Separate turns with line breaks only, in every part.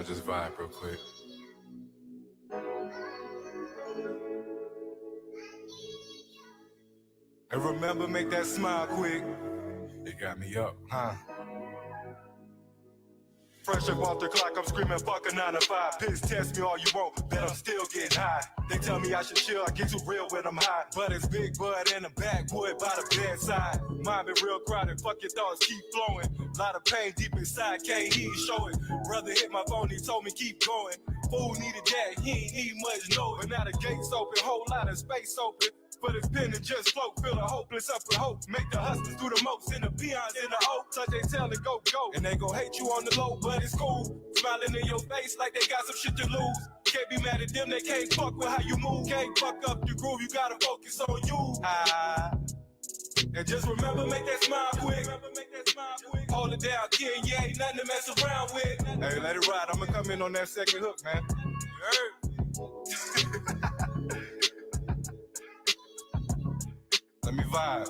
just vibe real quick. And remember, make that smile quick. It got me up, huh? Fresh up off the clock, I'm screaming, fuck a 9 to 5. Piss test me all you want, bet I'm still getting high. They tell me I should chill, I get too real when I'm high. But it's Big Bud in the backwood by the bedside. Mind been real crowded, fuck your thoughts, keep flowing. Lot of pain deep inside, can't even show it. Brother hit my phone, he told me keep going. Fool needed that, he ain't eat much, no. But now the gates open, whole lot of space open. But it's pen and just float, feeling hopeless up with hope. Make the hustlers do the most and the peons in the hope. Touch they tell it go. And they gon' hate you on the low, but it's cool. Smiling in your face like they got some shit to lose. Can't be mad at them, they can't fuck with how you move. Can't fuck up your groove, you gotta focus on you. And just remember, make that smile quick. Hold it down, kid, you ain't nothing to mess around with. Hey, let it ride, I'ma come in on that second hook, man. You heard? Let me vibe.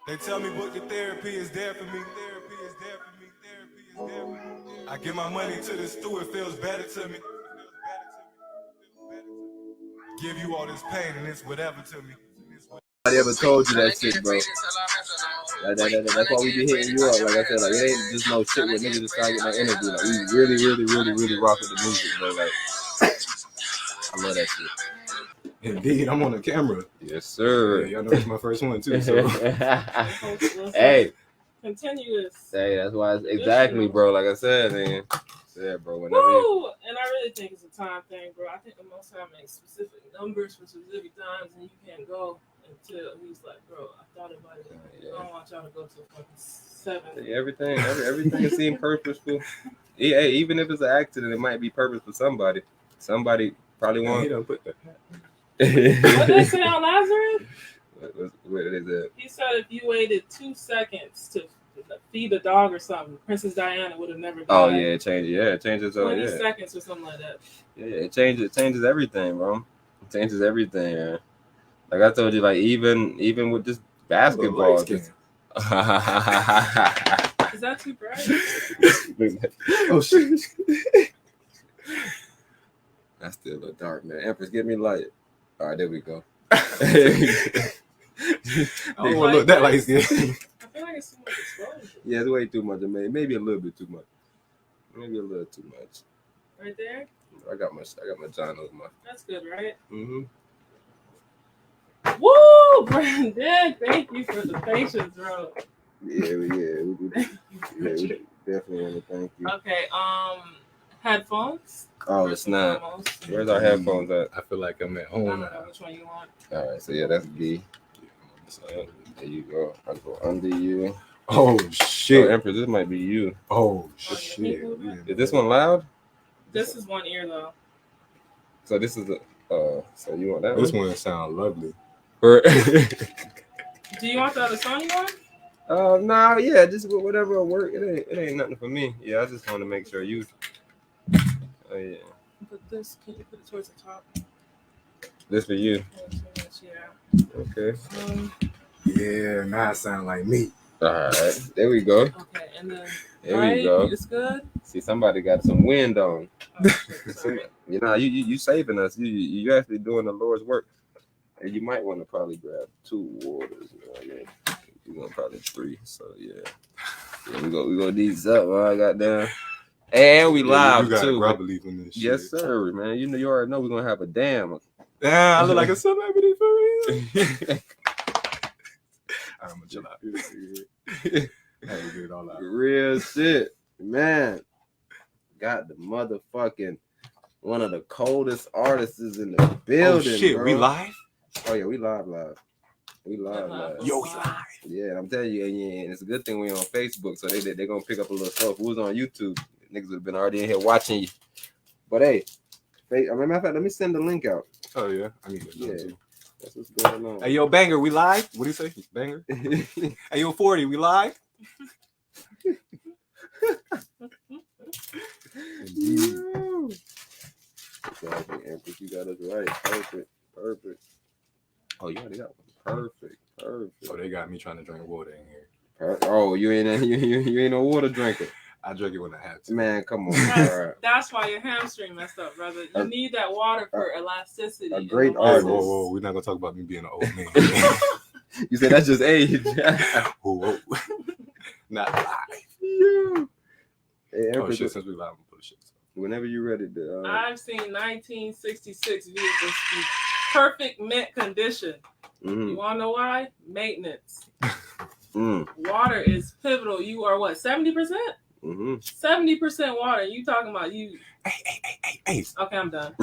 They tell me what the therapy is there for me. I give my money to the stew, it feels better to me. Give you all this pain and it's whatever to me.
Nobody ever told you that shit, bro. That's why we be hitting you up. Like I said, like it ain't just no shit with niggas just trying to get no interview. Like we really rock with the music, bro. Like I love that shit.
Indeed, I'm on the camera.
Yes, sir.
Yeah, y'all know it's my first one too. So.
Hey.
Continuous.
Hey, that's why it's exactly, bro. Like I said, man. Yeah, bro.
Woo! And I really think it's a time thing, bro. I think the most time makes specific numbers for specific times, and you can't go until he's like, bro, I thought about it. Yeah. I don't want y'all to go to fucking 7.
Yeah, everything is seem purposeful. Yeah, even if it's an accident, it might be purpose for somebody. Somebody probably won't.
He don't put that.
What did they say on Lazarus?
What is it?
He said if you waited 2 seconds to feed a dog or something, Princess Diana would have never died.
Oh yeah, it changes. Yeah, it changes.
20 seconds or something like that.
Yeah, it changes everything, bro. It changes everything, man. Like I told you, like even with this basketball.
Is that too bright?
Oh shit. That's still a little dark, man. Empress, get me light. All right, there we go.
I don't want to look that light skin.
I feel like it's too much exposure.
Yeah, it's way too much. Maybe a little bit too much. Maybe a little too much.
Right there.
I got my John over my.
That's good, right?
Mm-hmm.
Woo, Brandon! Thank you for the patience, bro.
Yeah, we definitely want to thank you.
Okay, headphones.
Oh, it's not. Where's our headphones at?
I feel like I'm at home.
I don't know which one you want.
All right, so yeah, that's B. There you go. I'll go under you.
Oh shit,
Empress, this might be you.
Oh shit.
Is this one loud?
This is one ear though.
So this is so you want that
This
one?
one sound lovely.
Do you want the other song you want?
Nah, yeah, just whatever will work. It ain't nothing for me. Yeah, I just want to make sure you. Oh yeah.
Put this. Can you put it towards the top?
This for you.
Yeah.
Okay.
Yeah, now it sound like me.
All right, there we go.
Okay, and then
There we go.
It's good.
See, somebody got some wind on.
Oh, shit, sorry.
You know, you saving us. You actually doing the Lord's work. And you might want to probably grab 2 waters. You know what I mean? You're gonna probably 3. So yeah, we go these up. I got down. And we live
you got
too.
Grub belief in this shit.
Yes, sir, man. You already know we're gonna have a dam.
Yeah, I look like a celebrity for real. I'm gonna chill out. Had to get it all out.
Real shit, man. Got the motherfucking one of the coldest artists in the building.
Oh shit,
bro.
we live?
Oh yeah, we live. We live.
Yo, we live.
Yeah, I'm telling you, and it's a good thing we on Facebook, so they're gonna pick up a little stuff. Who was on YouTube? Niggas would have been already in here watching you. But hey, matter of fact, let me send the link out.
Oh yeah, I need to know too.
That's what's going on.
Hey yo, Banger, we live? What do you say? Banger? Hey yo, 40, we live?
Exactly, Empress, you got us right. Perfect. Oh, you already got one. Perfect.
So they got me trying to drink water in here.
Oh, you ain't no water drinker.
I drink it when I have to.
Man, come on.
That's why your hamstring messed up, brother. You need that water for elasticity.
A great
Whoa,
artist.
whoa, we're not gonna talk about me being an old man.
You said that's just age.
Whoa. Not live.
Yeah. Hey,
Oh shit! Since we live, I'm gonna put the shit.
Whenever you're ready to.
I've seen 1966 vehicles in perfect mint condition. You want to know why? Maintenance. Water is pivotal. You are what? 70%? 70% water. You talking about you?
Hey.
Okay, I'm done.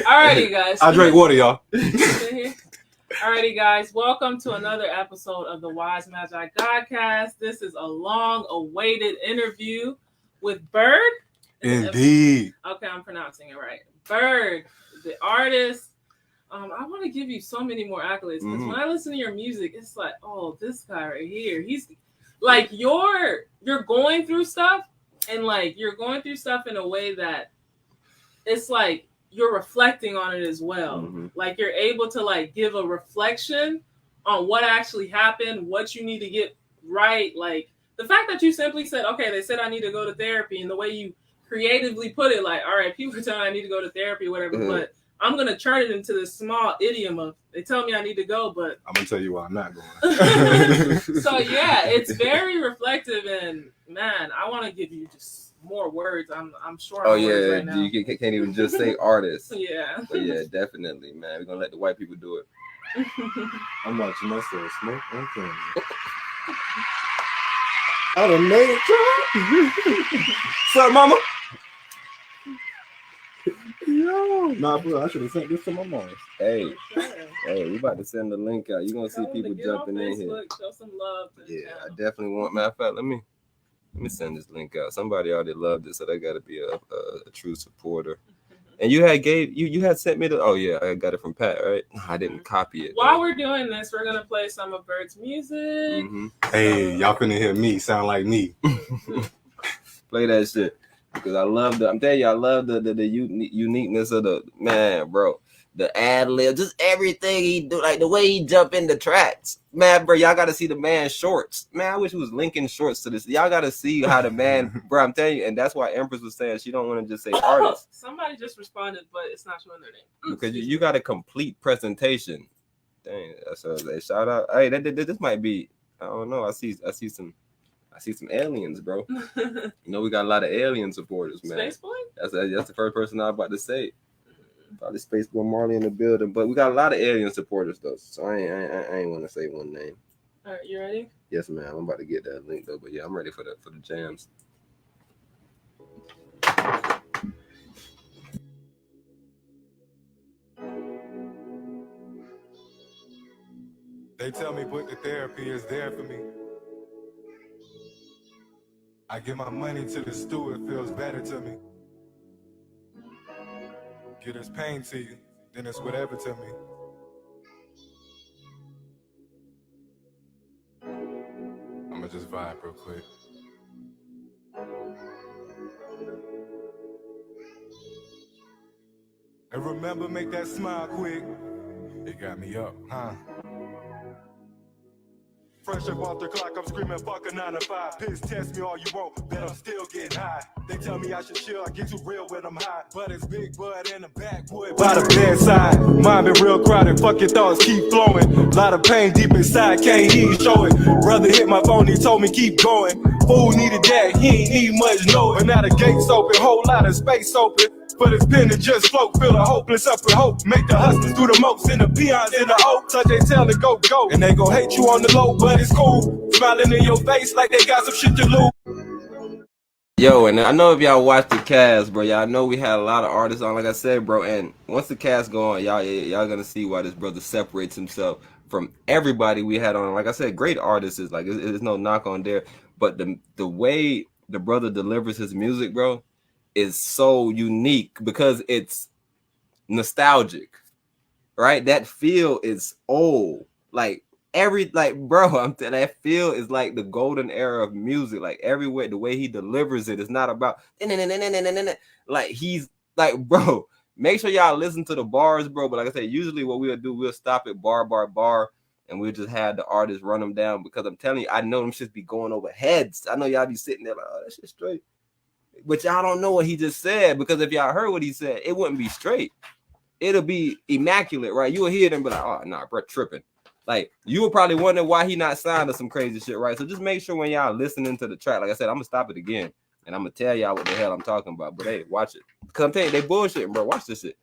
Alrighty, guys.
I drink water, y'all.
Alrighty, guys. Welcome to another episode of the Wise Magi Godcast. This is a long-awaited interview with Bird.
Indeed.
Okay, I'm pronouncing it right. Bird, the artist. I want to give you so many more accolades because when I listen to your music, it's like, oh, this guy right here. He's like you're going through stuff, and like you're going through stuff in a way that it's like you're reflecting on it as well. Like you're able to like give a reflection on what actually happened, what you need to get right. Like the fact that you simply said, okay, they said I need to go to therapy, and the way you creatively put it, like, all right, people are telling me I need to go to therapy or whatever, but I'm going to turn it into this small idiom of, they tell me I need to go, but...
I'm going to tell you why I'm not going.
So, yeah, it's very reflective, and, man, I want to give you just more words. I'm sure.
Oh, yeah, right now. You can't even just say artist.
Yeah.
But, yeah, definitely, man. We're going to let the white people do it.
I'm watching myself smoke on camera. I done made it, What's up, mama? Yo, nah, bro, I should have sent this to my mom.
Hey, we about to send the link out. You're gonna see people jumping in here.
Show some love.
Yeah, I definitely want. Matter of fact, let me send this link out. Somebody already loved it, so they got to be a true supporter. And you had sent me the. Oh yeah, I got it from Pat, right? I didn't copy it.
While we're doing this, we're gonna play some of Bird's music.
Hey, y'all finna hear me sound like me.
Play that shit. Because I love I'm telling you, I love the uniqueness of the man, bro. The ad lib, just everything he do, like the way he jump in the tracks. Man, bro, y'all gotta see the man shorts. Man, I wish he was linking shorts to this. Y'all gotta see how the man, bro, I'm telling you, and that's why Empress was saying she don't want to just say artist.
Somebody just responded, but it's not showing their name.
Because you got a complete presentation. Dang, that's a shout out. Hey, this might be, I don't know. I see some aliens, bro. You know, we got a lot of alien supporters, man.
Space Boy?
That's the first person I was about to say. Probably Space Boy Marley in the building, but we got a lot of alien supporters though. So I ain't want to say one name.
All right, you ready?
Yes, ma'am. I'm about to get that link though, but yeah, I'm ready for the jams.
They tell me put the therapy is there for me. I give my money to the stew, it feels better to me. Get this pain to you, then it's whatever to me. I'ma just vibe real quick. And remember, make that smile quick. It got me up, huh? Fresh up off the clock, I'm screaming, fuck a 9 to 5. Piss test me all you want, bet I'm still getting high. They tell me I should chill, I get too real when I'm high. But it's Big Bud in the backwood by the bedside. Mind been real crowded, fuck your thoughts keep flowing. Lot of pain deep inside, can't even show it. Brother hit my phone, he told me keep going. Fool needed that, he ain't need much knowing. But now the gates open, whole lot of space open. For this pen to just float, feel the hopeless up with hope. Make the hustlers do the most in the peons in the oak. Touch they tail and go. And they gon' hate you on the low, but it's cool. Smiling in your face like they got some shit to lose.
Yo, and I know if y'all watch the cast, bro, y'all know we had a lot of artists on, like I said, bro. And once the cast go on, y'all gonna see why this brother separates himself from everybody we had on. Like I said, great artists is like, there's no knock on there. But the way the brother delivers his music, bro, is so unique because it's nostalgic, right? That feel is old. Like bro, that feel is like the golden era of music. Like everywhere, the way he delivers it is not about like he's like, bro, Make sure y'all listen to the bars, bro. But like I said, usually what we'll do, we'll stop at bar, and we'll just have the artists run them down because I'm telling you, I know them shits be going over heads. I know y'all be sitting there like, oh, that shit straight. But y'all don't know what he just said, because if y'all heard what he said, it wouldn't be straight. It'll be immaculate, right? You will hear them be like, oh, nah, bro, tripping. Like, you will probably wonder why he not signed to some crazy shit, right? So just make sure when y'all listening to the track, like I said, I'm going to stop it again, and I'm going to tell y'all what the hell I'm talking about. But hey, watch it. Because I'm telling you, they bullshitting, bro. Watch this shit.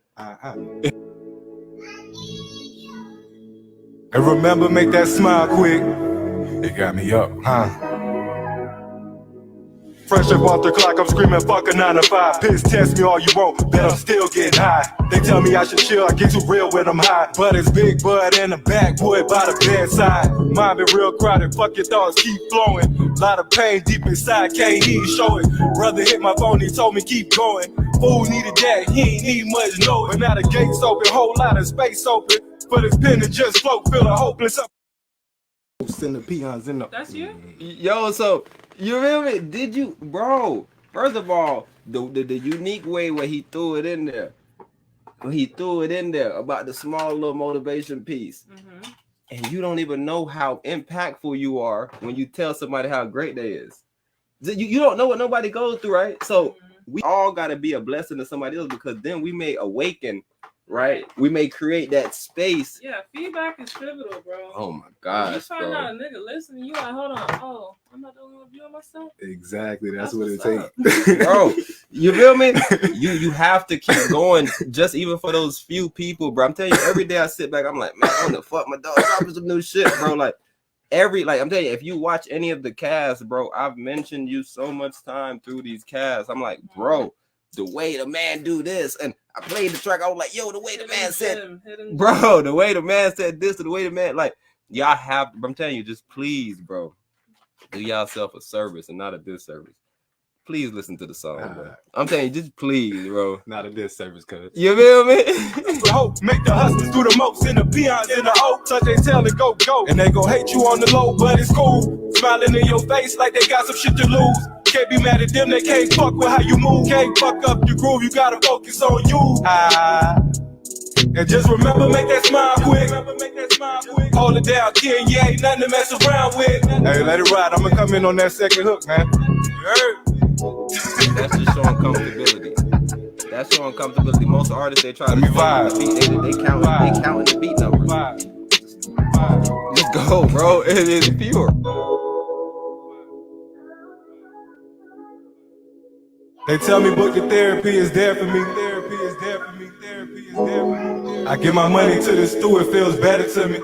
And remember, make that smile quick. It got me up, huh? Fresh up off the clock, I'm screaming, fuck a 9 to 5. Piss test me all you want, bet I'm still getting high. They tell me I should chill, I get too real when I'm high. But it's Big Bud in the backwood by the bedside. Mind be real crowded, fuck your thoughts, keep flowing. Lot of pain deep inside, can't even show it. Brother hit my phone, he told me keep going. Fool needed that, he ain't need much knowing. But now the gates open, whole lot of space open. For this pen to just float, feeling hopeless up. Send the peons in the.
That's you?
Yo, so you feel me? Did you, bro? First of all, the unique way where he threw it in there, about the small little motivation piece, and you don't even know how impactful you are when you tell somebody how great they is. You don't know what nobody goes through, right? So we all got to be a blessing to somebody else, because then we may awaken. Right, we may create that space.
Yeah, feedback is pivotal, bro.
Oh my gosh,
you find out a nigga listening, you like, hold on, oh, I'm not the only one viewing myself.
Exactly, that's what it
takes,
bro. You feel me? You have to keep going, just even for those few people, bro. I'm telling you, every day I sit back, I'm like, man, I want to fuck my dog, dropping some new shit, bro. Like I'm telling you, if you watch any of the casts, bro, I've mentioned you so much time through these casts. I'm like, bro, the way the man do this, and I played the track. I was like, yo, the way the man said, bro, the way the man said this, the way the man, like, y'all have, I'm telling you, just please, bro, do yourself a service and not a disservice. Please listen to the song, bro. I'm telling you, just please, bro.
Not a disservice, cuz.
You feel me?
Make the hustlers do the most, and the peons in the oak, touch they tail and go. And they gon' hate you on the low, but it's cool. Smiling in your face like they got some shit to lose. Can't be mad at them, they can't fuck with how you move. Can't fuck up your groove, you gotta focus on you. And just remember, make that smile quick. Hold it down, kid, yeah, ain't nothing to mess around with. Hey, let it ride, I'ma come in on that second hook, man. You heard?
That's just showing comfortability. That's showing comfortability. Most artists, they try to
vibe.
The beat, they counting the beat numbers. Let's go, bro. It is pure.
They tell me book the therapy is there for me. I give my money to the stew, it feels better to me.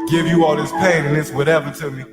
Give you all this pain and it's whatever to me.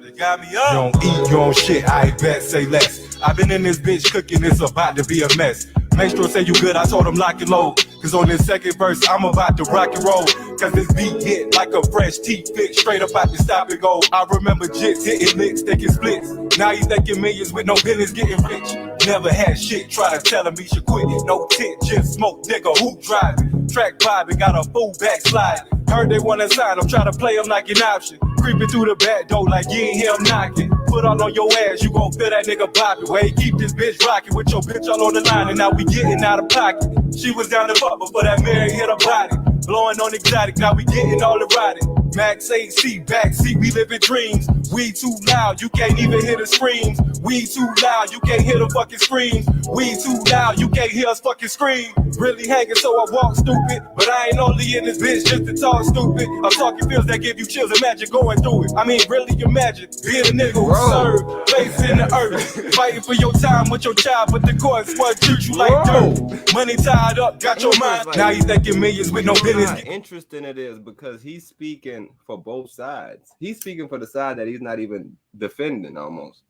They got me up. You don't eat your own shit, I bet, say less. I've been in this bitch cooking, it's about to be a mess. Maestro say you good, I told him lock and load. Cause on this second verse, I'm about to rock and roll. Cause this beat hit like a fresh teeth fit, straight up out the stop and go. I remember jits hitting licks, taking splits. Now he's making millions with no business getting rich. Never had shit, try to tell him he should quit. No tit, just smoke, nigga, who driving? Track vibing, got a full backslide. Heard they wanna sign, I'm trying to play him like an option. Creeping through the back door like you ain't hear him knocking. Put all on your ass, you gon' feel that nigga bopping. Way keep this bitch rocking with your bitch all on the line, and now we getting out of pocket. She was down the butt before that Mary hit her body. Blowing on exotic, now we getting all erotic. Max AC, backseat, we living dreams. We too loud, you can't even hear the screams. We too loud, you can't hear the fucking screams. We too loud, you can't hear us fucking scream. Really hanging, so I walk stupid. But I ain't only in this bitch just to talk stupid. I'm talking feels that give you chills, imagine going through it. I mean, really imagine being a nigga who served, place in the earth. Fighting for your time with your child, but the courts what treat you like dirt. Money tied up, got your mind. Now you thinking millions with no business.
Interesting it is because he's speaking for both sides. He's speaking for the side that he's not even defending almost.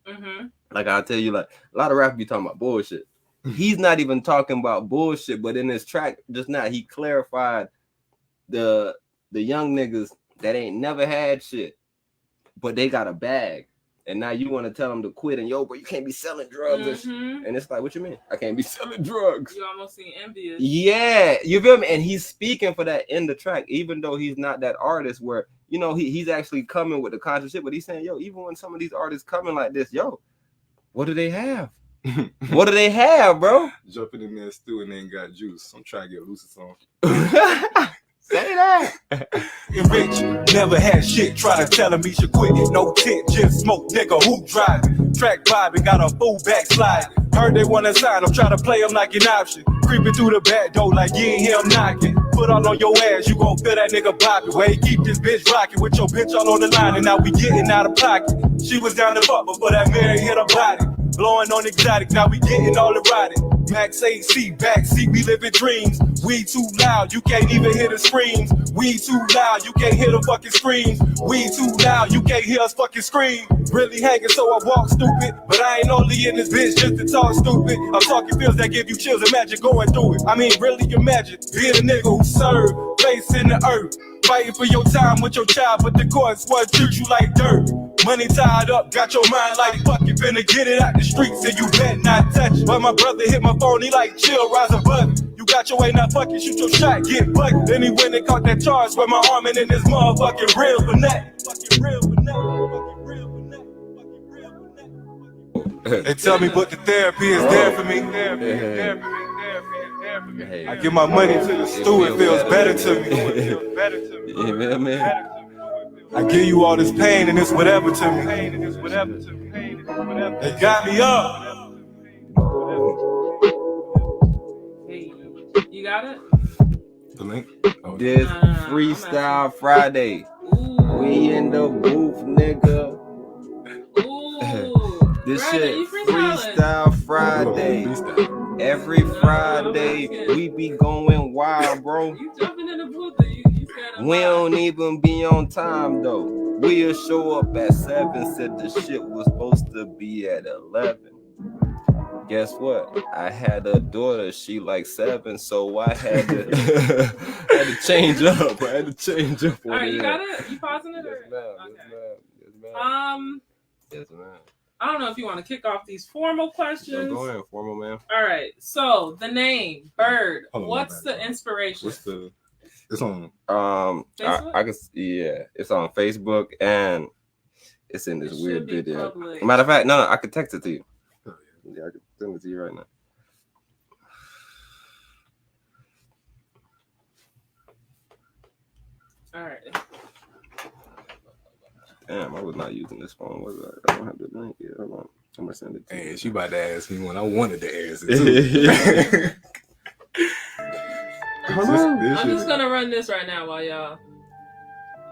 Like I'll tell you, like a lot of rappers be talking about bullshit. He's not even talking about bullshit, but in this track just now, he clarified the young niggas that ain't never had shit, but they got a bag. And now you want to tell them to quit and yo, bro, you can't be selling drugs. And it's like, what you mean? I can't be selling drugs.
You almost seem envious.
Yeah, you feel me? And he's speaking for that in the track, even though he's not that artist where, you know, he's actually coming with the conscious shit, but he's saying, yo, even when some of these artists coming like this, yo, what do they have? What do they have, bro?
Jumping in that stew and then got juice. I'm trying to get loose or
Say that.
Rich, never had shit, try to tell him he should quit. No tit, just smoke, nigga, who driving? Track vibing, got a full backslide. Heard they wanna sign, I'm trying to play him like an option. Creeping through the back door like you ain't hear him knocking. Put all on your ass, you gon' feel that nigga bopping. Way keep this bitch rocking with your bitch all on the line, and now we getting out of pocket. She was down the fuck before that Mary hit her body. Blowing on exotic, now we getting all erotic. Max AC, backseat, we living dreams. We too loud, you can't even hear the screams. We too loud, you can't hear the fucking screams. We too loud, you can't hear us fucking scream. Really hanging, so I walk stupid. But I ain't only in this bitch just to talk stupid. I'm talking feels that give you chills, imagine going through it. I mean, really imagine being a nigga who served, face in the earth. Fighting for your time with your child, but the courts what treat you like dirt. Money tied up, got your mind like fuck you finna get it out the streets and you bet not touch it. But my brother hit my phone, he like chill, rise above it. You got your way, not fucking shoot your shot, get bucked. Then he went and caught that charge where my arm and in this motherfucking real for nothing. Fucking real for nothing. Fucking real for nothing. Fucking real for nothing. They tell me but the therapy is there for me. Therapy is there for me. Therapy is there for me.
Hey,
I give my money to the stew, it feels better to me.
You feel me?
I give you all this pain and it's whatever to me. They got me up.
Hey, you got it?
The link? Oh,
This Freestyle Friday.
Ooh.
We in the booth, nigga.
Ooh.
This
Brandon,
shit
you freestyling?
Freestyle Friday. Every Friday we be going wild, bro.
You jumping in the booth or you said
We don't even be on time though. We'll show up at 7. Said the shit was supposed to be at 11. Guess what? I had a daughter. She like 7, so I had to had to change up. I had to change up.
All right, you got it? You pausing it? Or?
Yes, ma'am.
Okay.
Yes, ma'am. Yes, ma'am.
I don't know if you want to kick off these formal questions.
Go ahead, formal man.
All right. So the name Bird.
Hold on,
What's
my
the
bad.
inspiration?
What's the? It's on.
Facebook?
I can yeah, it's on Facebook and it's in this
It
weird
should be
video.
public.
Matter of fact, no, I can text it to you.
Oh,
Yeah, I can send it to you right now.
All right.
Damn, I was not using this phone, was I? I don't have the link yet. Hold on. I'm gonna send it to
And
you.
she about to ask me when I wanted to ask it too.
I'm just gonna run this right now while y'all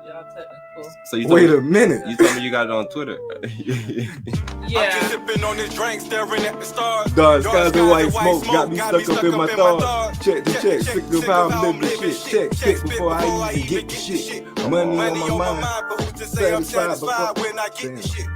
technical.
So you told
Wait
me,
a minute.
you told me you got it on Twitter.
I'm just
Yeah.
sipping on this drink, staring at the stars.
Dark
Dark
skies and white smoke got me stuck up in my thoughts.
thoughts.
Check the check, sick of how I'm living shit. Check before I even get the shit. Money on my mind.
but who's to say I'm
Satisfied
satisfied
before-
when I get the
Damn.
shit?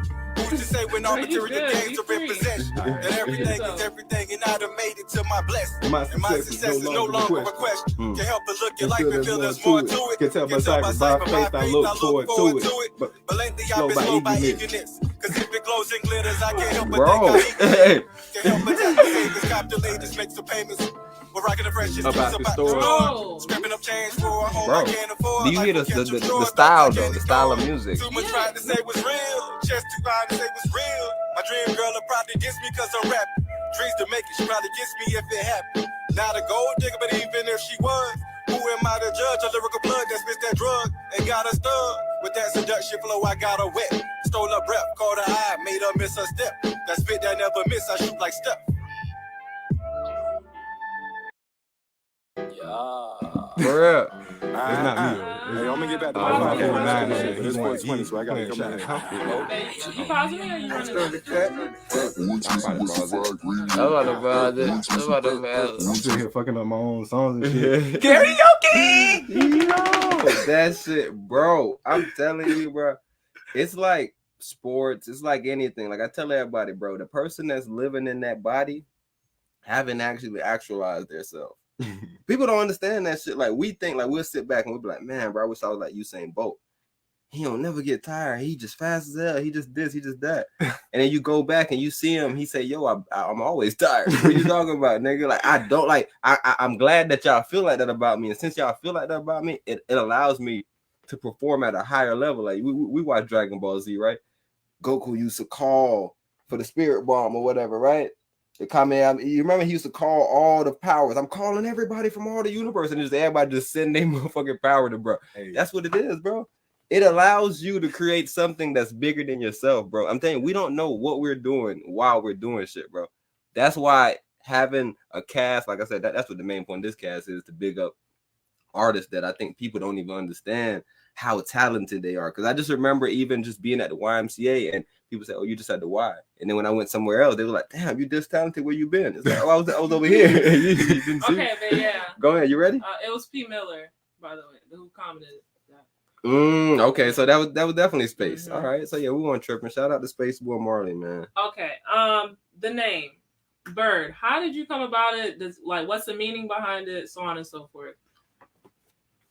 Who's to say when all
No, you
material
good.
gains
You
are
free.
in possession? That everything is everything, and I done made it to my blessing.
My
And my success is no longer a question.
Mm.
Can help but look at
Can
life
feel
and feel
there's
there's more to it.
Can tell by sight, by faith, I look forward to it. But
But lately
slow
I've been
by
slow by
eagerness.
eagerness. Cause if it glows and glitters, I can't help but
Bro,
think I
hey.
Can't help but tap the savings, cop the latest, make some payments. We're rocking the freshest
About
juice
the store.
Oh.
Scraping up change for a home
Bro,
I can't afford.
do you hear
Like
the
catch 'em
the
short,
style
but I
though?
can't
The style of
ignore.
music.
Too much trying to say was real. Chest too fine to say was real. My dream girl will probably diss me cause I'm rapping. Dreams to make it, she probably gets me if it happened. Not a gold digger, but even if she was, who am I to judge? A lyrical plug that spits that drug and got her stuck. With that seduction flow, I got her wet. Stole her breath, caught her eye, made her miss her step. That spit that never miss, I shoot like Steph.
For real.
it's not me.
Hey, I'm gonna get back to
Oh,
my
okay.
549 and shit.
He
It's
want-
420, so I gotta
he
come
playing
back.
shot.
Hey, you pausing me or you running it?
That's about the brother. That's about the brother.
I'm sitting here fucking up my own songs and shit.
Karaoke! Yo, that shit, bro. I'm telling you, bro. It's like sports. It's like anything. Like I tell everybody, bro, the person that's living in that body haven't actually actualized themselves. People don't understand that shit. Like we think, like we'll sit back and we'll be like, man, bro, I wish I was like Usain Bolt. He don't never get tired. He just fast as hell. He just this, he just that. And then you go back and you see him. He say, yo, I'm always tired. What you talking about, nigga? Like I don't like. I'm glad that y'all feel like that about me. And since y'all feel like that about me, it allows me to perform at a higher level. Like we watch Dragon Ball Z, right? Goku used to call for the spirit bomb or whatever, right? The comment, you remember he used to call all the powers. I'm calling everybody from all the universe, and just everybody just send their motherfucking power to bro.
Hey.
That's what it is, bro. It allows you to create something that's bigger than yourself, bro. I'm telling you, we don't know what we're doing while we're doing shit, bro. That's why having a cast, like I said, that's what the main point of this cast is, to big up artists that I think people don't even understand how talented they are. Because I just remember even just being at the YMCA and people say, "Oh, you just at the Y," and then when I went somewhere else, they were like, "Damn, you this talented. Where you been?" It's like, "Oh, I was over here." You didn't see?
Okay, but yeah.
Go ahead. You ready?
It was P. Miller, by the way, who commented that.
Okay, so that was definitely Space. All right, so yeah, we weren't tripping. Shout out to Space Boy Marley, man.
Okay, the name Bird. How did you come about it? What's the meaning behind it? So on and so forth.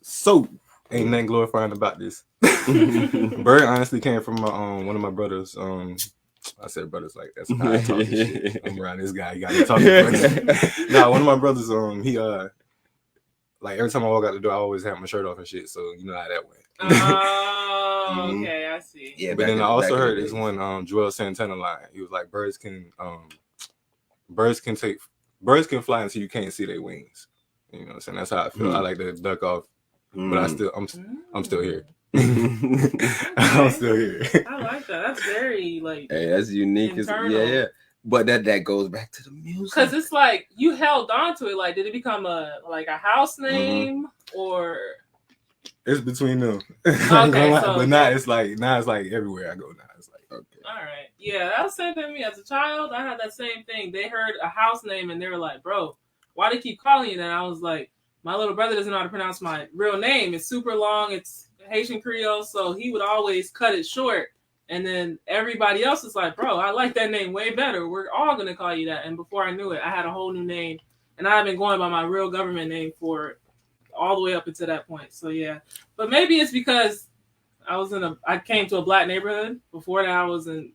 So ain't nothing glorifying about this. Bird honestly came from one of my brothers. I said brothers like that's how I talk and shit. I'm around this guy. He got me talking. Nah, one of my brothers. He like every time I walk out the door, I always have my shirt off and shit. So you know how that went.
Oh, okay, I see.
Yeah,
but then I also heard this one Joel Santana line. He was like, birds can fly until you can't see their wings. You know what I'm saying? That's how I feel. I like to duck off, but I'm still here. I'm still here.
I like that. That's very
Hey, that's unique. Yeah. But that goes back to the music.
Because it's like you held on to it. Like, did it become a house name or?
It's between them.
Okay,
but now it's like everywhere I go now. It's like okay.
All right. Yeah, that was the same thing to me as a child. I had that same thing. They heard a house name and they were like, "Bro, why do you keep calling you that?" And I was like, "My little brother doesn't know how to pronounce my real name. It's super long. It's Haitian Creole, so he would always cut it short." And then everybody else is like, "Bro, I like that name way better. We're all gonna call you that." And before I knew it, I had a whole new name, and I've been going by my real government name for all the way up until that point. So yeah, but maybe it's because I came to a black neighborhood. Before that, I was in,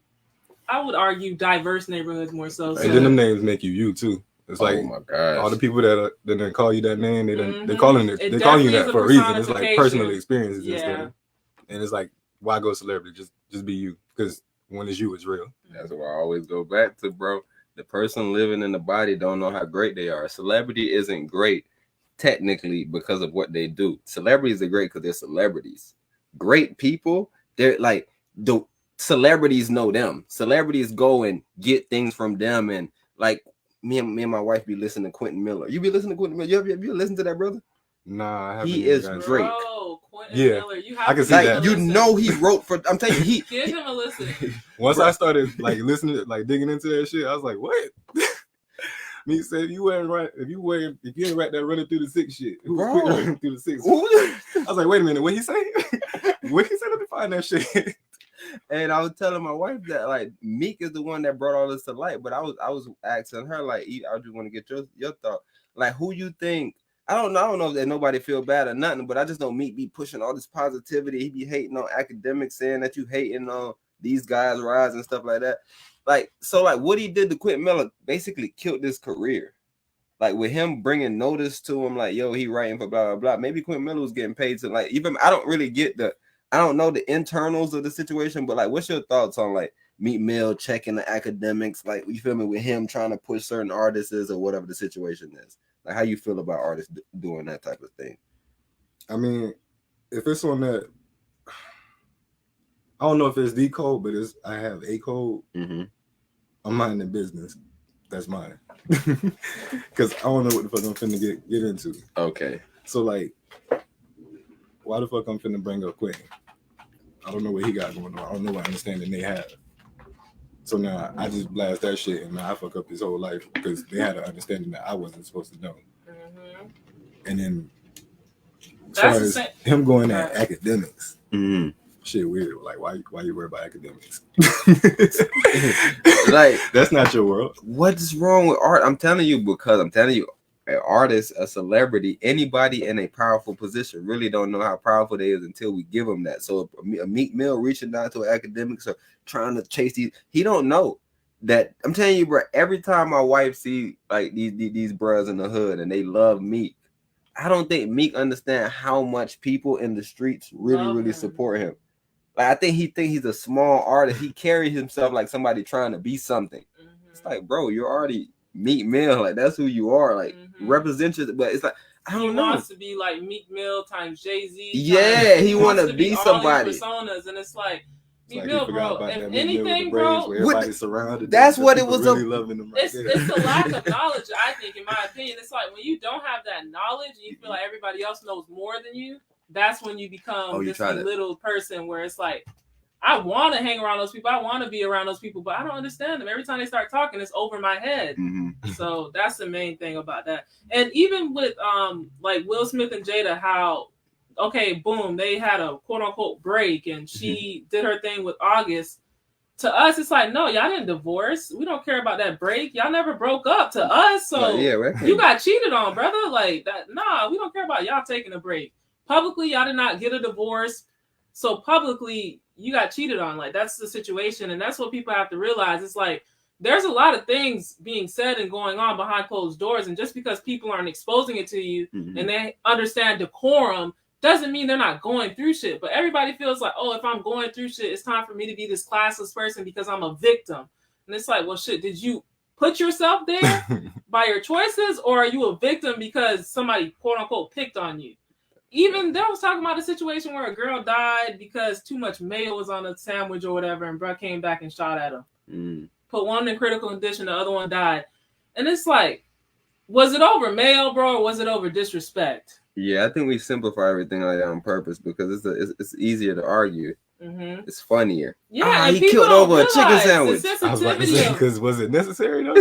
I would argue, diverse neighborhoods more so.
And then them names make you too. It's like,
oh my gosh,
all the people that didn't call you that name, they're calling you that for a reason. It's like personal experiences and stuff. And it's like, why go celebrity? Just be you, because when it's you, it's real.
That's what I always go back to, bro. The person living in the body don't know how great they are. A celebrity isn't great technically because of what they do. Celebrities are great because they're celebrities. Great people, they're like, the celebrities know them. Celebrities go and get things from them. And like me and my wife be listening to Quentin Miller. You be listening to Quentin Miller? You ever listen to that, brother?
Nah, I haven't.
He is great.
Bro, Quentin
Yeah,
Miller, you have
I can
to
see that.
You know he wrote for. I'm telling you,
give him a listen.
Once I started like listening, like digging into that shit, I was like, what? Me said, if you ain't write that running through the six shit, who was quick running through the six? I was like, wait a minute, what he say? What he said? Let me find that shit.
And I was telling my wife that like Meek is the one that brought all this to light, but I was asking her like, I just want to get your thought, like who you think. I don't know that nobody feel bad or nothing, but I just know Meek be pushing all this positivity. He be hating on academics, saying that you hating on these guys' rise and stuff like that. Like, so like what he did to Quentin Miller basically killed his career. Like with him bringing notice to him, like, yo, he writing for blah, blah, blah. Maybe Quentin Miller was getting paid to like, even, I don't really get I don't know the internals of the situation, but like, what's your thoughts on like Meek Mill checking the academics? Like, you feel me, with him trying to push certain artists or whatever the situation is. Like, how you feel about artists doing that type of thing?
I mean, if it's on that, I don't know if it's the code, but I have a code.
Mm-hmm.
I'm minding the business. That's mine. Because I don't know what the fuck I'm finna get into.
Okay.
So like, why the fuck I'm finna bring up Quentin? I don't know what he got going on. I don't know what understanding they have. So now I just blast that shit and now I fuck up his whole life because they had an understanding that I wasn't supposed to know. Mm-hmm. And then as far as him going at academics, shit weird. Like why you worry about academics?
Like
that's not your world.
What's wrong with art? I'm telling you, an artist, a celebrity, anybody in a powerful position really don't know how powerful they is until we give them that. So a Meek Mill reaching down to academics or trying to chase these, he don't know that. I'm telling you, bro, every time my wife see like these bros in the hood and they love Meek, I don't think Meek understand how much people in the streets really support him. Like I think he's a small artist. He carries himself like somebody trying to be something. It's like, bro, you're already Meek Mill, like that's who you are, like
Mhm.
represent you. But it's like I
He
don't know.
wants to be like Meek Mill times Jay-Z.
Yeah, he
wants
wanna
to
be
all
somebody.
these personas, and it's like
It's
Meek
like
Mill,
he forgot
bro.
about
If
that Meek Mill with the
anything,
braids
bro,
where everybody's surrounded.
That's
them,
what
people
it was
really
a-
loving them right
it's
there.
it's the lack of knowledge, I think, in my opinion. It's like when you don't have that knowledge and you feel like everybody else knows more than you, that's when you become
you
this
try to-
little person where it's like, I want to hang around those people, I want to be around those people, but I don't understand them. Every time they start talking, it's over my head.
Mhm.
So that's the main thing about that. And even with like Will Smith and Jada, how okay, boom, they had a quote unquote break and she did her thing with August. To us, it's like, no, y'all didn't divorce. We don't care about that break. Y'all never broke up to us. So
Like, yeah, right.
you got cheated on, brother. Like that, nah, we don't care about y'all taking a break. Publicly, y'all did not get a divorce. So publicly, you got cheated on. Like that's the situation. And that's what people have to realize. It's like there's a lot of things being said and going on behind closed doors. And just because people aren't exposing it to you
Mhm.
and they understand decorum doesn't mean they're not going through shit. But everybody feels like, oh, if I'm going through shit, it's time for me to be this classless person because I'm a victim. And it's like, well, shit, did you put yourself there by your choices, or are you a victim because somebody quote unquote picked on you? Even there was talking about a situation where a girl died because too much mayo was on a sandwich or whatever, and bruh came back and shot at him.
Mm.
Put one in critical condition, the other one died. And it's like, was it over mayo, bro, or was it over disrespect?
Yeah, I think we simplify everything like that on purpose because it's easier to argue.
Mm-hmm.
It's funnier.
Yeah, and
he
people
killed
don't
over a chicken
realize
sandwich.
the
I was about to
sensitivity
say,
of-
because was it necessary though?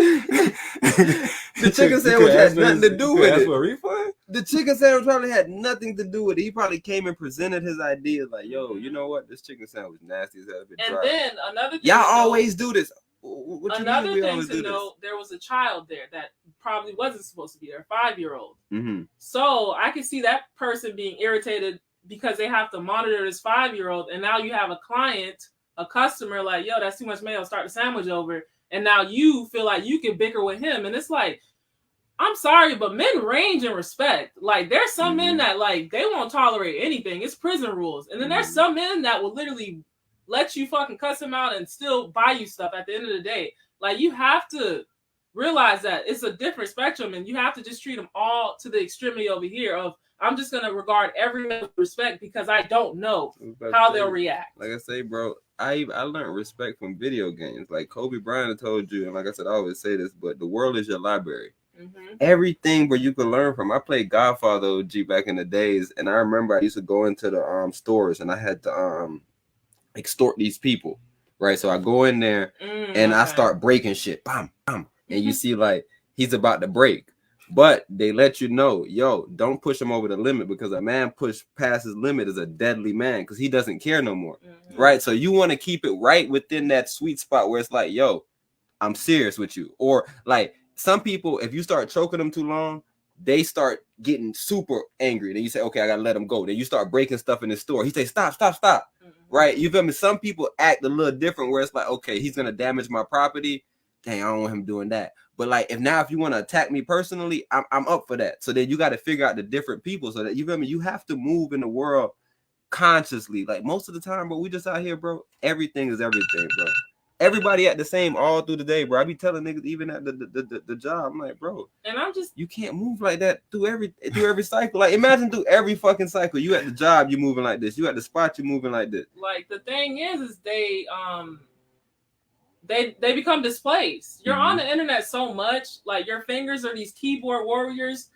The chicken sandwich had nothing to do with
Ask
it.
for a refund?
The chicken sandwich probably had nothing to do with it. He probably came and presented his ideas like, yo, you know what? This chicken sandwich nasty as hell. If it
And
dry.
then another thing
Y'all
to note-
always do this. What you
another
mean we
thing
always
to
do this?
note, there was a child there that probably wasn't supposed to be there, a 5-year-old.
Mm-hmm.
So I can see that person being irritated because they have to monitor this 5-year-old, and now you have a client, a customer, like, yo, that's too much mayo, start the sandwich over, and now you feel like you can bicker with him, and it's like, I'm sorry, but men range in respect. Like, there's some men that, like, they won't tolerate anything. It's prison rules. And then there's some men that will literally let you fucking cuss him out and still buy you stuff at the end of the day. Like, you have to realize that it's a different spectrum, and you have to just treat them all to the extremity over here of, I'm just going to regard every man with respect because I don't know how they'll react.
Like I say, bro, I learned respect from video games. Like Kobe Bryant told you, and like I said, I always say this, but the world is your library.
Mm-hmm.
Everything where you can learn from. I played Godfather OG back in the days, and I remember I used to go into the stores, and I had to extort these people, right? So I go in there and I start breaking shit, bam, bam, and you see like he's about to break, but they let you know, yo, don't push him over the limit because a man pushed past his limit is a deadly man because he doesn't care no more, right? So you want to keep it right within that sweet spot where it's like, yo, I'm serious with you, or like. Some people, if you start choking them too long, they start getting super angry. Then you say, okay, I gotta let them go. Then you start breaking stuff in the store. He say, stop. Right? You feel me? Some people act a little different where it's like, okay, he's gonna damage my property. Dang, I don't want him doing that. But like, if you want to attack me personally, I'm up for that. So then you got to figure out the different people so that you feel me. You have to move in the world consciously. Like most of the time, bro, we just out here, bro. Everything is everything, bro. Everybody at the same all through the day, bro. I be telling niggas even at the job, I'm like, bro,
and I'm just,
you can't move like that through every cycle. Like imagine through every fucking cycle. You at the job, you moving like this. You at the spot, you moving like this.
like the thing is they become displaced. You're on the internet so much, like your fingers are these keyboard warriors,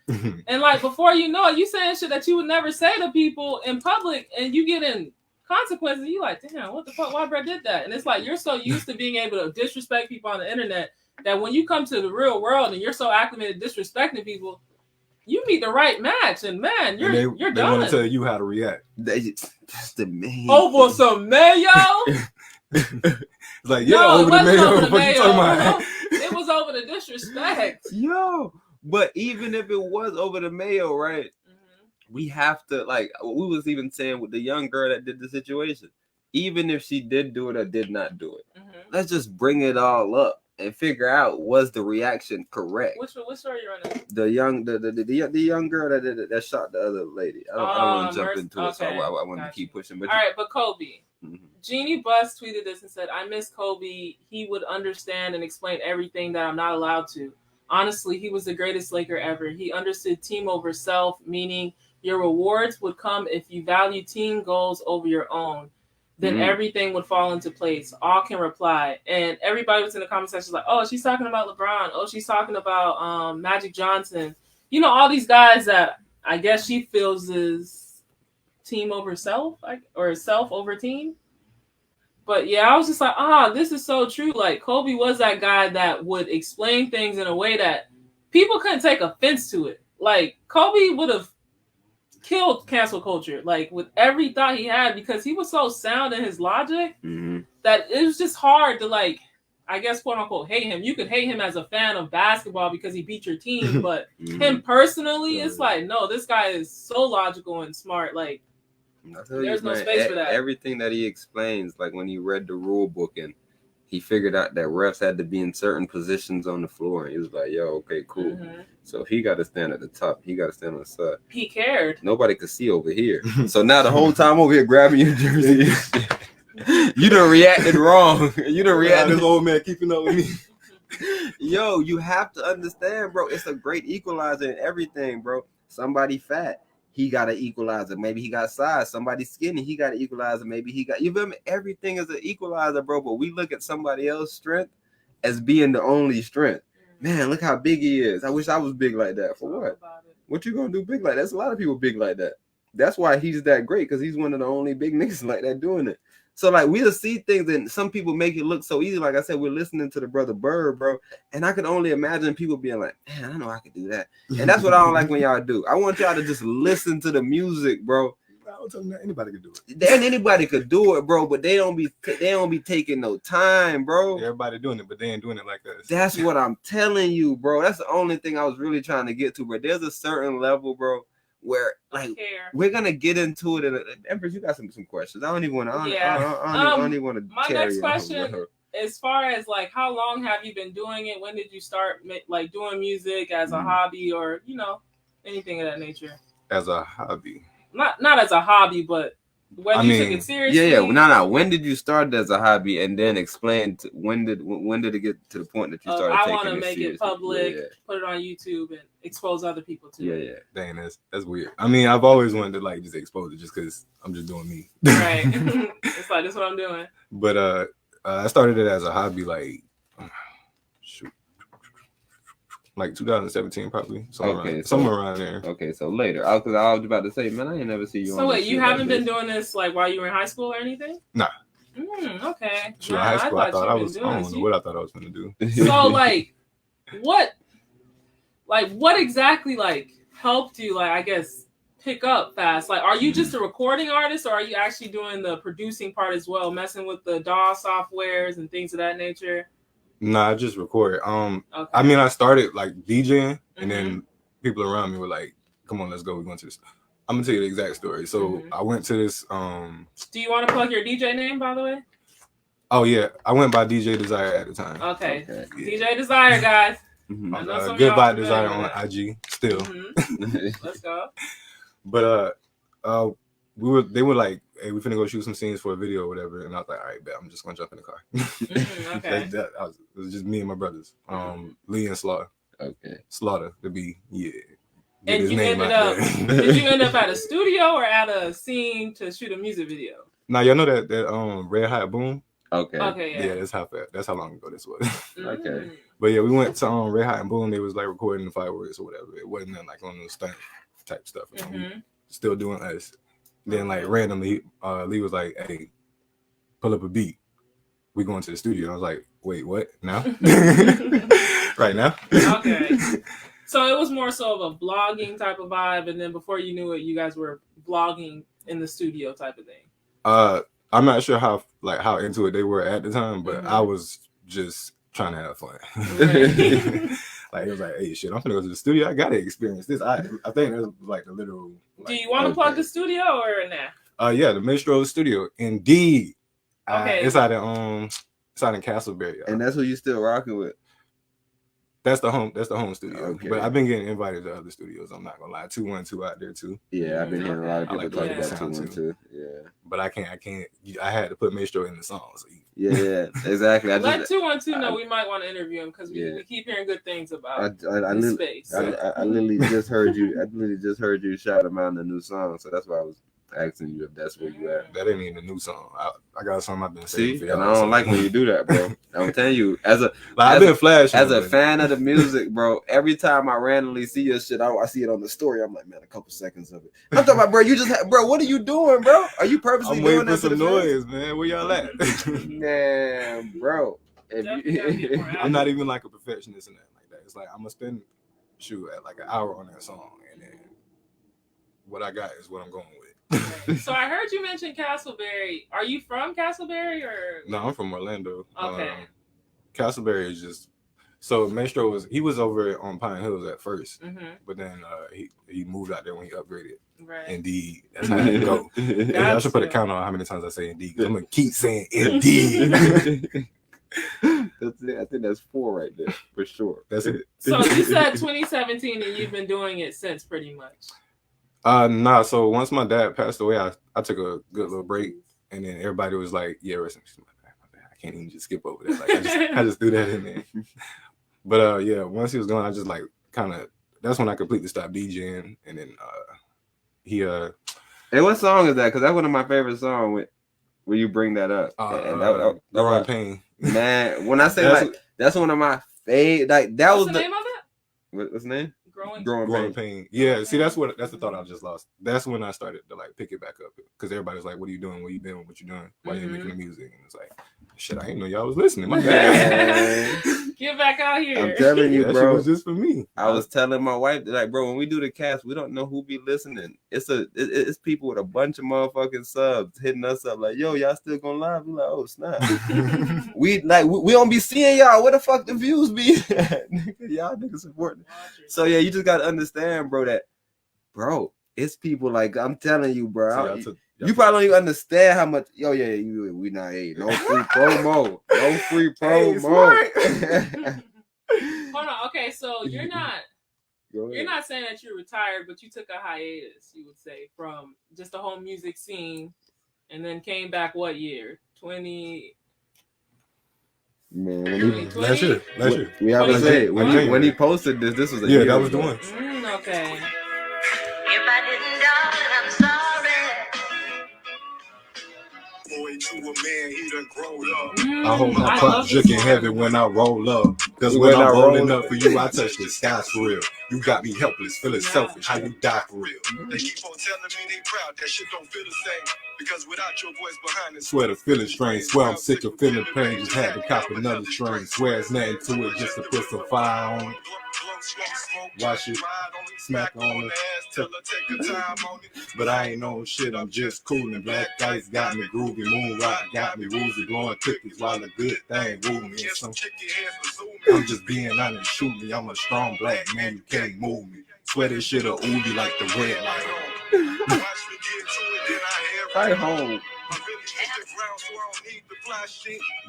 and like before you know it, you saying shit that you would never say to people in public, and you get in consequences. You like, damn, what the fuck? Why bro did that? And it's like you're so used to being able to disrespect people on the internet that when you come to the real world and you're so acclimated disrespecting people, you meet the right match, and man, you're
they
done.
want to tell you how to react.
That's the main.
Over some mayo.
It's like, yeah,
No, it
over the
wasn't
mayo.
over the
What you talking about?
mayo. It was over the disrespect.
Yo, but even if it was over the mayo, right? We have to, like, we was even saying with the young girl that did the situation, even if she did do it or did not do it, let's just bring it all up and figure out, was the reaction correct?
Which story you're on?
The young girl that shot the other lady. I don't want to jump into it, so I want to keep pushing. But
all right, but Kobe. Jeannie Buss tweeted this and said, I miss Kobe. He would understand and explain everything that I'm not allowed to. Honestly, he was the greatest Laker ever. He understood team over self, meaning your rewards would come if you value team goals over your own. Then everything would fall into place. All can reply. And everybody was in the comment section like, oh, she's talking about LeBron. Oh, she's talking about Magic Johnson. You know, all these guys that I guess she feels is team over self, or self over team. But yeah, I was just like, this is so true. Like, Kobe was that guy that would explain things in a way that people couldn't take offense to it. Like, Kobe would have killed cancel culture, like, with every thought he had, because he was so sound in his logic that it was just hard to, like, I guess, quote unquote, hate him. You could hate him as a fan of basketball because he beat your team, but him personally, it's like, no, this guy is so logical and smart. Like, there's no space for that.
Everything that he explains, like when he read the rule book and he figured out that refs had to be in certain positions on the floor, and he was like, yo, okay, cool. So he got to stand at the top. He got to stand on the side.
He cared.
Nobody could see over here. So now the whole time over here grabbing your jersey, you done reacted wrong. You done reacted.
This old man keeping up with me.
Yo, you have to understand, bro. It's a great equalizer in everything, bro. Somebody fat, he got an equalizer. Maybe he got size. Somebody skinny, he got an equalizer. Maybe he got, you feel me? Everything is an equalizer, bro. But we look at somebody else's strength as being the only strength. Man, look how big he is. I wish I was big like that. For what? What you gonna do big like that? There's a lot of people big like that. That's why he's that great, because he's one of the only big niggas like that doing it. So, like, we'll see things, and some people make it look so easy. Like I said, we're listening to the brother Bird, bro, and I could only imagine people being like, man, I know I could do that. And that's what I don't like when y'all do. I want y'all to just listen to the music, bro.
I don't tell them that anybody could do it.
Then anybody could do it, bro, but they don't be taking no time, bro.
Everybody doing it, but they ain't doing it like us.
That's what I'm telling you, bro. That's the only thing I was really trying to get to, bro. There's a certain level, bro, where, like, we're gonna get into it. And Empress, you got some questions. I don't even want to. I don't even want to.
My next question, as far as, like, how long have you been doing it? When did you start, like, doing music as a hobby, or, you know, anything of that nature?
As a hobby.
Not as a hobby, but when you took it seriously.
Yeah. No. When did you start as a hobby, and then explain when did it get to the point that you started taking it seriously? I want to make it public,
put it on YouTube, and expose other people to it.
Yeah.
Dang, that's weird. I mean, I've always wanted to, like, just expose it just because I'm just doing me.
Right. It's like, this is what I'm doing.
But I started it as a hobby, like, like 2017 probably. Somewhere around there.
Okay, so later. Because I was about to say, man, I ain't never see you.
So wait, you haven't been doing this, like, while you were in high school or anything?
Nah.
Okay.
Sure, high school, I don't know what I thought I was gonna do.
So, like, what exactly, like, helped you, like, I guess, pick up fast? Like, are you just a recording artist, or are you actually doing the producing part as well, messing with the DAW softwares and things of that nature?
Nah, I just recorded. Okay. I mean, I started, like, DJing, and then people around me were like, "Come on, let's go. We're going to this." I'm gonna tell you the exact story. So I went to this.
Do you want to plug your DJ name, by the way?
Oh yeah, I went by DJ Desire at the time.
Okay. Yeah. DJ Desire, guys.
Goodbye Desire on IG still.
Let's go.
But they were like, hey, we finna go shoot some scenes for a video or whatever, and I was like, all right, bet, I'm just gonna jump in the car.
Okay.
It was just me and my brothers, Lee and Slaughter.
Okay.
Slaughter to be
And you ended up? Did you end up at a studio or at a scene to shoot a music video?
Now y'all know that Red Hot Boom.
Okay.
Yeah, that's how long ago this was.
Okay.
But yeah, we went to Red Hot and Boom. They was like recording the fireworks or whatever. It wasn't like on the stunt type stuff. Still doing us. Then, like, randomly, Lee was like, hey, pull up a beat. We going to the studio. I was like, wait, what? Now? Right now?
Okay. So it was more so of a vlogging type of vibe, and then before you knew it, you guys were vlogging in the studio type of thing.
I'm not sure how into it they were at the time, but I was just trying to have fun.
Right.
Like, it was like, hey, shit, I'm gonna go to the studio. I gotta experience this. I think it was like the literal. Like,
do you want to plug the studio or nah?
Yeah, the Minstrel Studio. Indeed.
Okay.
It's out in Castleberry.
And that's who you still rocking with.
That's the home studio.
Okay.
But I've been getting invited to other studios. I'm not gonna lie. 212 out there too.
Yeah, I've been hearing a lot of people
like
talk about
that sound
212. Yeah.
But I can't. I had to put Minstrel in the song. So
Yeah, exactly.
Let 212 know we might want to interview him because we keep hearing good things about his space.
I literally just heard you. I literally just heard you shout him out in the new song, so that's why I was asking you if that's where you at.
That ain't even a new song. I got something I've been saying.
See, and I don't like when you do that, bro. I'm telling you,
I've been flashing
as a fan of the music, bro. Every time I randomly see your shit, I see it on the story. I'm like, man, a couple seconds of it. I'm talking about, bro. You just, bro. What are you doing, bro? Are you purposely
I'm
doing
waiting for
that
some noise, man. Where y'all at?
Man, bro.
I'm not even like a perfectionist in that like that. It's like I'm gonna spend at like an hour on that song, and then what I got is what I'm going with.
So I heard you mention Castleberry. Are you from Castleberry or?
No, I'm from Orlando.
Okay.
Castleberry is just so Maestro was over on Pine Hills at first, but then he moved out there when he upgraded.
Right.
Indeed, that's how it go. I should put a count on how many times I say indeed. I'm gonna keep saying indeed.
That's it. I think that's 4 right there for sure.
That's it.
So you said 2017, and you've been doing it since, pretty much.
Nah. So once my dad passed away, I took a good little break, and then everybody was like, "Yeah, rest in peace, my bad. I can't even just skip over that. Like I just threw that in there." But yeah, once he was gone, I just like kind of. That's when I completely stopped DJing, and then he
Hey, what song is that? Because that's one of my favorite songs when you bring that up. And that
Growing Pain.
Man, when I say that's one of my favorite. Like that
What's
was
the name of it?
What's the name?
Growing
Pain.
Yeah, see, that's the thought I just lost. That's when I started to like pick it back up because everybody's like, "What are you doing? Where you been? What you doing? Why you making the music?" And it's like, shit, I didn't know y'all was listening. My bad.
Get back out here.
I'm telling you,
that
bro.
Shit was just for me.
I was telling my wife, like, bro, when we do the cast, we don't know who be listening. It's people with a bunch of motherfucking subs hitting us up like, yo, y'all still going live? We like, oh snap. we don't be seeing y'all. Where the fuck the views be? Y'all niggas important. So yeah, you just gotta understand, bro, that bro, it's people like I'm telling you, bro. You probably don't even understand how much. Yo, yeah, we not no free promo, no free promo.
Hold on. Okay, so you're not saying that you're retired, but you took a hiatus, you would say, from just the whole music scene, and then came back. What year? 20.
Man,
last year.
We have to say when he posted this was a year
that was
ago.
the one.
Okay.
If I didn't know it, I'm sorry.
Boy, to a man, he done grown up.
I hope my pop jook in heaven when I roll up. Cause when I'm rolling up for you, I touch the skies for real. You got me helpless, feeling selfish. How you die for real?
They keep on telling me they proud. That shit don't feel the same. Because without your voice behind it,
Swear the feeling strange. Swear I'm sick of feeling pain. Just had to cop another train. Swear it's nothing to it just to put some fire on it. Watch it, smack on it,
tell her take her time on it.
but I ain't on shit, I'm just coolin'. Black ice got me groovy, moon rock got me woozy, blowing cookies while a good thing woo me. I'm just being honest, shoot me, I'm a strong black man, you can't move me. Swear this shit'll oozy like the red light.
Right home.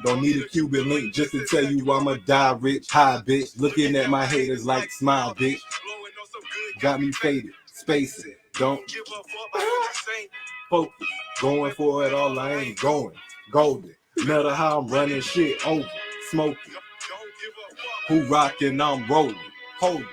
Don't need a Cuban link just to tell you I'ma die rich. High bitch, looking at my haters like smile bitch. Got me faded, spacing. Don't
give a fuck.
focus, going for it all. I ain't going golden. No matter how I'm running shit over, smoking. Who rockin'? I'm rolling, holding.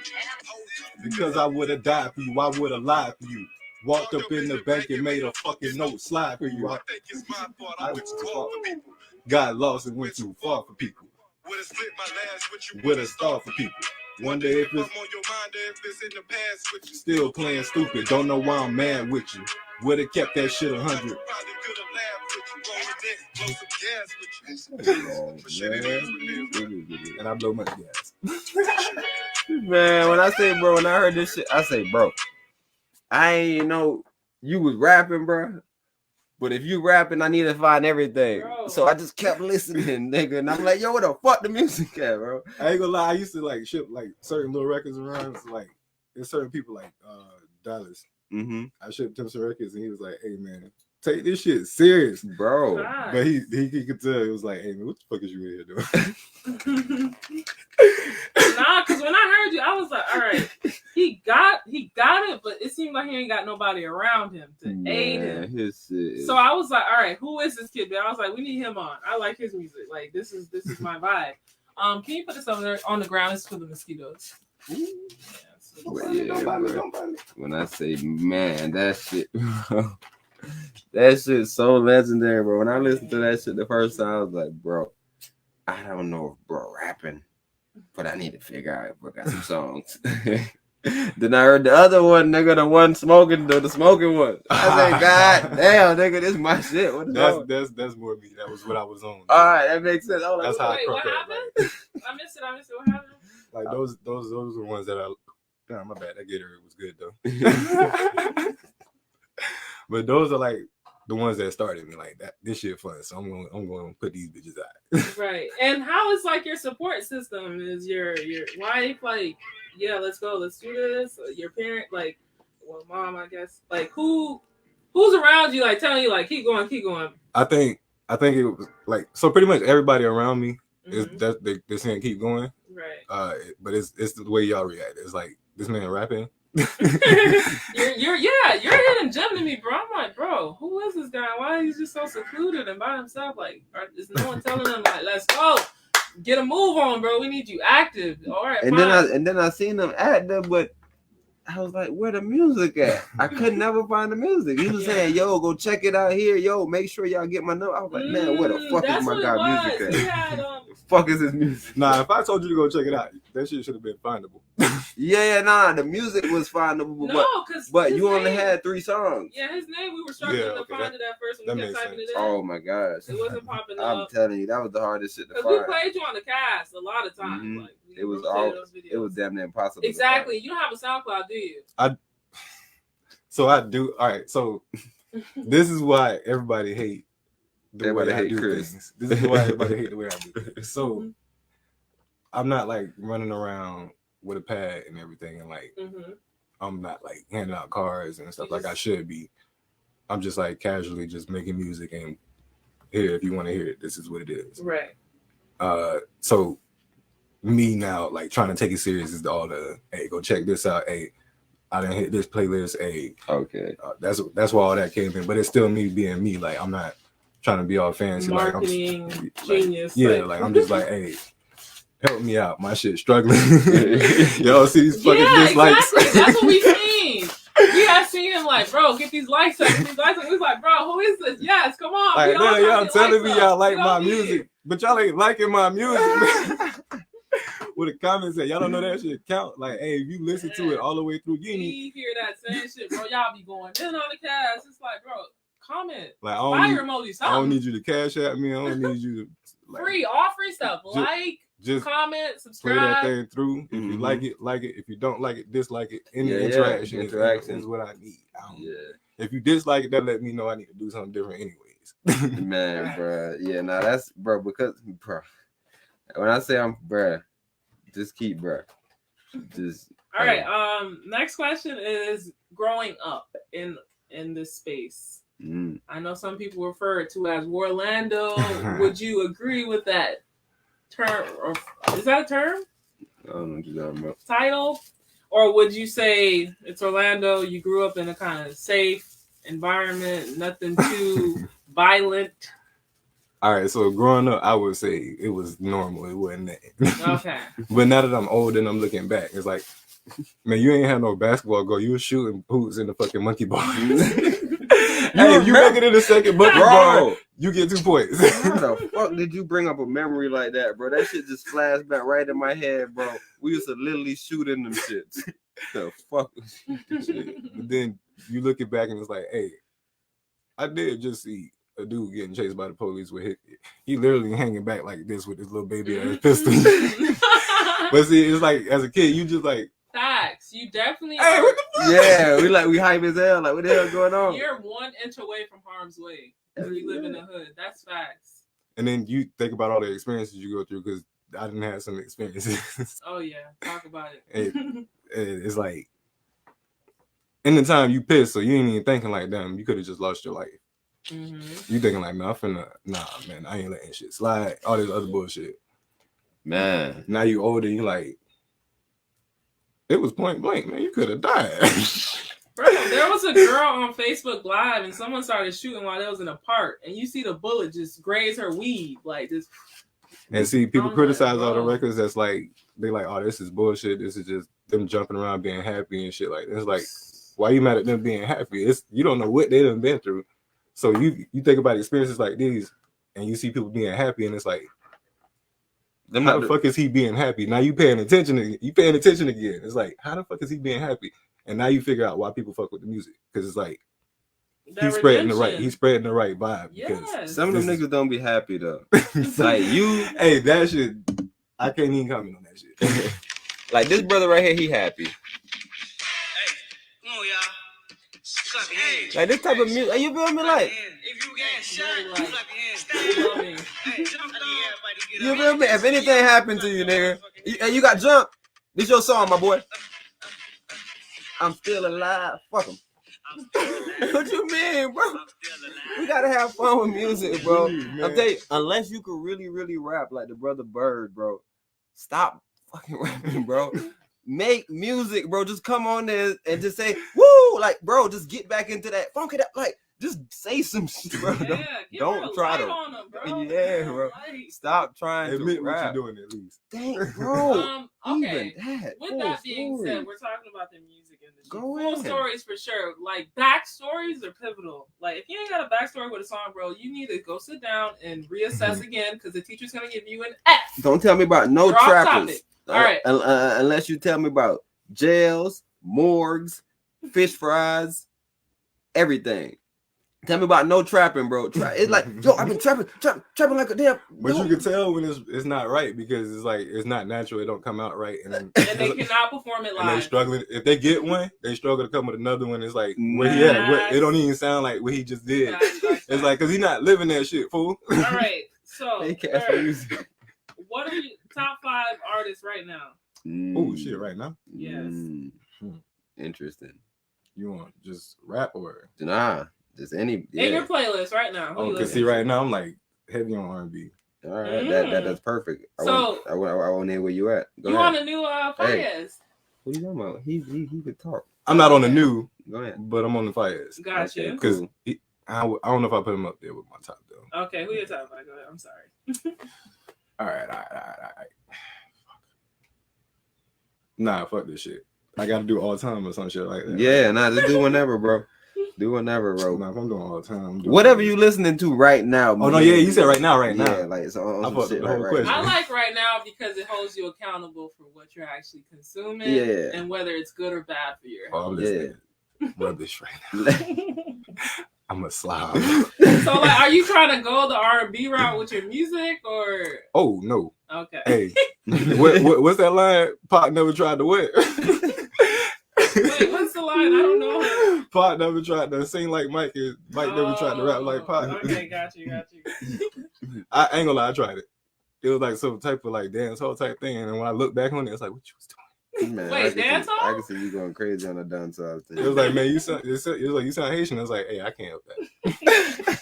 Because I would've died for you, I would've lied for you. Walked up in the bank and made a fucking note slide for you.
I think it's my fault. I went too far for people.
Got lost and went too far for people.
Would've split my last with you.
Would've starved for people. Wonder if it's
on your mind, if it's in the past with you.
Still playing stupid. Don't know why I'm mad with you. Would've kept that shit 100.
Probably could've laughed with you. Roll the next, blow some gas with you. But shit, it is what it is.
And I blow my gas.
Man, when I heard this shit, I say, bro, I ain't know you was rapping, bro. But if you rapping, I need to find everything.
Bro.
So I just kept listening, nigga. And I'm like, yo, what the fuck the music at, bro?
I ain't gonna lie, I used to like ship like certain little records around. So, like there's certain people like Dallas.
Mm-hmm.
I shipped him some records and he was like, hey man, take this shit serious.
Bro.
God.
But he could tell it was like, hey man, what the fuck is you in here doing?
Nah, because when I heard you, I was like, all right, he got it, but it seemed like he ain't got nobody around him to aid
Man,
him.
his shit.
So I was like, all right, who is this kid? But I was like, we need him on. I like his music. Like this is my vibe. Can you put this on the ground? It's for the mosquitoes. Yeah, so
But yeah,
Don't bite me,
bro.
don't bite me.
When I say man, that shit, bro, that shit's so legendary, bro. When I listened to that shit the first time, I was like, bro, I don't know if bro rapping, but I need to figure out if bro got some songs. Then I heard the other one, nigga, the one smoking, the smoking one. I said, God damn, nigga, this is my shit. What the hell?
That's more me. That was what I was on.
All right, that makes sense. I was like,
That's how I
wait, what
crook up.
happened? I missed it. What happened?
Like those are the ones that I. Damn, my bad. That Gatorade was good though. But those are like the ones that started me. Like that. This shit fun. So I'm going to put these bitches out.
Right. And how is like your support system? Is your wife like, yeah, let's go, let's do this? Your parent, like, well, mom, I guess. Like who's around you, like telling you, like, keep going.
I think it was like so. Pretty much everybody around me is
Mhm.
that they're saying keep going.
Right.
But it's the way y'all react. It's like this man rapping.
you're hidden gem to me, bro. I'm like, bro, who is this guy? Why is he just so secluded and by himself? Like, is no one telling him like, let's go, get a move on, bro? We need you active. All right,
and
fine.
then I seen them active, but I was like, where the music at? I could never find the music. He was
Yeah.
saying, yo, go check it out here. Yo, make sure y'all get my number. I was like, man, where the fuck
That's
is my
what it
guy
was.
music
He
at?
had,
The fuck is his music?
Nah, if I told you to go check it out, that shit should have been findable.
Yeah, the music was findable,
no, because
but you only had 3 songs.
Yeah, his name, we were struggling
Yeah,
to
okay,
find it at first
that
when we kept
makes
typing
sense.
it in.
Oh my gosh.
It wasn't popping
I'm
up.
telling you, that was the hardest shit to
Because we
find.
played you on the cast a lot of times.
Mhm.
Like, we
It was
rotated
all
those videos.
it was damn near impossible. to
Exactly. You don't have a SoundCloud, do you?
So I do. All right. So this is why everybody hate the
Everybody
way I
hate
do
Chris.
things. This is why everybody hate the way I do things. So I'm not like running around with a pad and everything, and like
Mm-hmm.
I'm not like handing out cards and stuff like I should be. I'm just like casually just making music and here, if you want to hear it, this is what it is.
Right.
So me now like trying to take it serious is all the hey, go check this out. Hey, I didn't hit this playlist. Hey,
Okay.
that's why all that came in. But it's still me being me. Like I'm not trying to be all fancy.
Marketing
like,
genius.
yeah, like I'm just like, hey, help me out. My shit's struggling. Y'all see these fucking dislikes.
Exactly. That's what we seen. We have seen him like, bro, get these likes up. Get these likes up. We was like, bro, who is this? Yes, come on.
Like,
We all
man,
trying to
y'all
get
telling me
likes
y'all
up.
like
We don't
my
need
music,
it.
but y'all ain't liking my music. With a comment say, y'all don't know that shit count. Like, hey, if you listen to it all the way through, you ain't
We hear that same shit, bro. Y'all be going in on the cast. It's like, bro, comment.
like I
Fire
don't,
emoji,
need, I
something.
don't need you to cash at me. I don't need you to like,
Free, all free stuff.
just
Comment,
play that
subscribe.
thing through. If you
Mhm.
like it. If you don't like it, dislike it. Any
Yeah,
interaction,
interaction.
is what I need.
Yeah.
If you dislike it, that let me know I need to do something different anyways.
Man, bro. Yeah, nah, that's bro, because bro. When I say I'm bro, just keep bro. Just
All right. Next question is growing up in this space.
mm.
I know some people refer it to as Warlando. Would you agree with that term? Or is that a term?
I don't know what you're talking about.
Title? Or would you say it's Orlando? You grew up in a kind of safe environment, nothing too violent.
All right, so growing up, I would say it was normal. It wasn't that.
Okay.
But now that I'm old and I'm looking back, it's like, man, you ain't had no basketball go. You was shooting hoops in the fucking monkey bar. Hey, if you make it in the second monkey bar,
Bro,
you get 2 points.
how the fuck did you bring up a memory like that, bro? That shit just flashed back right in my head, bro. We used to literally shoot in them shits. The fuck?
Shit. But then you look it back and it's like, hey, I did just see a dude getting chased by the police with he literally hanging back like this with his little baby ass pistol. But see, it's like as a kid, you just like,
Facts. You definitely
hey,
are,
what the fuck?
Yeah, we hype as hell. Like, what the hell going on?
you're 1 inch away from harm's way when you live in the hood. That's facts.
And then you think about all the experiences you go through because I didn't have some experiences.
Oh yeah, talk about it.
And it's like in the time you pissed, so you ain't even thinking like, damn, you could have just lost your life.
Mm-hmm.
You thinking like, man, man, I ain't letting shit slide. All this other bullshit.
Man,
Now you older, you like, It was point blank, man. You could have died.
Bro, there was a girl on Facebook Live, and someone started shooting while they was in a park, and you see the bullet just graze her weave, like this.
And see, people
I'm
criticize
like,
all the
bro.
records that's like, they like, oh, this is bullshit. This is just them jumping around being happy and shit like that. It's like, why you mad at them being happy? It's you don't know what they done been through. So you think about experiences like these, and you see people being happy, and it's like, how the fuck is he being happy? Now you paying attention again. It's like, how the fuck is he being happy? And now you figure out why people fuck with the music. Because it's like he's spreading the right vibe.
Yes.
Because
Some of them niggas don't be happy though. Like you,
hey, that shit, I can't even comment on that shit.
like this brother right here, he happy.
Hey, come on, y'all. Clap your hands.
Like this type of music, you feel me? Like
If you get shot,
Really
clap
like-
your hands.
Loving.
Hey, jump on.
you feel me? If anything happened to you, nigga, and you got jumped, this your song, my boy. I'm still alive. Fuck him. What you mean, bro? We gotta have fun with music, bro.
Man.
I'm telling you, unless you could really, really rap like the brother Bird, bro. Stop fucking rapping, bro. Make music, bro. Just come on there and just say, woo, like, bro, just get back into that funk it up, like, just say some shit, bro.
Yeah, give
Don't
her a
try
light
to-
on them, bro.
Yeah, bro.
Light.
Stop trying
Admit
to
what
rap.
you're doing at least.
Dang, bro.
Okay.
Even that.
With
full
that being
story.
said, we're talking about the music industry.
Go
Full
ahead.
stories for sure. Like backstories are pivotal. Like if you ain't got a backstory with a song, bro, you need to go sit down and reassess again because the teacher's gonna give you an F.
Don't tell me about no
You're off
trappers.
topic. All right.
Unless you tell me about jails, morgues, fish fries, everything. Tell me about no trapping, bro. It's like, yo, I've been trapping like a damn.
But
yo.
you can tell when it's not right because it's like it's not natural. It don't come out right, and then
And they cannot perform it
and they
live.
struggling. If they get one, they struggle to come with another one. It's like where he at? What, it don't even sound like what he just did. It's like because he's not living that shit, fool.
all right. So
They can't
Bird,
music.
what are your top 5 artists right now?
Oh shit! Right now,
Yes.
Interesting.
you want just rap or?
Nah, just any.
In your
Yeah.
playlist right now. Who
Oh,
you
cause
listening
see, right now I'm like heavy on R&B.
All right, that's perfect.
So-
I want to hear where you at. Go
You
ahead.
want a new Fayez?
What are you talking about? He could talk.
I'm not on the new,
Go ahead.
but I'm on the Fayez.
Got you.
Okay.
Because
Cool.
I don't know if I put him up there with my top though.
Okay, who you talking about? Go ahead. I'm sorry.
All right. Nah, fuck this shit. I gotta do all time or some shit like that.
Yeah, nah, just do whenever, bro. Do whenever, bro.
Nah, if I'm doing all the time. I'm doing
Whatever you listening to right now.
Oh no,
man.
yeah, you said right now,
Yeah,
now.
like it's on
I
some
fucked
shit
with the
like
whole
right
question.
I
now.
like right now because it holds you accountable for what you're actually consuming
Yeah.
and whether it's good or bad for your
Oh, I'm
Yeah.
listening. Rubbish right now.
health.
I'm a slob.
So, like, are you trying to go the R&B route with your music or?
Oh no.
Okay.
Hey, what's that line? Pot never tried to what?
Wait, what's the line? I don't know.
Pot never tried to sing like Mike. Mike never tried to rap like Pot.
Okay, got you.
I ain't gonna lie, I tried it. It was like some type of like dance hall type thing, and when I look back on it, it's like, what you was doing?
Man,
Wait,
I can
dance
see,
hall?
I can see you going crazy on the dance hall thing.
It was like, man, you sound. It was like you sound Haitian. I was like, hey, I can't help that.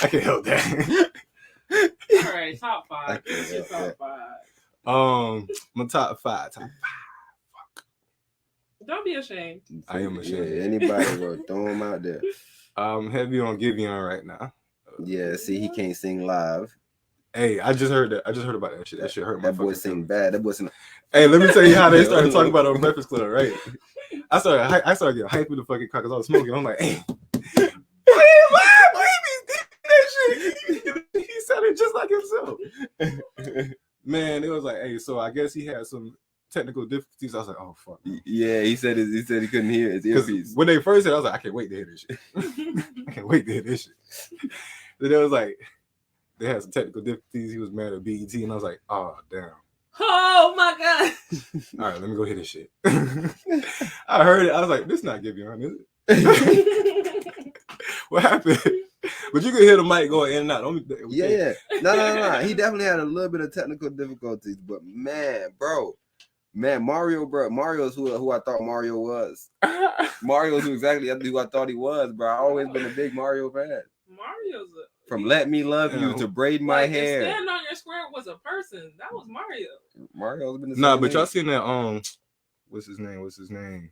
I can't help that.
All right, top
I
5.
can't
What's your
help
top 5?
My top five.
Don't be ashamed.
I am ashamed.
Yeah, anybody, bro, throw him out there.
I'm heavy on Giveon right now.
Yeah, see, he can't sing live.
Hey, I just heard that. I just heard about that shit. That shit hurt my
That boy
fucking
sing
feelings.
bad. That boy sing.
Hey, let me tell you how they started talking about it on Breakfast Club, right? I started getting hyped with the fucking car because I was smoking. I'm like, hey, he sounded just like himself. Man, it was like, hey, so I guess he had some technical difficulties. I was like, oh fuck.
Yeah, he said he couldn't hear his
Because
earpiece.
when they first said, I was like, I can't wait to hear this shit. I can't wait to hear this shit. Then it was like, they had some technical difficulties. He was mad at BET, and I was like, oh damn.
Oh my god.
All right, let me go hear this shit. I heard it. I was like, this not Giveon, is it? What happened? But you could hear the mic going in and out.
Yeah. No. He definitely had a little bit of technical difficulties, but man, Mario, Mario's who I thought Mario was. Mario's who I thought he was, bro. I always been a big Mario fan.
Mario's
From Let Me Love You to Braid My
like,
Hair.
Stand on Your Square was a person. That was Mario.
Mario's been the
Nah,
same
but y'all
age.
seen that what's his name?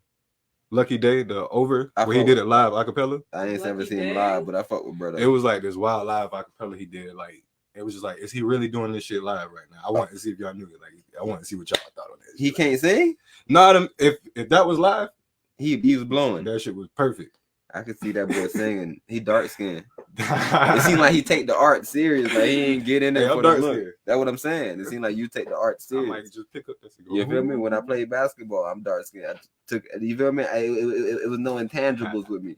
Lucky Day, the Over,
I
where he
fuck-
did it live acapella.
I ain't never
Lucky
seen him
Day?
live, but I fuck with brother.
It was like this wild live acapella he did. Like it was just like, is he really doing this shit live right now? I want to see if y'all knew it. Like I want to see what y'all thought on that.
He
shit.
can't sing.
Nah, if that was live,
He was blowing.
that shit was perfect.
I could see that boy singing. He dark skinned. It seemed like he take the art serious. Like he ain't get in there
Hey, I'm
for the
dark
look.
skinned.
That's what I'm saying. It seemed like you take the art
I might
serious.
just pick up this and go.
You feel me? When I played basketball, I'm dark skinned. I took. You feel me? It was no intangibles with me.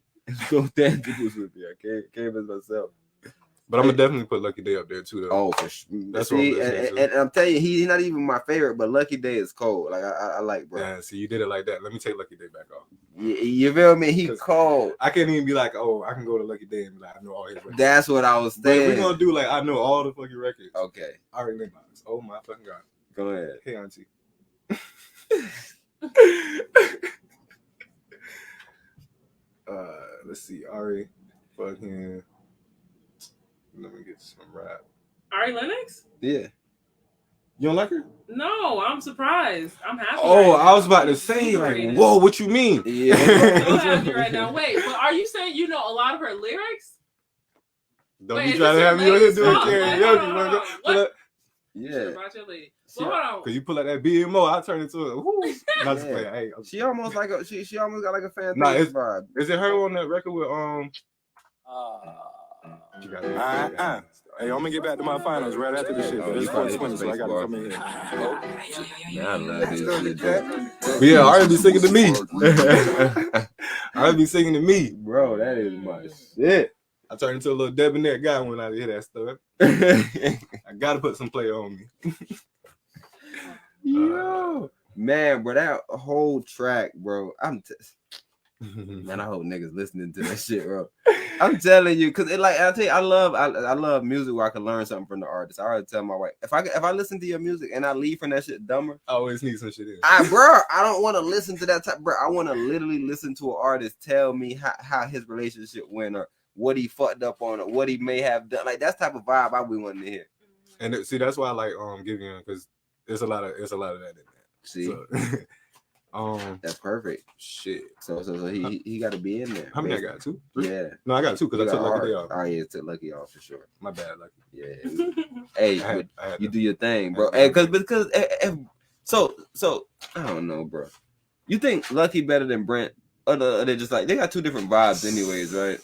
No intangibles with me. I came as myself.
But I'm gonna definitely put Lucky Day up there too, though.
Oh, for sure.
That's what I'm
See,
listening to.
and I'm telling you, he's not even my favorite. But Lucky Day is cold. Like I like, bro.
Yeah, see, you did it like that. Let me take Lucky Day back off.
You feel me? He
'Cause
cold.
I can't even be like, oh, I can go to Lucky Day and be like, I know all his records.
That's what I was
But if
saying.
we're gonna do like, I know all the fucking records.
Okay,
Ari Lennox. Oh my fucking god.
go ahead.
Hey, auntie. Let's see, Ari. Fucking. Let me get some rap.
Ari Lennox?
Yeah.
You don't like her?
No, I'm surprised. I'm happy.
Oh,
right
I was
now.
about to say, like,
Overrated.
whoa, what you mean?
Yeah.
So happy right now. Wait, but are you saying you know a lot of her lyrics?
Don't
Wait,
you
is
try to
this
have
your
me on here
lady's
doing
fault? Wait,
karaoke?
hold on,
man.
hold on.
Pull
What?
up-
You should
Yeah.
have brought your lady.
She-
Well, hold on.
Cause you pull out that BMO, I turn into a whoo. Not just
Yeah.
play. Hey,
She almost like a she almost got like a fan
Nah, it's-
vibe.
is it her on that record with You got it.
Hey, I'm gonna get back to my finals right after this shit.
Oh,
But
you
it's
probably
420, so I gotta
space
come in
bar.
here.
Man, I love this shit, bro.
But yeah, Ari be singing to me. Ari be singing to me.
Bro, that is my shit.
I turned into a little debonair guy when I hear that stuff. I gotta put some play on me.
Yo, man, bro, that whole track, bro. Man, I hope niggas listening to that shit, bro. I'm telling you, cause it like I tell you, I love music where I can learn something from the artist. I already tell my wife if I listen to your music and I leave from that shit dumber,
I always need some shit in.
I don't want to listen to that type, bro. I want to literally listen to an artist tell me how his relationship went or what he fucked up on or what he may have done. Like that's the type of vibe I be wanting to hear.
And see, that's why I like Giveon, because there's a lot of that in there.
See,
So,
that's perfect.
shit.
So he got to be in there.
How many I got? 2? 3?
Yeah,
No, I got 2 because I took Lucky Day off.
Oh yeah, took Lucky off for sure.
My bad, Lucky.
Yeah. Hey,
I
but
had
you
to-
do your thing, bro.
I
Hey,
had
because so I don't know, bro. You think Lucky better than Brent? Or they just like they got 2 different vibes, anyways, right?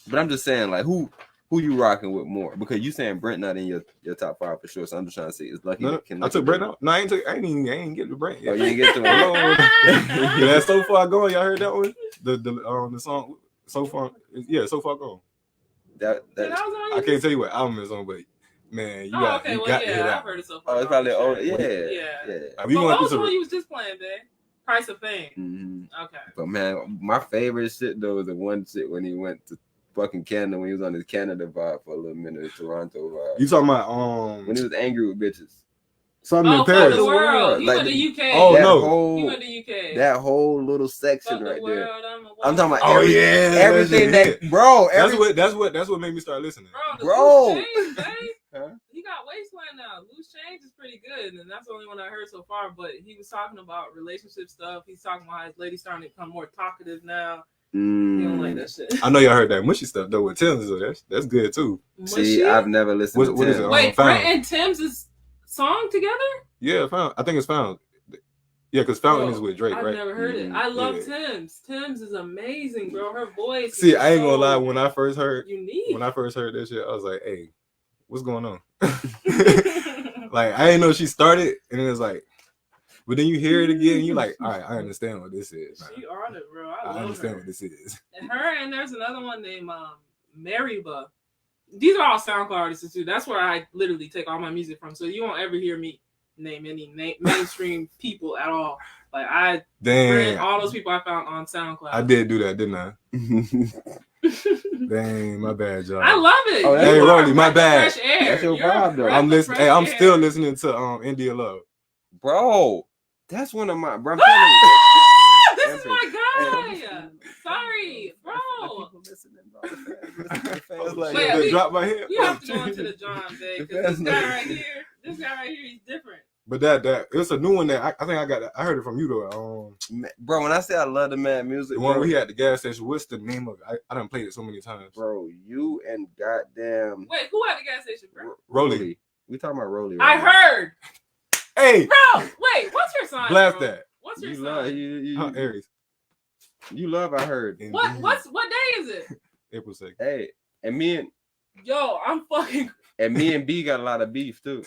But I'm just saying, like, who you rocking with more? Because you saying Brent not in your top 5 for sure. So I'm just trying to see is Lucky.
No,
can
I
Lucky
took Brent
be-
out. No, I ain't get to Brent
Oh,
yet.
you ain't get to him.
Yeah, that's So Far Gone. Y'all heard that one? The song So Far, yeah, So Far Gone.
that
Yeah, that was on
I can't tell you what album it's on, but man, you
Oh,
got
okay.
you
Well,
got to hear
yeah, I've
that.
heard it so far.
oh, it's probably
Sure.
old. Yeah,
Yeah.
yeah.
We
Oh,
going
what
through
was the one
some.
you was just playing, babe? Price of Fame.
Mhm.
Okay.
But man, my favorite shit though was the one shit when he went to fucking Canada when he was on his Canada vibe for a little minute, Toronto vibe.
You talking about
When he was angry with bitches.
something
Oh,
in
fuck
Paris?
the world. You
Like
went to
the-
UK.
Oh,
that
no.
You
whole
went to UK.
that whole little section
Fuck the
right there.
world,
I'm talking about
Oh
every-
yeah,
everything
that shit
that, bro.
hit. That's what made me start listening.
Bro, the Loose Change, babe.
Huh?
He got Wasteland now. Loose Change is pretty good, and that's the only one I heard so far. But he was talking about relationship stuff. He's talking about how his lady's starting to become more talkative now. He don't like that shit.
I know y'all heard that mushy stuff though with Tim's, so that's good too.
See,
Mushy?
I've never listened to
What is
Tim.
it?
Wait,
Found.
Brent and Tim's song together?
Yeah, Found. I think it's Found. Yeah, because Fountain
Bro,
is with Drake,
I've
right?
never heard it. I love
Yeah.
Tim's. Tim's is amazing, bro. Her voice.
See,
is
I ain't gonna
so
lie. When I first heard
unique.
that shit, I was like, "Hey, what's going on?" Like I didn't know she started, and then it's like, but then you hear it again, and you like, "All right, I understand what this is. Now.
She on it, bro. I
I
love
understand
her.
what this is."
And her and there's another one named Maryba. These are all SoundCloud artists too. That's where I literally take all my music from. So you won't ever hear me name any mainstream people at all. Like I bring
Dang,
all those people I found on SoundCloud.
I did do that, didn't I? Dang, my bad, y'all.
I love it.
Oh, that's-
You
Hey,
are
Rolly, my
breath of
bad.
fresh air.
That's your
You're a
vibe, though.
breath
I'm
of
listening.
fresh
Hey, I'm
air.
still listening to India Love.
Bro, that's one of my bro. I'm
Ah,
telling you.
this is my
Hey,
guy. Sorry, bro.
People listening, bro. The fans
Like,
Wait,
that
we-
drop my head.
You have to go into the John, babe. Because this
That's
guy
not-
right here, he's different.
But that it's a new one that I think I heard it from you though.
Bro, when I say I love the mad music,
The one
bro,
we had at the gas station. What's the name of it? I done played it so many times.
bro, you and goddamn
Wait, who at the gas station, bro?
Rolly.
We talking about Rolly.
I heard.
Hey,
Bro, wait, what's your sign?
blast
bro?
that.
What's your
You
sign?
love you
Aries.
you love. I heard.
What day is it?
April 2nd.
Hey, and me
Yo, I'm fucking.
and B got a lot of beef too.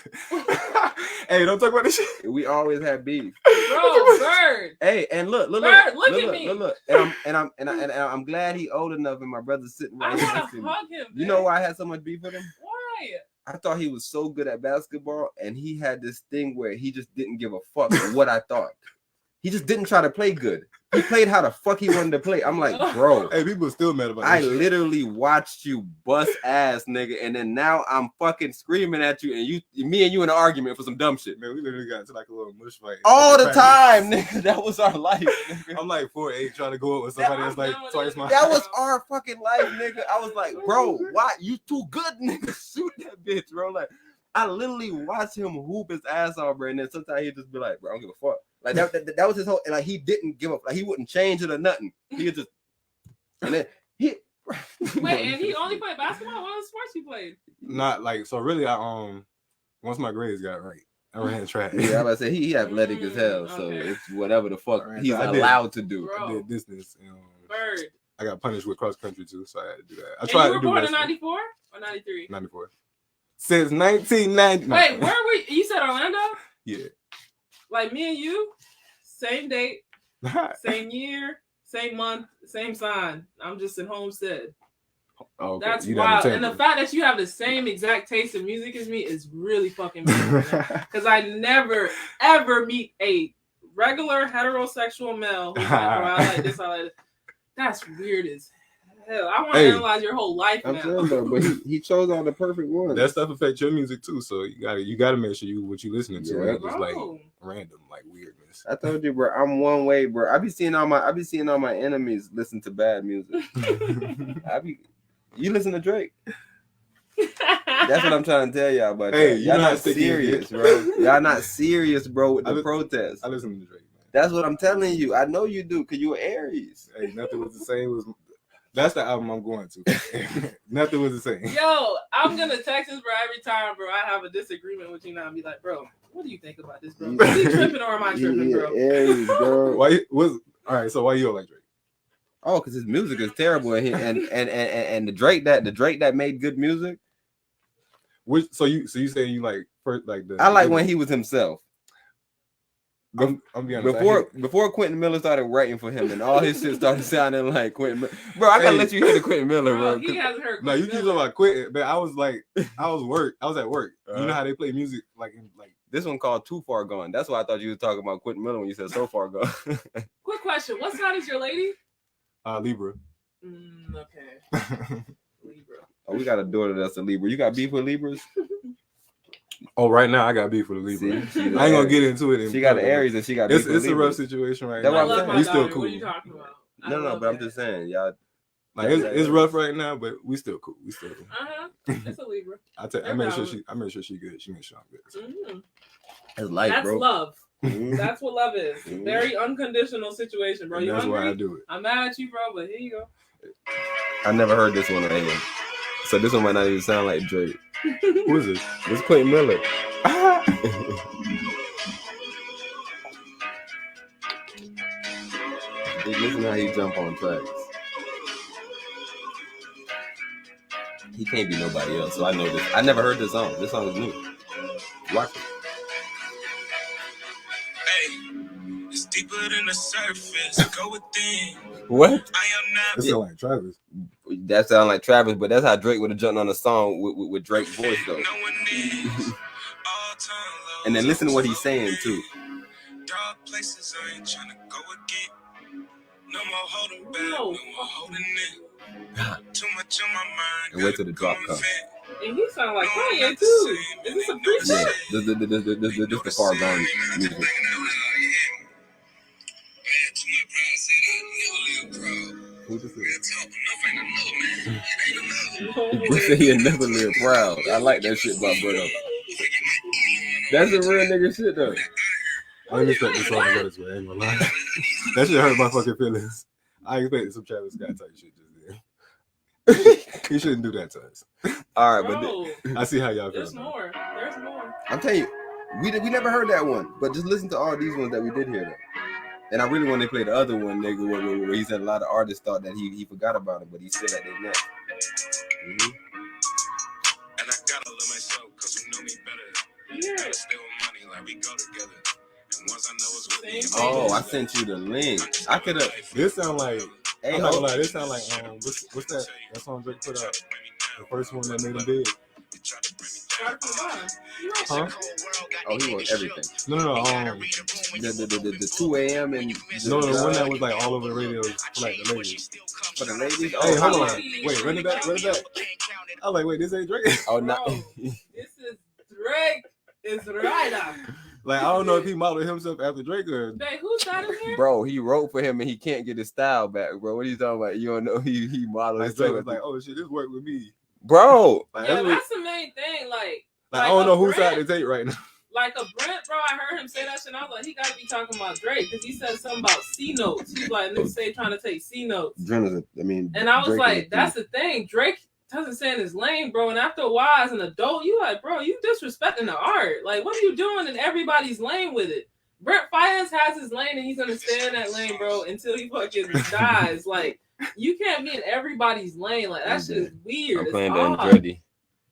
Hey, don't talk about this shit.
We always have beef.
Bro, Bird.
Hey, and look,
Bird, look at me.
look. And I'm glad he old enough, and my brother's sitting
I
right next
want
to
to
me.
hug him.
You know why I had so much beef with him?
Why?
I thought he was so good at basketball, and he had this thing where he just didn't give a fuck what I thought. He just didn't try to play good. He played how the fuck he wanted to play. I'm like, bro.
Hey, people still mad about
I
this shit.
literally watched you bust ass, nigga, and then now I'm fucking screaming at you, and me and you in an argument for some dumb shit.
Man, we literally got into like a little mush fight.
All the
Practice.
time, nigga. That was our life, nigga.
I'm like 4'8" trying to go up with somebody that's like twice my
That was our fucking life, nigga. I was like, bro, why you too good, nigga? Shoot that bitch, bro. Like, I literally watched him hoop his ass off, bro, and then sometimes he'd just be like, bro, I don't give a fuck. Like that was his whole, and like he didn't give up, like he wouldn't change it or nothing. He just, and then he.
Wait, and he only played basketball? What other sports he played?
Not like so. Really, I once my grades got right, I ran track.
Yeah, I was about to say he athletic as hell, so
Okay.
it's whatever the fuck
Alright,
he's
so I did.
allowed to do.
Bro.
I did distance.
Bird.
I got punished with cross country too, so I had to do that. I
And
tried
you
to
were
do
born in
wrestling.
94 or 93?
94. Since 1990.
Wait, where were you? You said Orlando?
Yeah.
Like me and you, same date, same year, same month, same sign. I'm just in Homestead.
Oh, okay.
That's
You down in
wild. And the
Tampa.
fact that you have the same exact taste in music as me is really fucking weird. Because I never, ever meet a regular heterosexual male who's like, oh, I like this, I like this. That's weird as hell. I want to
Hey.
analyze your whole life
I'm
now.
saying though, but he chose all the perfect ones.
That stuff affects your music too, so you gotta make sure what you listening to
Yeah.
ain't just like
Bro.
random like weirdness.
I told you, bro. I'm one way, bro. I be seeing all my enemies listen to bad music. You listen to Drake. That's what I'm trying to tell y'all about.
Hey,
that.
you
Y'all
not
not
sticking
serious,
it.
bro. Y'all not serious, bro, with the
I
protest.
I listen to Drake, man.
That's what I'm telling you. I know you do, cause you were Aries.
Hey, nothing was the same. That's the album I'm going to. Nothing was the same.
Yo, I'm gonna text this bro every time, bro. I have a disagreement with you now and be like, bro, what do you think about this, bro? Is he tripping or am I tripping,
Yeah,
bro?
Aries, bro.
Why was all right? So why you don't like Drake?
Oh, cause his music is terrible, and the Drake that made good music.
Which so you saying you like first like the
I like when he was himself.
I'm be honest, I hate-
Before Quentin Miller started writing for him and all his shit started sounding like Quentin Miller. Bro, I gotta let you hear the Quentin Miller,
Bro,
bro.
he hasn't heard.
No, you keep talking about quitting, but I was at work. You
Uh-huh.
know how they play music like in like
This one called Too Far Gone. That's why I thought you were talking about Quentin Miller when you said So Far Gone.
Quick question: what sign is your lady?
Libra.
Okay, Libra.
Oh, we got a daughter that's a Libra. You got beef with Libras?
Oh, right now I got beef with a Libra.
See,
I ain't gonna get into it.
She got an Aries and she got beef
It's
with
a
Libras.
rough situation right
That's
now.
I
what I'm
love
saying.
my
We still
daughter.
cool.
What are you talking about? I
No,
love
but I'm
that.
just saying, y'all.
Like it's rough right now, but we still cool. We still cool.
It's a Libra.
I made sure she good. She made sure I'm good. So.
Mhm.
That's life,
That's
bro.
love.
Mhm.
That's what love is.
Mhm.
Very unconditional situation, bro.
And
You
that's why I
hungry?
do it.
I'm mad at you, bro, but here you go.
I never heard this one right here. So this one might not even sound like Drake.
Who is this?
This is Quentin Miller. Listen how he jump on tracks. He can't be nobody else, so I know this. I never heard this song. This song is new. Watch it.
Hey, it's deeper than the surface. Go within.
What?
I am not.
That sound like Travis.
That sound like Travis, but that's how Drake would have jumped on the song with Drake's voice though.
No one is. All time low.
And then listen to what he's saying too.
Dark places I ain't trying to go again. No more holding back.
No.
No more holding it. Too much on my mind.
And wait till the drop comes.
And he sound like Kanye too. Is this a
Yeah,
preset?
this the Far Gone music. Who this is? He said he'll never live proud. I like that shit about Brother. That's a real nigga shit though.
I didn't expect this song to go this way. I ain't gonna lie. That shit hurt my fucking feelings. I expected some Travis Scott type shit just then. He shouldn't do that to us.
All right,
Bro,
but
I see how y'all feel.
there's more. There's more.
I'm telling you, we never heard that one. But just listen to all these ones that we did hear though. And I really want to play the other one, nigga, where he said a lot of artists thought that he forgot about it, but he's still at their neck. Mm-hmm.
And I gotta love myself, cause you know me better.
Yeah.
Gotta stay with money like we go together. And once I know it's with me,
Same
Oh, I sent you the link. I could have.
This sound like,
Hey,
I'm not
oh,
gonna lie, this sound like, what's that song Drake put out? The first one that made him big?
Gotta combine. You know,
Huh?
oh, he wants everything.
No,
The 2 a.m. and
no, the one that was like all over the radio for like the ladies.
for the ladies.
Hey,
Oh,
hold on. Wait, run it back. I was like, wait, this ain't Drake?
Oh, no.
Bro, this is Drake. Is right.
Like, I don't know if he modeled himself after Drake or...
Hey, who's that in here?
Bro, he wrote for him and he can't get his style back, bro. What are you talking about? You don't know he modeled
Like,
himself.
Drake was like, oh shit, this worked with me.
Bro,
Like,
Yeah,
that's
that's the main thing. Like
I don't know whose
Brent-
side to take right now.
Like a Brent, bro, I heard him say that shit, and I was like, he gotta be talking about Drake, because he said something about C notes. He's like, niggas say trying to take C notes. And I was
Drake
like,
is a
that's the thing. Drake doesn't stay in his lane, bro. And after a while, as an adult, you like, bro, you disrespecting the art. Like, what are you doing in everybody's lane with it? Brent Fayez has his lane, and he's gonna stay in that lane, bro, until he fucking dies. Like, you can't be in everybody's lane. Like, that shit is weird.
I'm playing the
It's odd.
Andretti.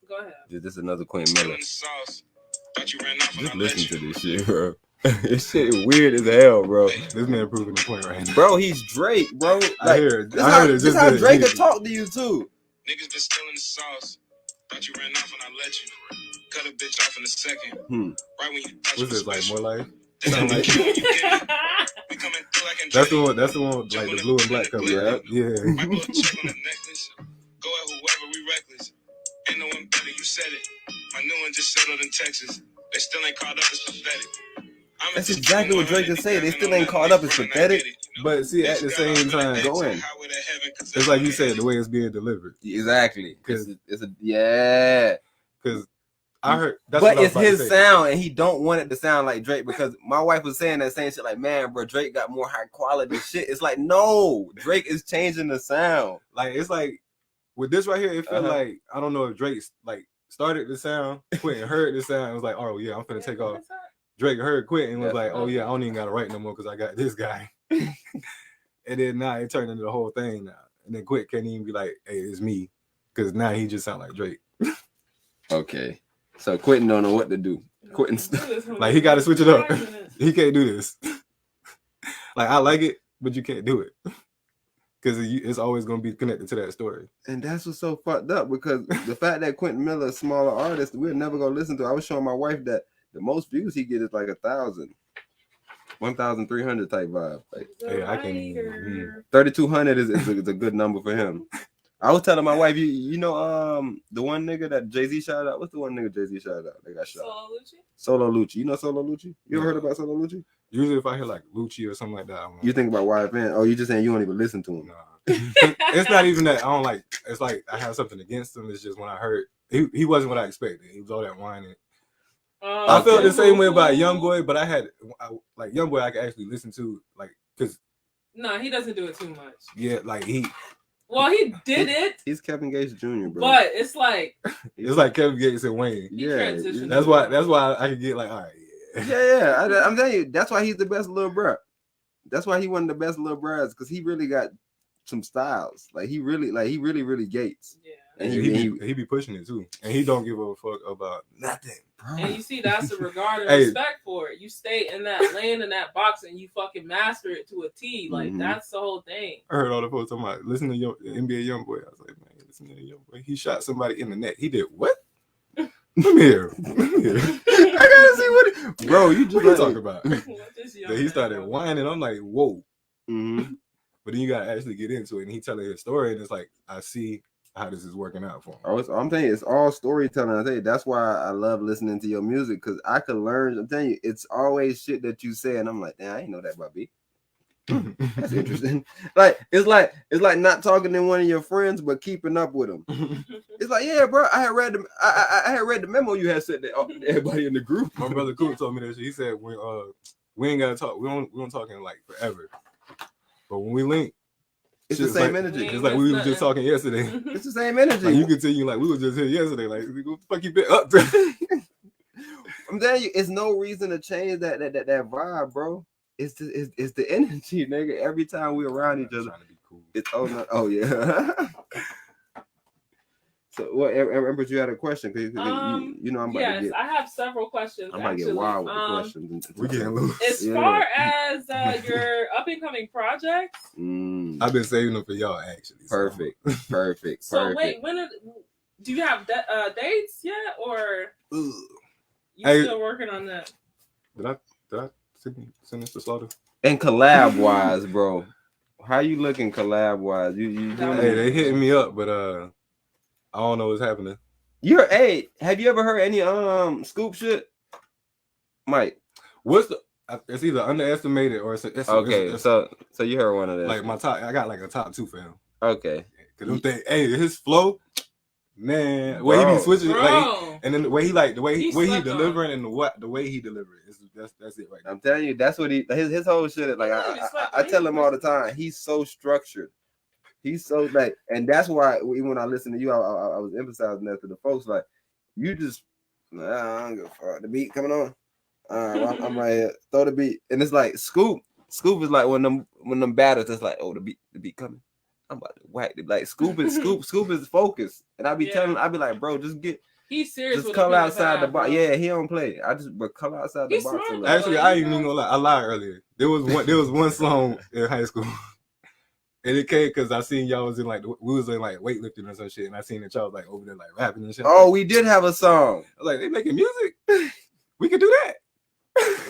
Go ahead.
This is another Quentin Miller.
Sauce. Thought you ran off and
Just
I
listen
let
to
you.
this shit, bro. This shit weird as hell, bro.
This man proving the point right now.
Bro, he's Drake, bro.
I hear it.
This
I
how,
heard it.
this
Just
how
did.
Drake could talk to you too.
Niggas been stealing the sauce. Thought you ran off and I let you. Cut a bitch off in a second. Right when you thought you
What's this, like,
special.
More Life?
They
Sound
gonna
like-
kill you, get it. We coming through like
That's the
Andretti.
one. That's the one. Like the blue and black cover.
Yeah.
Yeah.
Might blow a check on the necklace. Go at whoever, we reckless. Ain't no one better, you said it. My new one just settled in Texas. They still ain't caught up, it's pathetic.
That's exactly what Drake is saying. They still ain't caught up. It's pathetic.
But see, at the same time,
Go in.
it's like you said, the way it's being delivered.
Exactly.
'Cause-
Yeah.
Because I heard. That's
But
what I was
it's
about to
his
say.
sound, and he don't want it to sound like Drake. Because my wife was saying that same shit. Like, man, bro, Drake got more high quality shit. It's like, no, Drake is changing the sound.
Like it's like with this right here, it felt
Uh-huh.
like I don't know if Drake like started the sound, Quentin heard the sound, and was like, oh yeah, I'm finna take off. Drake heard Quentin and was
Yeah.
like, oh yeah, I don't even gotta write no more because I got this guy. And then now it turned into the whole thing now. And then Quentin can't even be like, hey, it's me. Because now he just sound like Drake.
Okay. So Quentin don't know what to do. Quentin,
Like he gotta switch it up. He can't do this. Like I like it, but you can't do it. Because it's always gonna be connected to that story.
and that's what's so fucked up, because the fact that Quentin Miller, a smaller artist, we're never gonna listen to. I was showing my wife that the most views he get is like 1,000, 1,300 type vibe. Like
Hey, I can't even-
3,200 is a good number for him. I was telling my wife, you know, the one nigga that Jay-Z shouted out. What's the one nigga Jay-Z shouted out? They got shot.
Solo Lucci?
Solo Lucci. You know Solo Lucci? You ever heard about Solo Lucci?
Usually if I hear like Lucci or something like that, I'm like,
You think about YFN? Oh, you just saying you don't even listen to him?
nah. It's not even that I don't like. It's like I have something against him. It's just when I heard he wasn't what I expected. He was all that whining. I
Okay.
felt the same way about YoungBoy, but like YoungBoy I could actually listen to, like, because
No, he doesn't do it too much.
yeah, like he
Well, he did it,
He's Kevin Gates Jr., bro.
but it's like
it's like Kevin Gates and Wayne.
he
Yeah,
transitioned.
That's why I could get like, all right, yeah.
yeah. I'm telling you, that's why he's the best little bro. That's why he one of the best little bros, because he really got some styles. Like he really Gates.
Yeah.
And
he be pushing it too, and he don't give a fuck about nothing, bro.
And you see, that's the regard and
Hey.
respect for it. You stay in that lane, in that box, and you fucking master it to a T. Like,
Mhm.
that's the whole thing.
I heard all the folks talking about listen to NBA YoungBoy. I was like, man, listen to YoungBoy. He shot somebody in the neck. He did what? Let me hear. Let me hear.
I gotta see what, bro. You just
What you
like,
talking about?
What this young
Then he
man
started
talking
whining. I'm like, whoa.
Mhm.
But then you gotta actually get into it, and he telling his story, and it's like, I see how this is working out for him.
I'm telling you, it's all storytelling. I tell you, that's why I love listening to your music, because I could learn. I'm telling you, it's always shit that you say, and I'm like, damn, I ain't know that about B. That's interesting. Like it's like not talking to one of your friends but keeping up with them. It's like, yeah, bro. I had read the memo you had sent to everybody in the group.
My brother Coop told me that shit. He said we ain't gotta talk. We don't talk in like forever. But when we link,
it's the same energy.
It's like we were just talking yesterday.
It's the same energy.
Like you continue like we were just here yesterday. Like what the fuck you been up to?
I'm telling you, it's no reason to change that vibe, bro. It's the energy, nigga. Every time we're around each other,
Trying to be cool.
it's oh yeah. So what? Remember, you had a question because you know I'm about
yes,
to get.
I have several questions.
I'm about to get wild with the questions.
We getting loose.
As far as your up and coming projects,
I've been saving them for y'all actually. So.
Perfect.
So wait, do you have dates yet, or you still working on that?
Did I send this to Slaughter?
And collab wise, bro, how you looking collab wise? You
Hey, they hitting me up, but I don't know what's happening.
Have you ever heard any Scoop shit, Mike?
It's either underestimated or it's
okay. So you heard one of them.
Like my top, I got like a top 2 for him.
Okay.
Cause his flow, man, the way he be switching, like, and then the way he delivering and the way he delivered it, that's it right now.
I'm telling you, that's what his whole shit is like. I tell him all the time, he's so structured. He's so like, and that's why even when I listen to you, I was emphasizing that to the folks. Like, you just, I don't give a fuck. The beat coming on. All right, well, I'm right here. Throw the beat, and it's like Scoop. Scoop is like when them batters. It's like, oh, the beat coming. I'm about to whack it. Like Scoop is focused, and I be like, bro, just get.
He's serious.
Just color outside the box. Yeah, he don't play. But color outside the box.
Actually, I ain't even gonna lie. I lied earlier. There was one song in high school. And it came because I seen y'all was in like we was in like weightlifting or some shit, and I seen that y'all was like over there like rapping and shit.
Oh, we did have a song.
I was like, they making music. We could do that.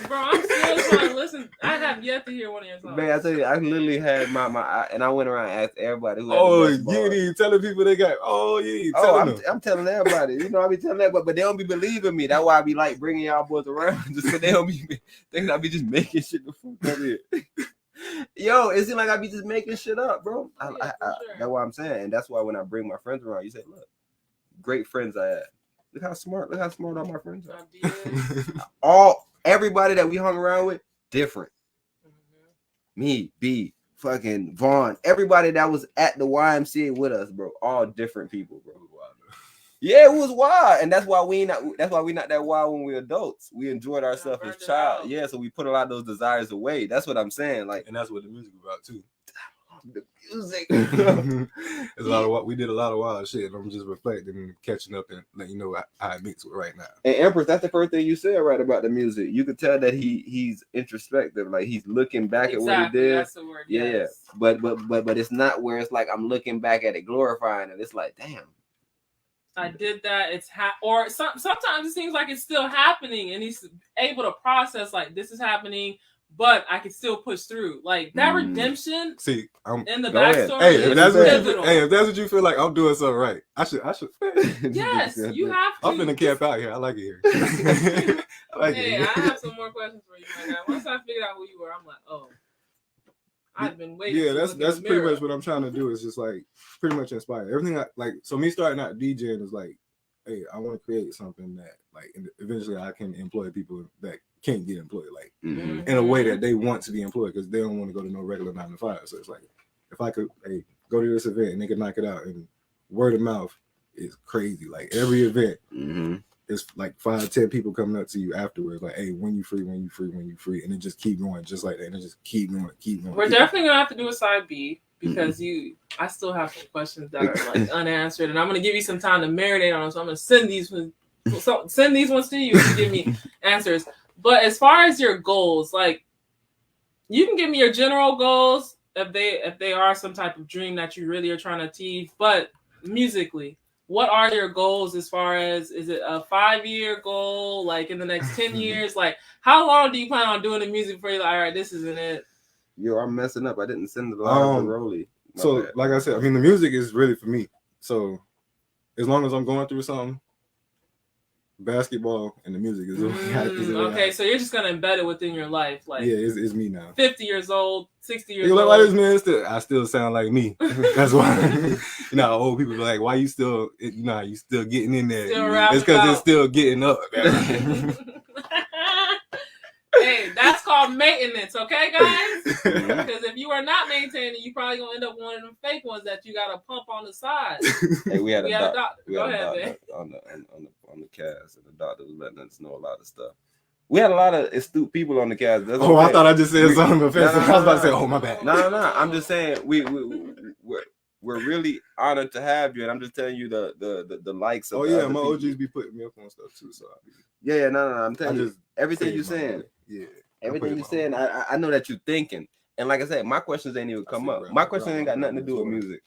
Bro, I'm still trying to listen. I have yet to hear one of your songs.
Man, I tell you, I literally had my and I went around and asked everybody who had
you ain't even telling people they got.
I'm telling everybody. You know, I be telling that, but they don't be believing me. That's why I be like bringing y'all boys around, just so they don't be thinking I be just making shit the fuck out here. Yo, it seems like I be just making shit up, bro.
Sure.
That's what I'm saying, and that's why when I bring my friends around, you say, "Look, great friends I had. Look how smart all my friends are." Everybody that we hung around with, different. Me, B, fucking Vaughn, everybody that was at the YMCA with us, bro, all different people, bro. Yeah, it was wild, and that's why we not that wild when we're adults. We enjoyed ourselves as child. Yeah, so we put a lot of those desires away. That's what I'm saying. Like,
and that's what the music about too.
The music.
It's a lot of we did a lot of wild shit. And I'm just reflecting and catching up and letting you know how it mix with right now.
And Empress, that's the first thing you said right about the music. You could tell that he's introspective, like he's looking back at what he did.
That's the word.
Yeah,
yes.
but it's not where it's like I'm looking back at it, glorifying it. It's like, damn.
I did that. It's or sometimes it seems like it's still happening, and he's able to process like this is happening, but I can still push through. Like that redemption.
See,
in the backstory.
Hey, if that's what you feel like, I'm doing something right. I should.
Yes, you have to.
I'm finna camp out here. I like it here. I like it.
I have some more questions for you right now. Once I figured out who you were, I'm like, oh. I've been waiting.
Yeah, that's pretty much what I'm trying to do. Is just like pretty much inspire everything. So me starting out DJing is like, hey, I want to create something that like eventually I can employ people that can't get employed, like in a way that they want to be employed because they don't want to go to no regular 9 to 5. So it's like if I could, hey, go to this event and they could knock it out, and word of mouth is crazy. Like every event. It's like 5-10 people coming up to you afterwards, like, "Hey, when you free," and it just keep going, just like that, and it just keep going.
We're definitely gonna have to do a side B because I still have some questions that are like unanswered, and I'm gonna give you some time to marinate on them. So I'm gonna send these ones to you to give me answers. But as far as your goals, like, you can give me your general goals if they are some type of dream that you really are trying to achieve. But musically, what are your goals as far as, is it a 5-year goal, like in the next 10 years? Like, how long do you plan on doing the music before you're like, all right, this isn't it?
Yo, I'm messing up. I didn't send the line to Rolly.
So, like I said, I mean, the music is really for me. So, as long as I'm going through something, basketball and the music is
Okay, so you're just gonna embed it within your life, like
yeah, it's me now.
50 years old, 60 years
You
old.
look like this man. I still sound like me. That's why. You know, old people be like, "Why you still? You still getting in there?
Still rapping
It's because
about-
it's still getting up."
Hey, that's called maintenance, okay, guys? Because if you are not maintaining, you probably gonna end up one of them fake ones that you gotta pump on the side.
Hey, we had a doctor. We
Go
had a
ahead,
doctor
man.
on the cast, and the doctor was letting us know a lot of stuff. We had a lot of astute people on the cast. That's
Oh,
okay.
I thought I just said something offensive.
No,
I was about to say, "Oh, my bad."
No. I'm just saying we're really honored to have you, and I'm just telling you the likes of.
Oh
the
yeah,
other
my
people.
OGs be putting me up on stuff too. So
No. I'm telling you, everything
say
you're
my
saying.
bad. Yeah.
Everything you're saying, I know that you're thinking. And like I said, my questions ain't even come up. My question ain't got nothing to do with music.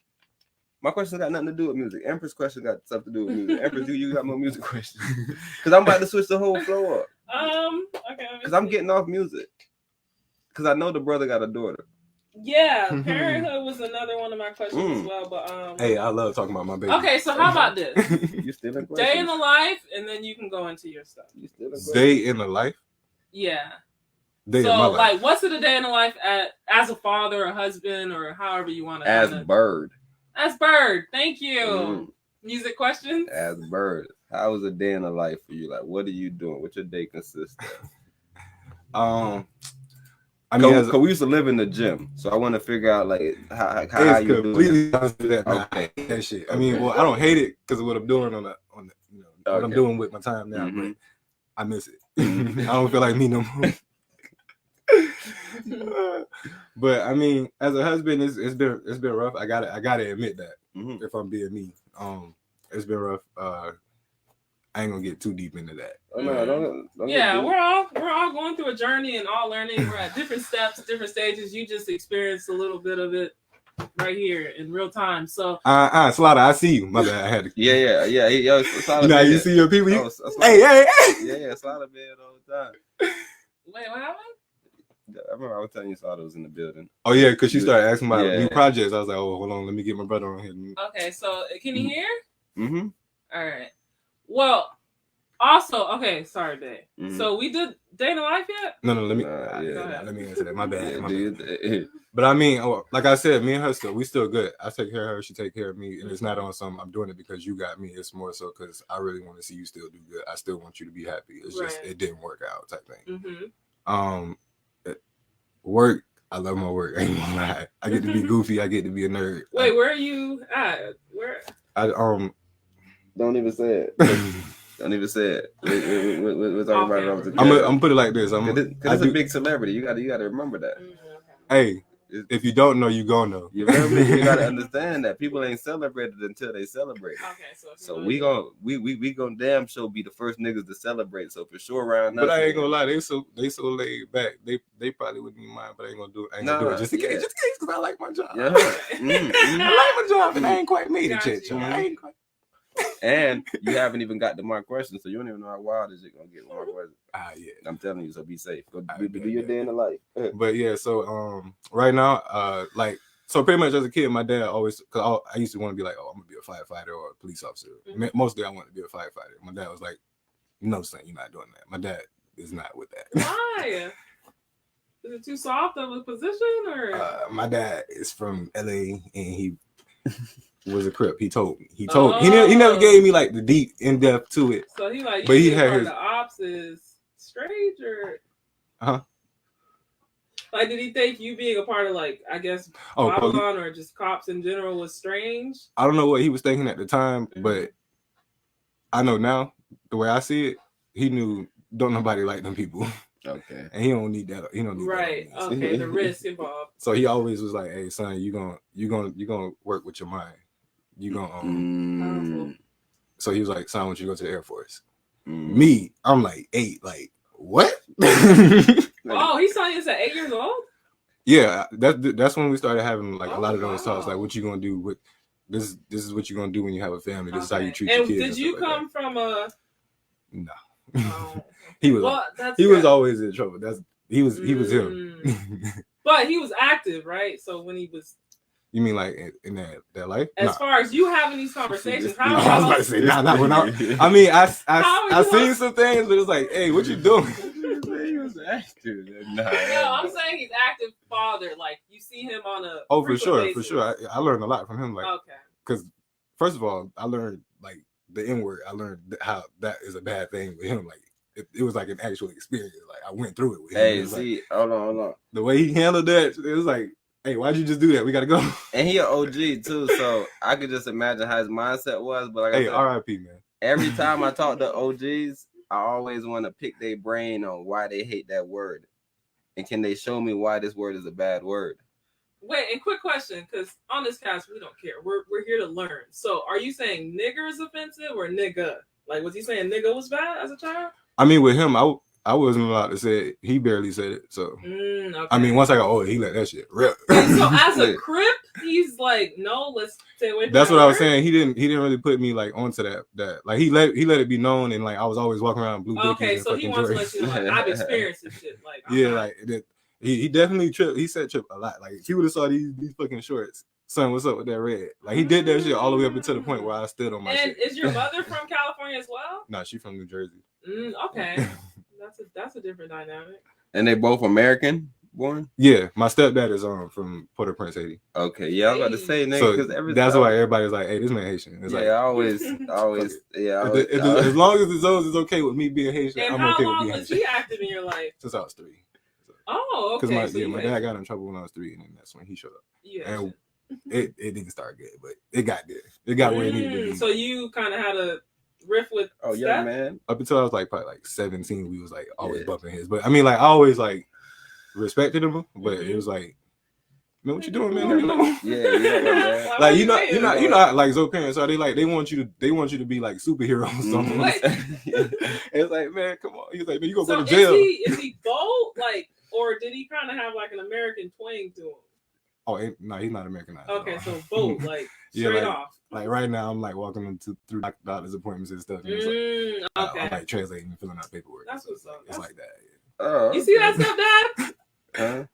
My question got nothing to do with music. Empress question got stuff to do with music. Empress, do you got more music questions? Because I'm about to switch the whole flow up.
Okay.
Because I'm getting off music. Because I know the brother got a daughter.
Yeah, parenthood was another one of my questions as well. But
Hey, I love talking about my baby.
okay, so how about this?
You still in
Day in the life, and then you can go into your stuff.
You still in
Day in the life.
Yeah.
Day
So,
in my life.
like, what's it a day in the life as a father, a husband, or however you want to?
As Bird.
As Bird. Thank you. Music questions?
As Bird. How was a day in the life for you? Like, what are you doing? What your day consists of? I mean, because we used to live in the gym, so I want to figure out like how
it's
you
completely
do
that. Okay, that shit. I mean, well, I don't hate it because of what I'm doing on the what I'm doing with my time now, but I miss it. I don't feel like me no more. But I mean, as a husband, it's been rough. I gotta admit that if I'm being me, it's been rough. I ain't gonna get too deep into that.
Oh, no, don't
yeah, we're all going through a journey and all learning. We're at different steps, different stages. You just experienced a little bit of it right here in real time. So
Slaughter, I see you. My bad, I had to.
Yeah. Yo, Slaughter,
you know, you see your people. Hey.
Yeah, Slaughter bed all the time.
Wait, what happened?
I remember I was telling you Slaughter was in the building.
Oh yeah, because she started asking about new projects. I was like, oh, hold on, let me get my brother on here.
Okay, so can you hear?
Mm-hmm.
All right. Well, also, okay, sorry, babe. So we did Day in the Life yet?
No, let me let me answer that. My bad. But I mean, like I said, me and her we still good. I take care of her, she take care of me, and it's not on some I'm doing it because you got me. It's more so because I really want to see you still do good. I still want you to be happy. It's just it didn't work out type thing. Work. I love my work. I ain't gonna lie. I get to be goofy. I get to be a nerd.
Wait, where are you at? Where?
Don't even say it. Don't even say it. We're talking about it all the time.
I'm gonna put it like this.
It's a big celebrity. You gotta remember that.
Hey, if you don't know, you gonna know.
You remember? You gotta understand that people ain't celebrated until they celebrate.
Okay,
so we gonna damn sure be the first niggas to celebrate. So for sure around now.
But I ain't gonna lie, they so laid back. They probably wouldn't even mind, but I ain't gonna do it. I ain't gonna do it just in case, because I like my job.
Yeah.
I like my job, and I ain't quite made it yet. I ain't quite.
And you haven't even got to my question, so you don't even know how wild is it gonna get with my question.
Yeah.
I'm telling you, so be safe. Go do your day in the life.
But yeah, so right now, so pretty much as a kid, my dad always, cause I used to want to be like, oh, I'm gonna be a firefighter or a police officer. Mostly, I wanted to be a firefighter. My dad was like, no, son, you're not doing that. My dad is not with that.
Why? Is it too soft of a position, or?
My dad is from LA, and he was a Crip. He told me. He never gave me like the deep in depth to it.
So he like,
but he had his.
The ops is strange, or like, did he think you being a part of, like, I guess Babylon or just cops in general was strange?
I don't know what he was thinking at the time, but I know now the way I see it. He knew don't nobody like them people.
Okay.
And he don't need that. He don't need
that.
Right.
Okay. The risk involved.
So he always was like, "Hey, son, you gonna work with your mind. You gonna So he was like, "Son, I want you to go to the Air Force." Me, I'm like 8. Like what?
Oh, he saw you at 8 years old.
Yeah, that's when we started having like a lot of those talks. Like, what you gonna do with this? This is what you're gonna do when you have a family. This is how you treat your kids.
And did you come from a?
No. He was always in trouble. He was him.
But he was active, right? So when he was
You mean like in that life?
As
Nah.
far as you having these conversations,
No,
how
I was about to say not when I mean
How
I
would you
seen
want-
some things, but it's like, hey, what you doing?
He was active. Nah,
No, I'm saying he's active father. Like you see him on a
Oh, for
frequent
sure, for
basis.
sure. I learned a lot from him. Like,
Okay.
because first of all, I learned like the N word. I learned how that is a bad thing with him. Like, it was like an actual experience. Like, I went through it with him. It
Hey,
was like,
see, hold on.
the way he handled that, it was like, hey, why'd you just do that? We gotta go.
And he an OG too, so I could just imagine how his mindset was. But like I
Hey,
said,
R.I.P. man.
every time I talk to OGs, I always want to pick their brain on why they hate that word, and can they show me why this word is a bad word?
Wait, and quick question, because on this cast we don't care. We're here to learn. So, are you saying nigger is offensive or nigga? Like, was he saying nigga was bad as a child?
I mean, with him, I wasn't allowed to say it. He barely said it. So
Okay.
I mean, once I got older, he let that shit rip.
And so as a
Yeah.
Crip, he's like, no, let's stay away from
That's
that
what I was
word.
saying. He didn't really put me like onto that. Like he let it be known, and like I was always walking around in blue
Okay,
Dickies
so
and
he
fucking
wants to
Jordans.
let you know, like, I've experienced this shit. Like, I'm
Yeah,
not-
like he definitely tripped. He said trip a lot. Like if you would have saw these fucking shorts, son, what's up with that red? Like he did that shit all the way up until the point where I stood on my
And
shit.
is your mother from California as well?
Nah, she from New Jersey.
Okay, that's a different dynamic.
And they both American born.
Yeah, my stepdad is from Port-au-Prince, Haiti.
Okay, yeah, I was about to say, nigga,
So
because every
that's
time,
why everybody's like, "Hey, this man Haitian." It's
yeah,
like,
I always,
as long as the zones is okay with me being Haitian,
And
I'm
how
okay with
long
being
was
Haitian.
he active in your life?
Since I was 3.
Oh,
Because
okay.
my dad got in trouble when I was 3, and then that's when he showed up.
Yeah.
And it didn't start good, but it got there. It got where it needed to be.
So you kind of had a riff with
Oh,
Steph?
yeah, man.
Up until I was like probably like 17, we was like always
Yeah.
bumping his. But I mean, like I always like respected him, but
Mhm.
it was like, man, what you doing, man? Leave me alone.
Yeah, you know that.
Why
Like
you
you know,
saying
you know,
that?
you know, how, like Zoe parents are. They like they want you to be like superheroes.
Mhm.
Wait.
It's like, man, come on. He's like, man, you gonna
So
go to jail.
is he bold, like, or did he kind of have like an American twang to him?
Oh, no, he's not Americanized. at
Okay,
all.
so bold, like
Yeah,
straight
like-
off.
Like right now, I'm like walking through doctor's appointments and stuff. And it's like,
Okay,
I'm like translating and filling out paperwork.
That's
So
what's up.
It's
That's-
like that.
Oh,
you see that, stepdad?
Huh?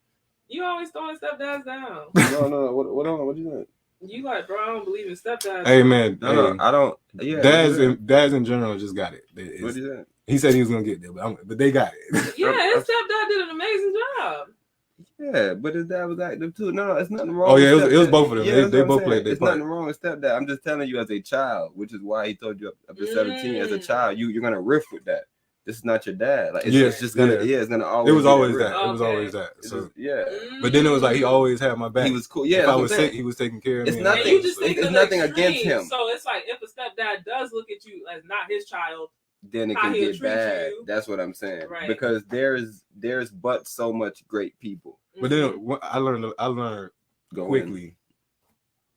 You always throwing stepdads down.
No. What you doing?
You like, bro? I don't believe in stepdads.
Hey man,
No,
hey,
I don't. Yeah,
dads in general just got it. It's-
What you
he said he was gonna get there, but they got it.
Yeah, his stepdad did an amazing job.
Yeah, but his dad was active too. No, it's nothing wrong.
Oh, yeah,
with
it was
stepdad.
both of them. They
that's what I'm
both
saying.
played their
It's
part.
nothing wrong with stepdad. I'm just telling you as a child, which is why he told you up to 17 as a
Mm.
child, you're gonna riff with that. This is not your dad. Like it's,
Yeah,
it's just gonna
yeah.
it's gonna always.
It was
be
always
riff.
that. It was
Okay.
always that.
It's
So,
just- yeah.
but then it was like he always had my back.
He was cool. Yeah,
if
that's
I
what
was
I'm
sick,
saying.
he was taking care of
It's
me.
nothing-
And you just
it's
think of the
nothing against
extreme.
him.
So it's like if a stepdad does look at you as not his child,
Then it
how
can
he'll
get
treat
bad.
you.
That's what I'm saying.
Right.
Because there's but so much great people.
But then I learned
Go
quickly.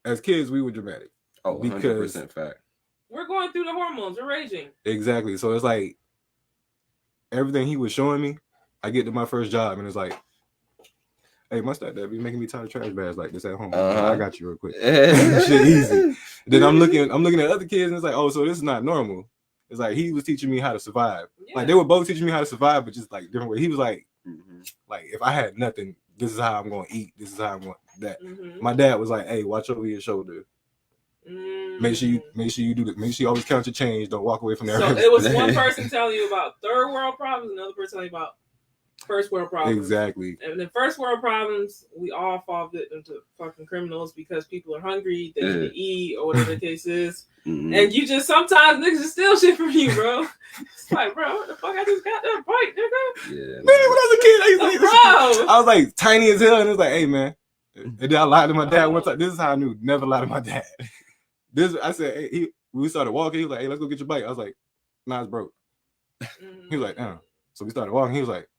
As kids, we were dramatic.
Oh,
because-
100% fact.
we're going through the hormones. We're raging.
Exactly. So it's like everything he was showing me, I get to my first job and it's like, hey, my stepdad be making me tie the trash bags like this at home.
Uh-huh.
I got you real quick. Shit easy. Then I'm looking at other kids and it's like, oh, so this is not normal. It's like he was teaching me how to survive.
Yeah.
Like they were both teaching me how to survive, but just like different way. He was like
Mhm.
if I had nothing, this is how I'm gonna eat. This is how I'm going that.
Mhm.
My dad was like, hey, watch over your shoulder. Make sure you do that. Make sure you always count your change. Don't walk away from that.
So it was one person telling you about third world problems, another person telling you about first world problems.
Exactly.
And the first world problems, we all fall victim to fucking criminals because people are hungry, they need to eat, or whatever the case is.
Mhm.
And you just sometimes niggas just steal shit from you, bro. It's like, bro, what the fuck? I just got that bite, nigga.
Yeah.
Man, when I was a kid, I used to eat this shit.
Bro.
I was like tiny as hell, and it was like, hey man. And then I lied to my dad one time. This is how I knew never lie to my dad. I said, hey, we started walking. He was like, hey, let's go get your bike. I was like, nah, it's broke. He was like, so we started walking. He was like,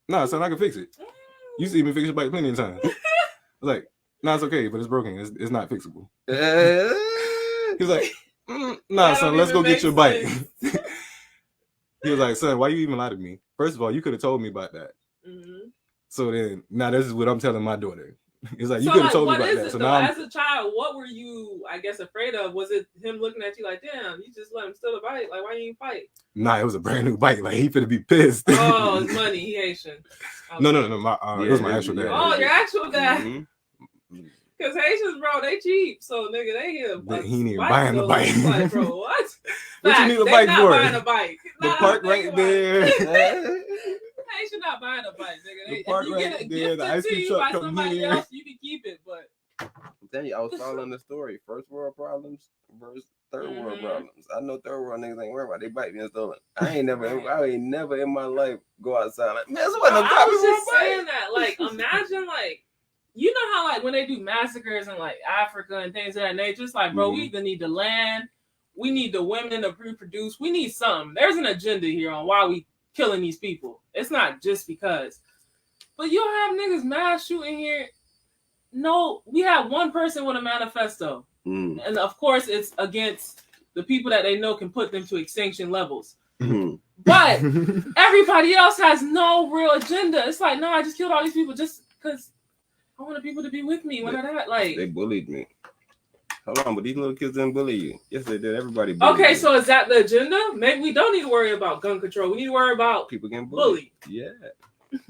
nah, son, I can fix it. You see me fix your bike plenty of times. I was like, nah, it's okay, but it's broken. It's not fixable. He was like, nah,
That
son,
don't
let's go
even
get your
make
bike. He was like, son, why you even lie to me? First of all, you could have told me about that.
Mhm.
So then, now this is what I'm telling my daughter. It's like, you
So,
could have
like,
told me
what
about
is
that.
it,
So
though?
now I'm,
As a child, what were you, I guess, afraid of? Was it him looking at you like, damn, you just let him steal a bite? Like, why you ain't fight?
nah, it was a brand new bike. Like, he finna be pissed.
Oh, it's money. He Haitian. Okay.
No. It was my
Yeah,
actual dad.
Oh, your actual dad.
Mhm.
Cause Haitians, bro, they cheap. So nigga, they here.
He ain't even buying the bike.
Like, bro, what?
What you
Facts,
need a
they
bike
not
for?
buying a bike.
The
Nah,
park
think
right
about it.
there.
Haitian not buying a bike, nigga.
The
If
park
you
right
get it
there,
gifted
the ice
to
cream
you
truck
by
come
somebody
here.
else, you can keep it. But
I'm telling you, I was following the story. First world problems versus third world
Mhm.
problems. I know third world niggas ain't worried about they bike being stolen. I ain't never in my life go outside like, man,
bro,
somebody done
I
copy
was
my
just
bike.
saying that. Like, imagine like. You know how like when they do massacres in like Africa and things of that nature, it's like, bro, we either need the land, we need the women to reproduce, we need something. There's an agenda here on why we killing these people. It's not just because. But you don't have niggas mass shooting here. No, we have one person with a manifesto.
Mm.
And of course it's against the people that they know can put them to extinction levels.
Mm.
But everybody else has no real agenda. It's like, no, I just killed all these people just because I wanted people to be with me when I died. Like,
They bullied me. Hold on, but these little kids didn't bully you. Yes, they did. Everybody bullied
okay,
me.
so is that the agenda? Maybe we don't need to worry about gun control. We need to worry about
People getting bullied.
bully.
Yeah.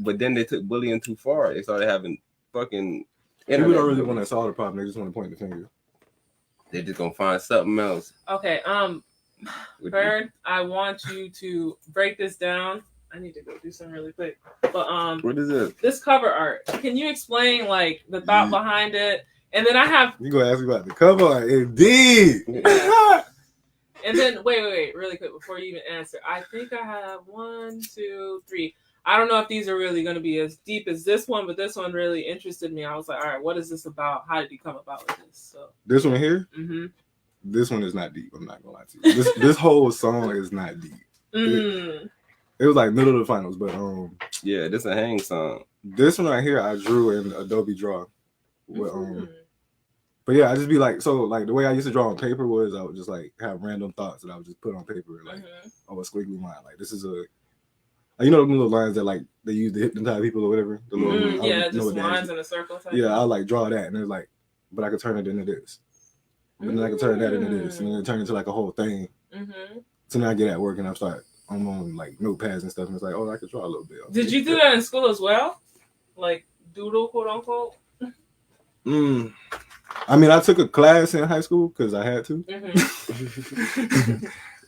But then they took bullying too far. They started having fucking
People don't really
bullies.
want to solve the problem. They just want to point the finger.
They're just gonna find something else.
Okay,
With
Bird, I want you to break this down. I need to go do something really quick. But
what is this?
this cover art. Can you explain like the thought behind it? And then I have
You gonna ask me about the cover art? Indeed.
and then wait, really quick before you even answer. I think I have 1, 2, 3. I don't know if these are really going to be as deep as this one, but this one really interested me. I was like, all right, what is this about? How did you come about with this? So,
This one here, this one is not deep. I'm not gonna lie to you. This whole song is not deep. It was like middle of the finals, but
Yeah, this a hang song.
this one right here I drew in Adobe Draw. With, but yeah, I just be like, so like the way I used to draw on paper was I would just like have random thoughts that I would just put on paper, like a squiggly line. Like this is a, you know, the little lines that like they use to hypnotize people or whatever. The little,
yeah, just lines in a circle.
Yeah, I like draw that, and it's like, but I could turn it into this, and then I could turn that into this, and then it turn into like a whole thing. So now I get at work and I'm on like notepads and stuff, and it's like, oh, I could draw a little bit.
Did you do that in school as well? Like doodle, quote unquote?
I mean, I took a class in high school because I had to.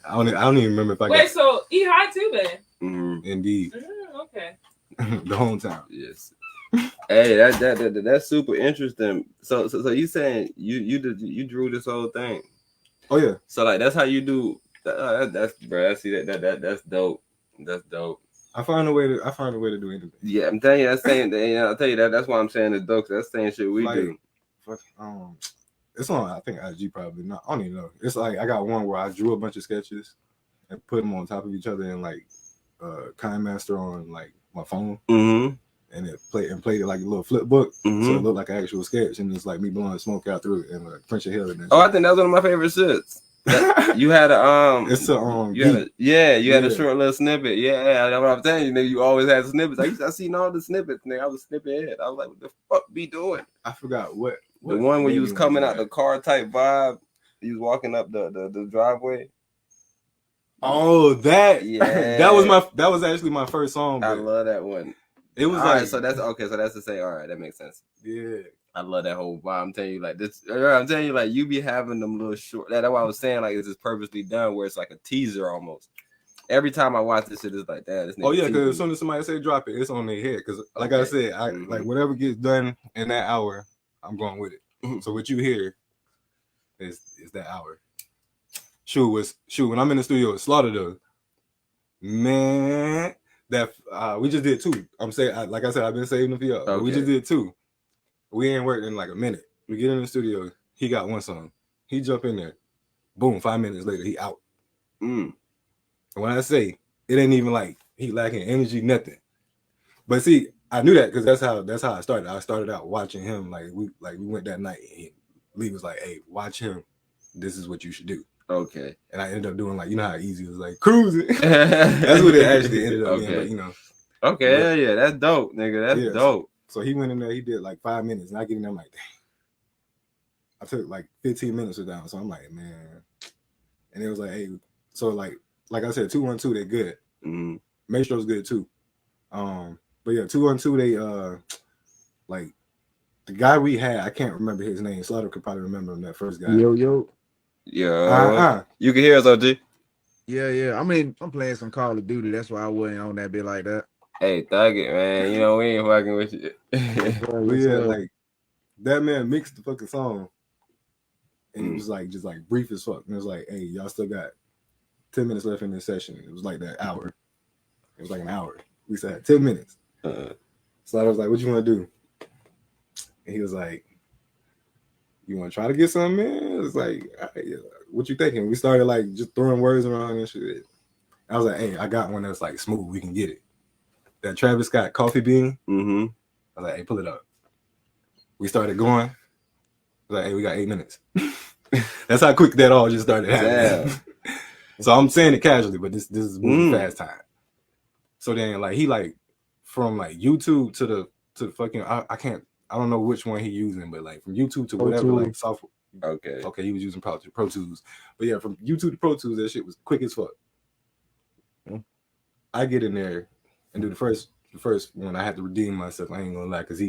I don't even remember if I
Wait, so E High too, then?
Indeed.
Okay.
The hometown.
Yes. Hey, that's super interesting. So you saying you drew this whole thing?
Oh yeah.
So like that's how you do. That's bro. I see that's dope. That's dope.
I find a way to do anything.
Yeah, I'm telling you, that's saying. I'll tell you that. That's why I'm saying it's dope. That's saying shit we do.
It's on. I think IG probably not. I don't even know. It's like I got one where I drew a bunch of sketches and put them on top of each other in like KineMaster on like my phone, and it played it like a little flip book, so it looked like an actual sketch, and it's like me blowing smoke out through it and like French Hill. And
I think that was one of my favorite shits. You had a
It's a
you had a short little snippet. Yeah, that's what I'm telling you. Nigga, you always had snippets. I seen all the snippets. Nigga, I was snippet head. I was like, what the fuck be doing?
I forgot what
the one where you was coming out the car type vibe. You was walking up the driveway.
Oh, that
yeah.
that was actually my first song.
I love that one.
It was
all
like
right, so that's okay. So that's to say, all right, that makes sense.
Yeah.
I love that whole vibe. I'm telling you, like this. I'm telling you, like you be having them little short. That's why I was saying, like this is purposely done, where it's like a teaser almost. Every time I watch this shit, it's like that.
Oh yeah, because as soon as somebody say drop it, it's on their head. Because like I said, I like whatever gets done in that hour, I'm going with it. So what you hear is that hour. Shoot, when I'm in the studio with Slaughter though, man, that we just did 2. I'm saying, like I said, I've been saving them for y'all. Okay. We just did 2. We ain't worked in like a minute. We get in the studio. He got one song. He jump in there. Boom. 5 minutes later, he out. And when I say it ain't even like he lacking energy, nothing. But see, I knew that because that's how I started. I started out watching him. We went that night. And Lee was like, "Hey, watch him. This is what you should do."
Okay.
And I ended up doing like, you know how easy it was, like cruising. That's what it actually ended up being. But, you know.
Okay. Yeah, that's dope, nigga. That's dope.
So he went in there, he did like 5 minutes, and I get in there, I'm like, dang. I took like 15 minutes down, so I'm like, man. And it was like, hey, so like I said, 212, they good. Maestro's good too. But yeah, 212, they like the guy we had, I can't remember his name. Slaughter could probably remember him, that first guy.
Yo.
Yeah. You can hear us, OG.
Yeah. I mean, I'm playing some Call of Duty. That's why I wasn't on that bit like that.
Hey, thug it, man. You know we ain't fucking with you.
But yeah, like that man mixed the fucking song, and it was like just like brief as fuck. And it was like, hey, y'all still got 10 minutes left in this session. It was like that hour. It was like an hour. We said 10 minutes. So I was like, what you want to do? And he was like, you want to try to get something, man? It was like, all right, what you thinking? We started like just throwing words around and shit. I was like, hey, I got one that's like smooth. We can get it. That Travis Scott Coffee Bean.
Mm-hmm.
I was like, hey, pull it up. We started going. I was like, hey, we got 8 minutes. That's how quick that all just started happening. So I'm saying it casually, but this is moving fast time. So then like he like from like YouTube to the fucking I don't know which one he using, but like from YouTube to whatever like software. Okay, he was using Pro Tools. But yeah, from YouTube to Pro Tools, that shit was quick as fuck. I get in there and do the first one. I had to redeem myself. I ain't gonna lie, cause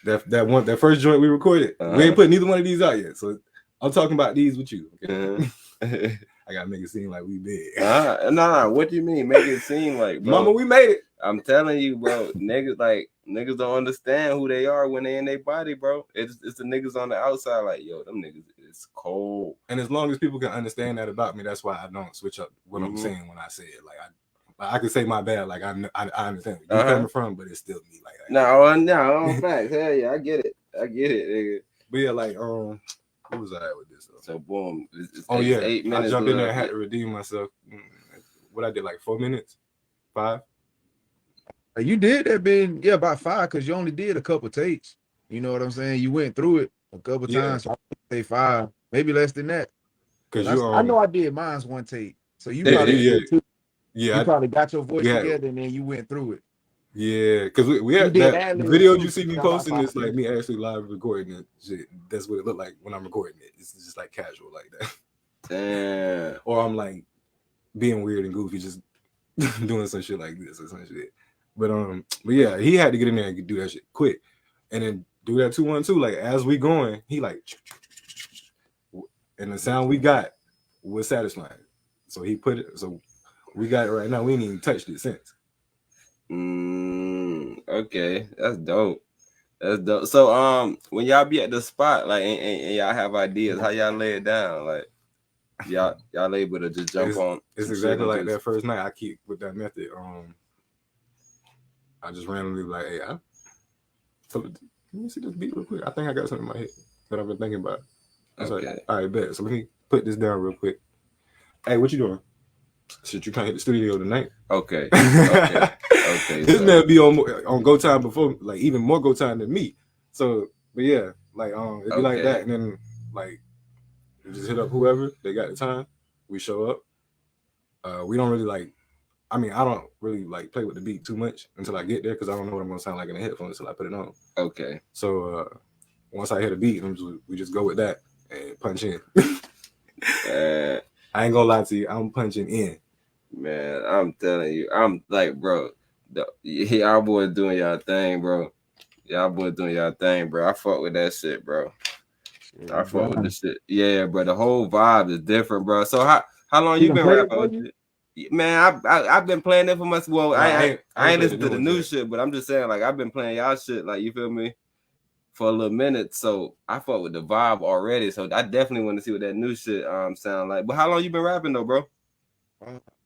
that first joint we recorded, we ain't put neither one of these out yet. So I'm talking about these with you. Okay? I gotta make it seem like we big.
No. What do you mean? Make it seem like, bro?
Mama, we made it.
I'm telling you, bro. Niggas don't understand who they are when they in their body, bro. It's the niggas on the outside, like, yo, them niggas is cold.
And as long as people can understand that about me, that's why I don't switch up what I'm saying when I say it. Like I can say my bad, like I understand where you're coming from, but it's still me. Like
no, facts. Hell yeah, I get it, nigga.
But yeah, like who was I at with this?
So boom. It's
8 minutes. I jumped in there and had to redeem myself. What I did, like 4 minutes, 5.
You did that been about 5 because you only did a couple takes. You know what I'm saying? You went through it a couple times. So I would say 5, maybe less than that. Because I know I did mine's 1 take. So you probably did 2. Yeah, you probably got your voice together and then you went through it.
Yeah, because we had that video you see me posting is like me actually live recording it. Shit, that's what it looked like when I'm recording it. It's just like casual like that.
Damn.
Or I'm like being weird and goofy, just doing some shit like this or some shit. But yeah, he had to get in there and do that shit quick, and then do that 2-1-2. Like as we going, he like, and the sound we got was satisfying. So he put it. So we got it right now. We ain't even touched it since.
Okay, that's dope. So when y'all be at the spot, like and y'all have ideas, how y'all lay it down? Like y'all able to just jump on?
It's exactly like that first night. I keep with that method. I just randomly like, hey, let me see this beat real quick. I think I got something in my head that I've been thinking about. Okay. Like, all right, bet. So let me put this down real quick. Hey, what you doing? Shit, you trying to hit the studio tonight?
Okay.
This man be on Go Time before, like even more Go Time than me. So, but yeah, like it'd be like that, and then like you just hit up whoever they got the time. We show up. We don't really like. I mean, I don't really like play with the beat too much until I get there because I don't know what I'm gonna sound like in the headphones until I put it on.
Okay.
So once I hit a beat, we just go with that and punch in. I ain't gonna lie to you, I'm punching in.
Man, I'm telling you, I'm like, bro, y'all boys doing y'all thing, bro. I fuck with that shit, bro. I fuck with the shit. Yeah, bro. The whole vibe is different, bro. So how long you been rapping? Man, I've been playing it for myself. Well, I ain't listening to the new shit, but I'm just saying, like, I've been playing y'all shit, like, you feel me, for a little minute. So I fuck with the vibe already. So I definitely want to see what that new shit sound like. But how long you been rapping though, bro?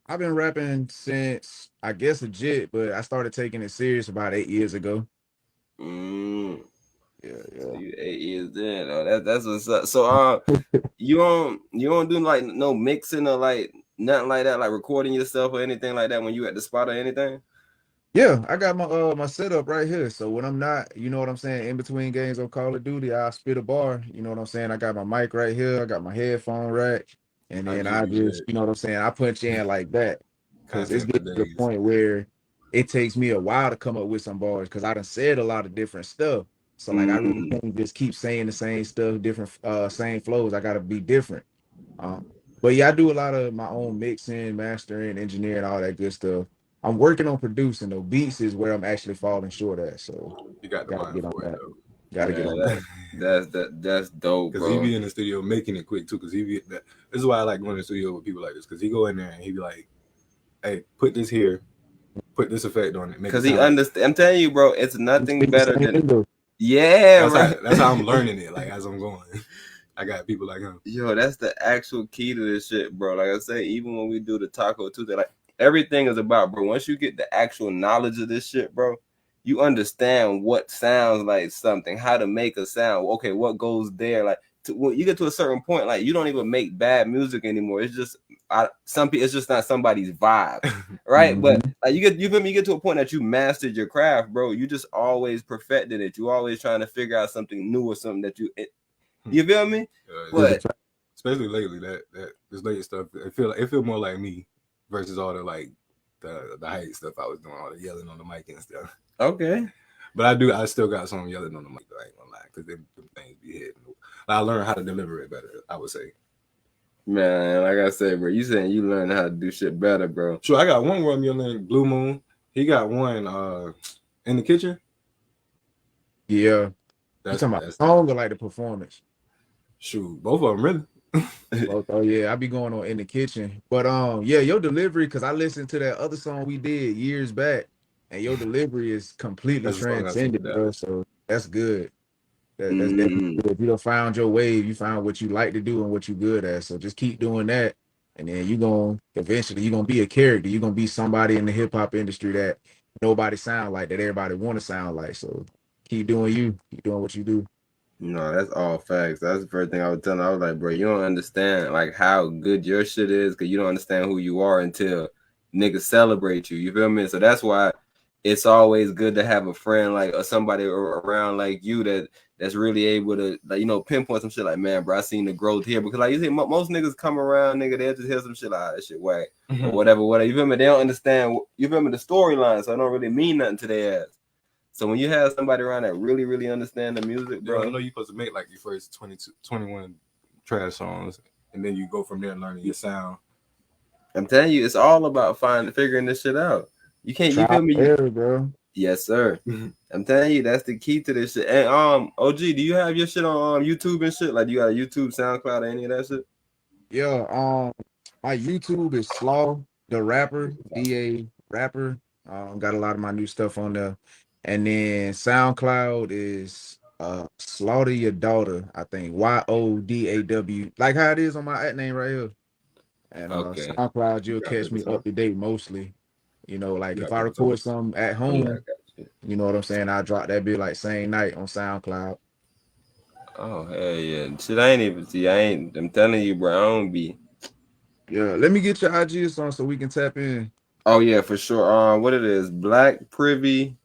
I've been rapping since I guess legit, but I started taking it serious about 8 years ago.
Yeah. So you 8 years in. Oh, that's what's up. So you don't do like no mixing or like nothing like that, like recording yourself or anything like that when you at the spot or anything?
Yeah, I got my setup right here. So when I'm not, you know what I'm saying, in between games on Call of Duty, I'll spit a bar. You know what I'm saying? I got my mic right here. I got my headphone rack. And then I just, you know what I'm saying, I punch in like that. Because it's getting to the point where it takes me a while to come up with some bars because I done said a lot of different stuff. So like I really can't just keep saying the same stuff, different same flows. I gotta be different. But yeah, I do a lot of my own mixing, mastering, engineering, all that good stuff. I'm working on producing though. Beats is where I'm actually falling short at. So
you got to get on that.
Gotta get on
Man,
that.
that's dope,
Because he
bro.
be in the studio making it quick too. Because this is why I like going to the studio with people like this. Because he go in there and he be like, "Hey, put this here, put this effect on it, make it
Because he
sound."
understand. I'm telling you, bro, it's
You
nothing
speak the
better
same
than
lingo.
yeah,
That's how I'm
right.
learning it. Like as I'm going, I got people like him.
Yo, that's the actual key to this shit, bro. Like I say, even when we do the Taco Tuesday, like everything is about, bro. Once you get the actual knowledge of this shit, bro, you understand what sounds like something, how to make a sound. Okay, what goes there? Like when you get to a certain point, like you don't even make bad music anymore. It's just it's just not somebody's vibe, right?
Mhm.
But like you feel me? You get to a point that you mastered your craft, bro. You just always perfected it. You always trying to figure out something new or something that you feel me? But
Especially lately, that this latest stuff, it feel more like me versus all the like the hype stuff I was doing, all the yelling on the mic and stuff.
okay.
But I still got some yelling on the mic. I ain't gonna lie, because them things be hitting. I learned how to deliver it better, I would say.
Man, like I said, bro, you saying you learn how to do shit better, bro.
Sure, I got one where I'm yelling Blue Moon. He got one in the kitchen.
Yeah. You
That's
talking about the song or like the performance?
shoot, both of them really.
Oh yeah, I be going on in the kitchen. But yeah, your delivery, because I listened to that other song we did years back, and your delivery is completely
That's the song I sing with
transcended, bro.
Dallas.
So that's good. That's definitely good. You done found your wave, you found what you like to do and what you good at. So just keep doing that. And then eventually you're gonna be a character. You're gonna be somebody in the hip hop industry that nobody sound like, that everybody wanna sound like. So keep doing you, keep doing what you do.
No, that's all facts. That's the first thing I was telling. I was like, bro, you don't understand like how good your shit is because you don't understand who you are until niggas celebrate you. You feel me? So that's why it's always good to have a friend like or somebody around like you that's really able to like pinpoint some shit like, man, bro, I seen the growth here because like you see most niggas come around, nigga, they'll just hear some shit like that shit whack or whatever. You feel me? They don't understand. You feel me? The storyline, so it don't really mean nothing to their ass. So when you have somebody around that really, really understand the music, bro.
I know you're supposed to make like your first 22, 21 trash songs, and then you go from there learning your sound.
I'm telling you, it's all about figuring this shit out. You can't, you feel me?
Error, bro.
Yes, sir. I'm telling you, that's the key to this shit. And OG, do you have your shit on YouTube and shit? Like, do you got a YouTube, SoundCloud, or any of that shit?
Yeah, my YouTube is Slaw the Rapper, DA Rapper. Got a lot of my new stuff on there. And then SoundCloud is Slaughter Your Daughter, I think. YODAW. Like how it is on my name right here. And
Okay.
SoundCloud, you'll catch me up to date mostly. Like if I record something at home, you know what I'm saying? I drop that bit like same night on SoundCloud.
Oh, hell yeah. Shit, I ain't even see. I'm telling you, bro, I don't be.
Yeah, let me get your IG on so we can tap in.
Oh, yeah, for sure. What it is, Black Privy.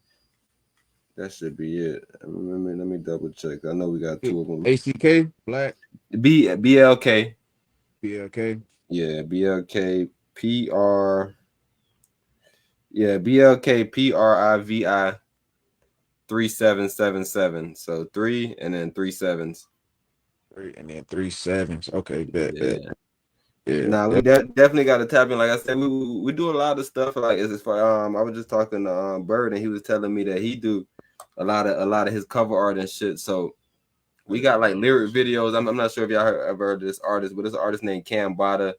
That should be it. Let me double check. I know we got two of them.
ACK, Black.
BLK.
BLK.
Yeah, BLK PR. Yeah, BLK PRIVI 3777. So 3 and then 3 7s.
3 and then 3 7s. Okay, bet. Yeah.
Nah, we definitely got to tap in. Like I said, we do a lot of stuff. Like as far I was just talking to Bird, and he was telling me that he do a lot of his cover art and shit. So we got like lyric videos. I'm not sure if y'all ever heard of this artist, but there's an artist named Cam Bada.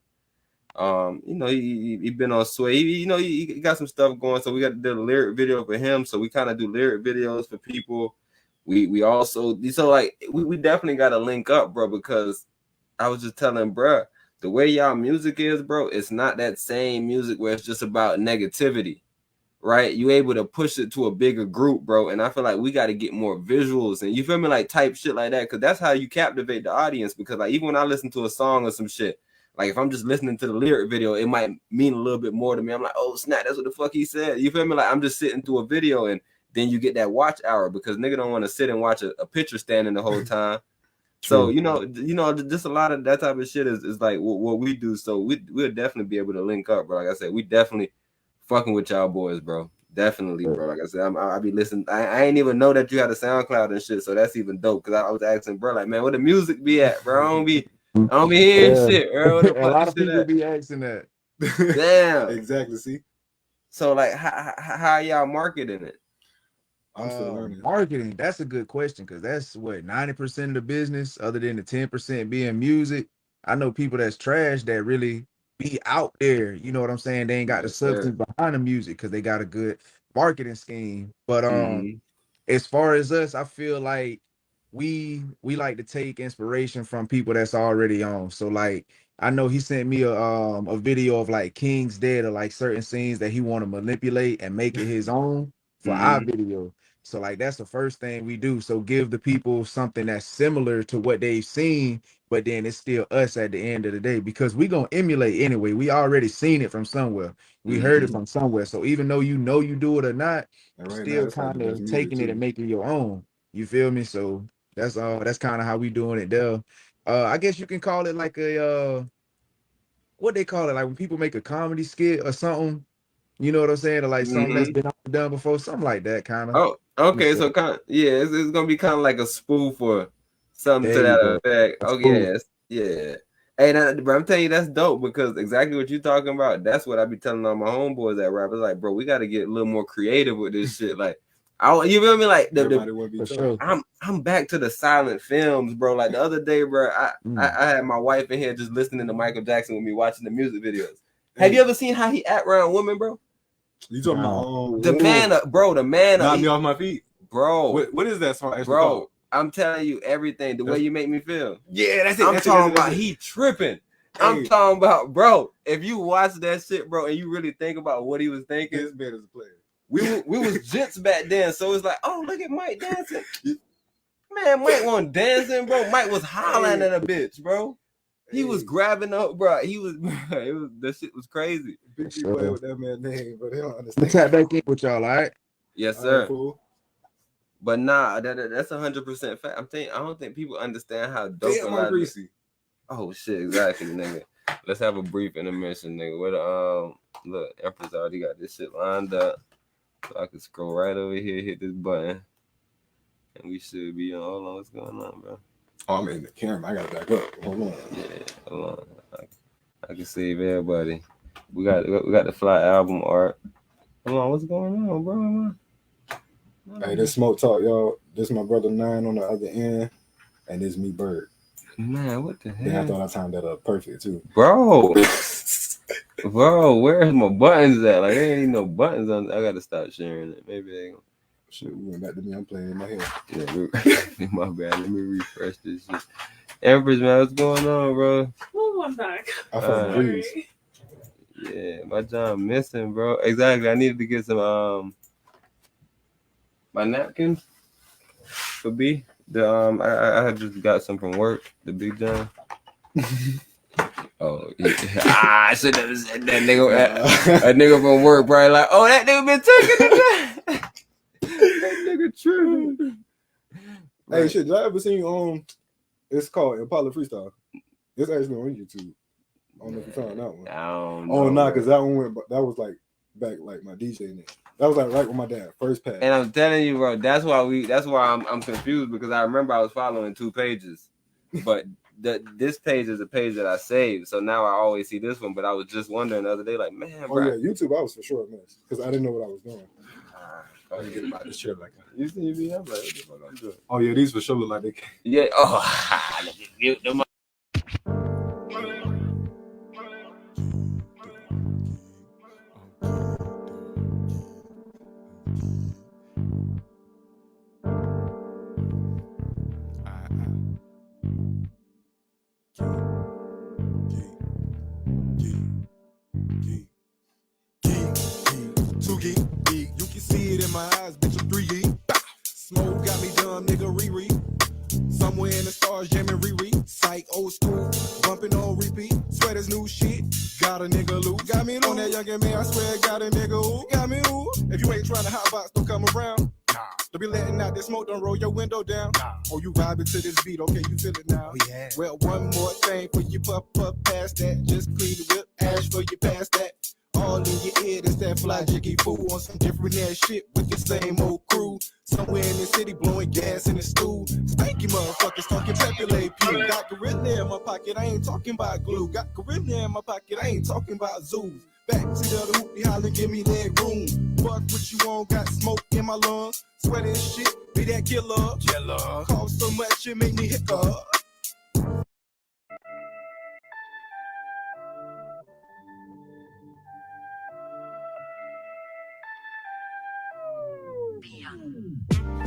He been on Sway. He got some stuff going. So we got to do a lyric video for him. So we kind of do lyric videos for people. We also we definitely got to link up, bro, because I was just telling bro, the way y'all music is, bro, it's not that same music where it's just about negativity, right? You able to push it to a bigger group, bro. And I feel like we got to get more visuals and you feel me, like type shit like that, because that's how you captivate the audience. Because like even when I listen to a song or some shit, like if I'm just listening to the lyric video, it might mean a little bit more to me. I'm like, oh snap, that's what the fuck he said. You feel me? Like I'm just sitting through a video and then you get that watch hour because nigga don't want to sit and watch a picture standing the whole time. So just a lot of that type of shit is like what we do. So we'll definitely be able to link up, bro. Like I said, we definitely fucking with y'all boys, bro. Definitely, bro. Like I said, I be listening. I ain't even know that you had a SoundCloud and shit. So that's even dope. Cause I was asking, bro, like, man, where the music be at, bro? I don't be hearing shit, bro.
A lot of people be asking that.
Damn.
Exactly. See.
So like, how y'all marketing it?
I'm still learning.
Marketing, that's a good question because that's what 90% of the business, other than the 10% being music. I know people that's trash that really be out there. You know what I'm saying? They ain't got the
Yes, sir.
substance behind the music because they got a good marketing scheme. But
Mhm.
as far as us, I feel like we like to take inspiration from people that's already on. So like I know he sent me a video of like King's Dead or like certain scenes that he want to manipulate and make it his own for our
Mhm.
video. So like that's the first thing we do. So give the people something that's similar to what they've seen, but then it's still us at the end of the day because we gonna emulate anyway. We already seen it from somewhere. We heard it
Mhm.
from somewhere. So even though you do it or not,
And
you
right now,
still
it's like the
kind
best
of
music
taking it
too.
and making your own. You feel me? So that's kind of how we doing it there. I guess you can call it like a what they call it, like when people make a comedy skit or something. You know what I'm saying? Or like something that's
Mhm.
been done before, something like that, kind of.
Oh, okay. So it's gonna be kind of like a spoof or something
There
to
you
that
go.
effect.
A
Oh
spoof.
yes, yeah. Hey, bro, I'm telling you that's dope because exactly what you're talking about. That's what I be telling all my homeboys that rappers like, bro, we got to get a little more creative with this shit. Like, you feel me? Like
Everybody want to be
For
tough.
sure.
I'm back to the silent films, bro. Like the other day, bro, I
Mm.
had my wife in here just listening to Michael Jackson with me, watching the music videos. Have you ever seen how he act around women, bro?
You talking
Nah.
about
The man, bro, the man,
knock me off my feet,
bro.
What is that song actually
Bro,
called?
I'm telling you everything. The way you make me feel.
Yeah, that's it.
I'm
That's
talking
it,
about he tripping. I'm talking about, bro. If you watch that shit, bro, and you really think about what he was thinking,
This man is a player.
We was gents back then, so it's like, oh, look at Mike dancing. Man, Mike wasn't dancing, bro. Mike was hollering at a bitch, bro. He was grabbing up, bro. He was, it was that shit was crazy.
Big people play with that man's name, but they don't
Let's
understand.
tap back in with y'all, all right?
Yes,
All
sir.
right, fool.
But nah, that's 100% fact. I'm telling you, I don't think people understand how dope
Damn,
a lot
I'm
of
greasy.
Oh shit, exactly, nigga. Let's have a brief intermission, nigga. Where the look, Empress already got this shit lined up. So I can scroll right over here, hit this button. And we should be on. Hold on, what's going on, bro?
Oh, I'm in the camera. I gotta back up. Hold on.
Yeah, hold on. I can save everybody. We got the Fly album art. Hold on, what's going on, bro?
Hey, this Smoke Talk, y'all. This my brother Nine on the other end, and this me Bird.
Man, what the hell?
Yeah, I thought I timed that up perfect too,
bro. Bro, where's my buttons at? Like, there ain't even no buttons on. I gotta stop sharing it. Maybe they ain't.
Shit, we went back to me. I'm playing in my head.
Yeah, my bad. Let me refresh this shit. Empress, man, what's going on, bro?
Oh, I'm back.
I felt the breeze.
Yeah, my job missing, bro. Exactly. I needed to get some my napkins for B. The I had just got some from work. The Big John. Oh, yeah. I should have said that nigga. A nigga from work probably like, oh, that nigga been taking it. That nigga tripping.
Hey, shit, did I ever seen it's called Impala Freestyle. It's actually on YouTube. I don't know if you found that one.
I don't know.
Oh, nah, because that one went. That was like back like my DJ name. That was like right with my dad first pass.
And I'm telling you, bro, that's why I'm confused because I remember I was following 2 pages, but this page is a page that I saved, so now I always see this one. But I was just wondering the other day, like, man,
oh
bro.
yeah, YouTube, I was for sure a mess because I didn't know what I was doing. I didn't get about this chair like that.
You see me? I'm like, what the fuck I'm doing?
Oh yeah, these for sure look like they.
Yeah. Oh, mute them up.
You can see it in my eyes, bitch. I'm 3E. Smoke got me dumb, nigga. Riri. Somewhere in the stars, jamming Riri. Psych, old school, bumping on repeat. Sweaters, new shit. Got a nigga loose. Got me on that youngin' man. I swear, got a nigga who got me who. If you ain't trying to hot box, don't come around. Don't be letting out this smoke, don't roll your window down. Oh, you vibing to this beat, okay, you feel it now. Oh, yeah. Well, one more thing for you puff past that. Just clean the whip, ash for you past that. All in your ear, that's that fly jiggy fool on some different ass shit with the same old crew. Somewhere in the city blowing gas in the stool. Stanky motherfuckers talking Pepe Pew. Got gorilla in my pocket, I ain't talking about glue. Got gorilla in my pocket, I ain't talking about zoos. Back to the other hoopty hollering, give me that room. Fuck what you want, got smoke in my lungs. Sweating shit, be that killer. Cost so much, it make me hiccup.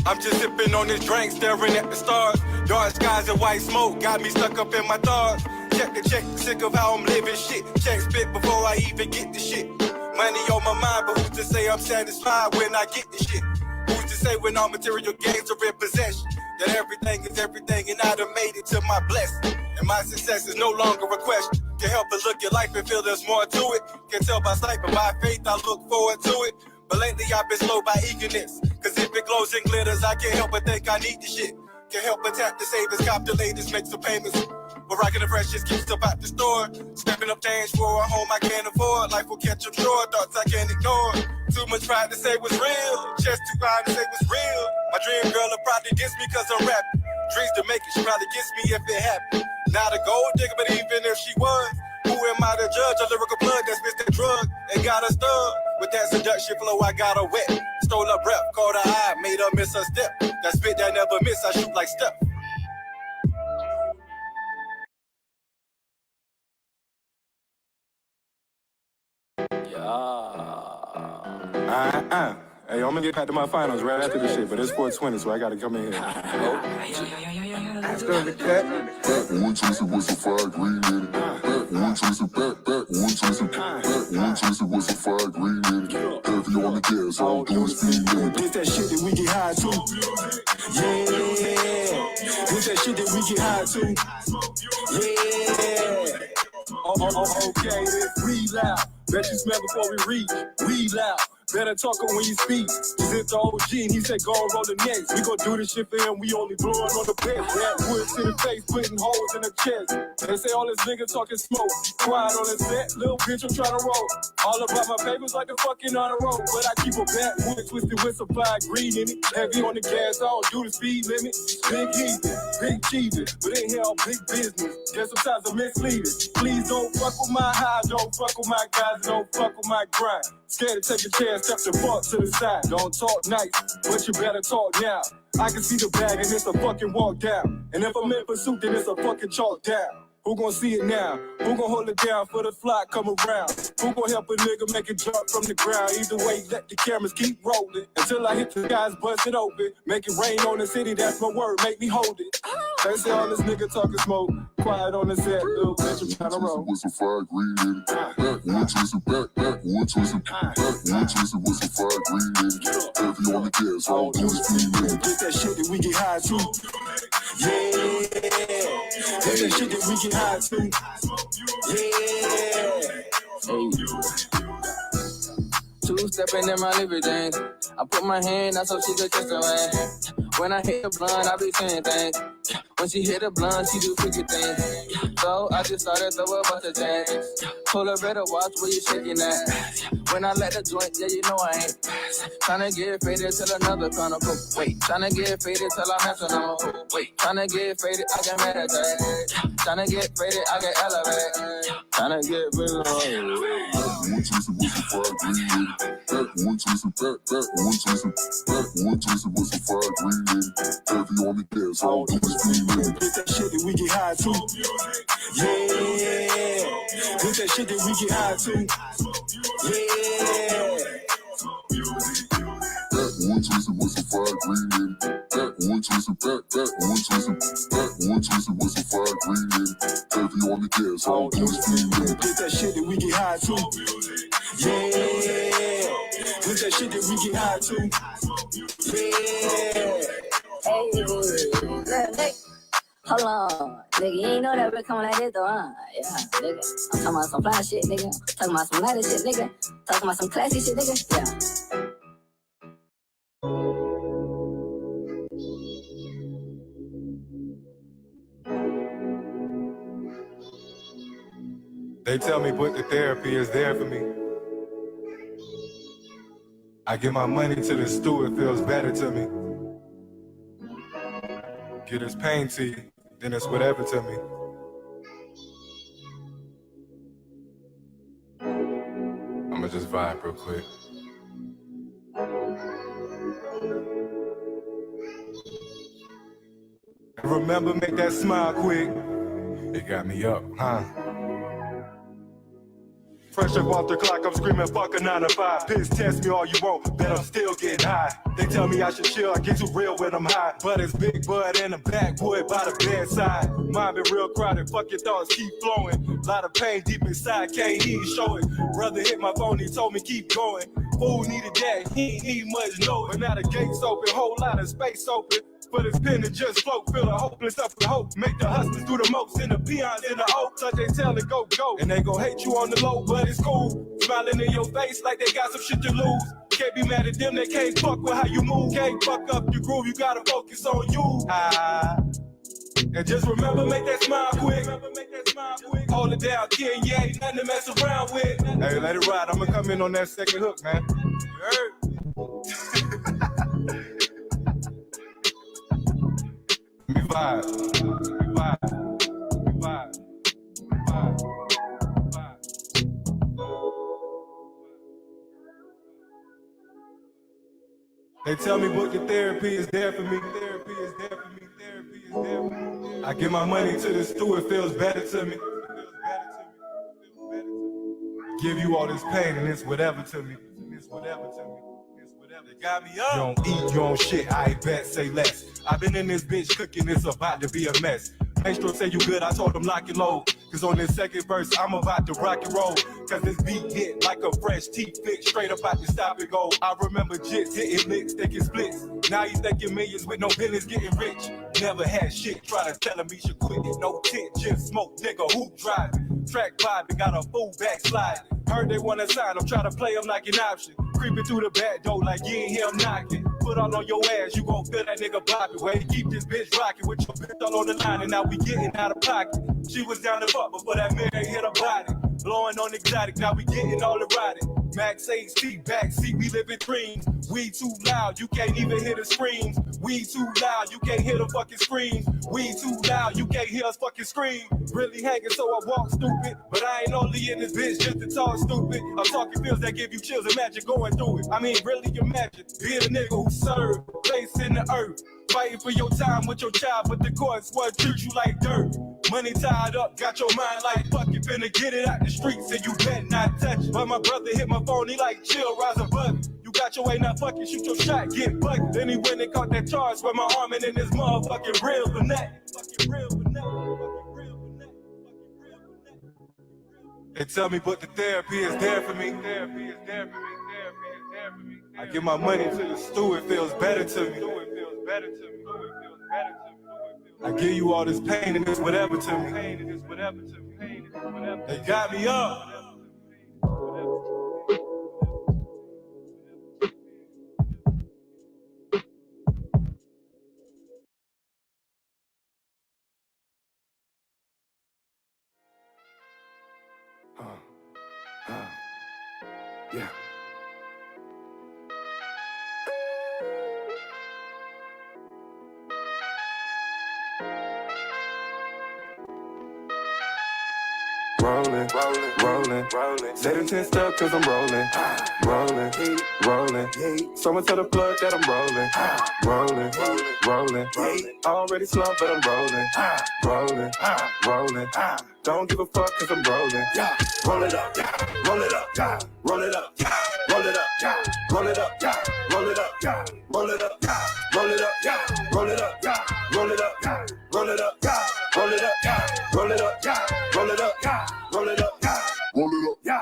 I'm just sipping on this drink, staring at the stars. Dark skies and white smoke got me stuck up in my thoughts. Check the check, sick of how I'm living shit. Check spit before I even get the shit. Money on my mind, but who's to say I'm satisfied when I get the shit? Who's to say when all material gains are in possession that everything is everything and I done made it to my blessing? And my success is no longer a question. Can't help but look at life and feel there's more to it. Can tell by sight, but by faith I look forward to it. But lately I've been slow by eagerness. Cause if it glows and glitters, I can't help but think I need the shit. Can't help but tap the savings, cop the latest, make some payments. But rocking the fresh just keeps stuff out the store. Stepping up change for a home I can't afford. Life will catch up short, thoughts I can't ignore. Too much pride to say what's real. Chest too high to say what's real. My dream girl will probably diss me cause I'm rapping. Dreams to make it, she probably gets me if it happened. Not a gold digger, but even if she was, who am I to judge? A lyrical plug that's missed that drug and got her stuck. With that seduction flow, I got her wet. Stole her breath, caught her eye, made her miss her step. That spit that never miss, I shoot like Steph.
Hey, I'm gonna get back to my finals right after this shit, but it's 420, so I gotta come in here.
Let's go to the cut.
One choice was a fire green in it. One choice of back. One choice of back. One choice was a fire green in it. Heavy on the gas, all do is speed limit.
This that shit that we get high to. Yeah. This that shit that we get high to. Yeah. Okay, we loud. Bet you smell before we reach. We loud. Better talk on when you speak. Zip the OG and he said go and roll the next. We gon' do this shit for him, we only blowing on the bed. Backwoods in the face, putting holes in the chest. They say all this nigga talking smoke. Quiet on the set, little bitch, I'm trying to roll. All about my papers like the fucking on the road. But I keep a backwood twisted with supply green in it. Heavy on the gas, I don't do the speed limit. Big heathen, big cheating, but in here I'm big business. Guess sometimes I'm misleading. Please don't fuck with my high, don't fuck with my guys, don't fuck with my grind. Scared to take a chance, step the fuck to the side. Don't talk nice, but you better talk now. I can see the bag and it's a fucking walk down. And if I'm in pursuit, then it's a fucking chalk down. Who gon' see it now? Who gon' hold it down for the flock come around? Who gon' help a nigga make it jump from the ground? Either way, let the cameras keep rolling until I hit the skies, bust it open. Make it rain on the city, that's my word, make me hold it. They say all this nigga talking smoke, quiet on the set, little bitch, I'm trying to roll.
Was a fire green in it. One choice of back. One choice of back. One choice was a fire green in it. Heavy on the gas, all do is speed limit.
Get that shit that we get high to. Yeah. Get that shit that we get high to. Yeah.
Two-stepping in my everything. I put my hand out so she could kiss the man. When I hit the blunt, I be saying things. When she hit the blunt, she do freaky things. So I just started throw a bunch of things. Told her better watch where you shaking at. When I let the joint, yeah, you know I ain't tryna get faded till another chronicle. Wait, tryna get faded till I'm astronomical. Wait, tryna get faded, I can meditate. Tryna get faded, I can elevate. Tryna get faded.
One choice was a fire green in it. One choice of back. One choice of back. One choice was a fire green in it. Heavy on the gas, all do is speed limit.
Get that shit that we get high to. Yeah. Get that shit that we get high to. Yeah.
One choice was a fire green in it. One choice of back. One choice of back. One choice was a fire green in it. Heavy on the gas, all do is speed limit.
Get that shit that we get high to. Yeah. Get that shit that we get high to. Yeah.
Hey, look, hold on, nigga, you ain't know that we're coming like this though, huh? Yeah, nigga, I'm talking about some fly shit, nigga. Talking about some lighter shit, nigga. Talking about some classy shit, nigga. Yeah.
They tell me what the therapy is there for me. I give my money to the stew, it feels better to me. Get his pain to you, then it's whatever to me. I'ma just vibe real quick. remember, make that smile quick.
It got me up, huh?
Fresh up off the clock, I'm screaming, fuck a 9 to 5. Piss test me all you want, bet I'm still getting high. They tell me I should chill, I get too real when I'm high. But it's Big Bud in the backwood by the bedside. Mind been real crowded, fuck your thoughts, keep flowing. Lot of pain deep inside, can't even show it. Brother hit my phone, he told me keep going. Fool needed that, he ain't need much know it. But now the gates open, whole lot of space open. For this pen to just float, fill the hopeless up with hope. Make the hustlers do the most and the peons in the oak. So they tell it go, go. And they gon' hate you on the low, but it's cool. Smiling in your face like they got some shit to lose. Can't be mad at them, they can't fuck with how you move. Can't fuck up your groove, you gotta focus on you. And just remember, make that smile quick. Hold it down, Ken, yeah, ain't nothing to mess around with. Hey, let it ride, I'ma come in on that second hook, man. You heard? We vibe, we vibe, we vibe, we vibe, we vibe. They tell me book your therapy is there for me, therapy is there for me, therapy is there for me. I give my money to the stew, it feels better to me. Give you all this pain and it's whatever to me, it's whatever to me. They got me up. You don't eat your own shit, I bet, say less. I been in this bitch cooking, it's about to be a mess. Maestro say you good, I told him lock and load. Cause on this second verse, I'm about to rock and roll. Cause this beat hit like a fresh teeth fit, straight up out the stop and go. I remember jits hitting licks, thinking splits. Now you thinking millions with no business getting rich. Never had shit, try to tell him he should quit it. No tent, just smoke, nigga, who driving? Track vibing, got a full backslide. Heard they wanna sign, I'm trying to play them like an option. Creeping through the back door like you ain't hear him knocking. Put all on your ass, you gon' feel that nigga bopping. Way keep this bitch rocking with your bitch all on the line, and now we getting out of pocket. She was down the fuck before that man hit her body. Blowing on exotic, now we getting all erotic. Max AC, backseat, we living dreams. We too loud, you can't even hear the screams. We too loud, you can't hear the fucking screams. We too loud, you can't hear us fucking scream. Really hanging, so I walk stupid. But I ain't only in this bitch just to talk stupid. I'm talking feels that give you chills, imagine going through it. I mean, really imagine being a nigga who served, place in the earth. Fighting for your time with your child, but the courts what treat you like dirt. Money tied up, got your mind like fuck you finna get it out the streets and you better not touch it. But my brother hit my phone, he like chill, rise above it. You got your way, not fucking shoot your shot, get bucked. Then he went and caught that charge with my arm and in his motherfucking real for that. Fucking real for that. Fucking real for that. Fucking real for that. They tell me but the therapy is there for me. Therapy is there for me. Therapy is there for me. I give my money to the stew, it feels better to me. Better to me. It feels better to me. I give you all this pain and it's whatever to me. Pain and it's whatever to me. Pain and it's whatever. They got me up.
Yeah.
Rolling, rolling, rolling, rolling. Say them 10 step cause I'm rolling. Rolling, rolling. Someone tell the plug that I'm rolling. Rolling, rolling. Already slumped, but I'm rolling. Rolling. Don't give a fuck cause I'm rolling.
Roll it up, roll it up, roll it up, roll it up, roll it up, roll it up, roll it up, roll it up, roll it up, roll it up, roll it up, roll it up, roll it up, roll it up, roll it up, roll it up.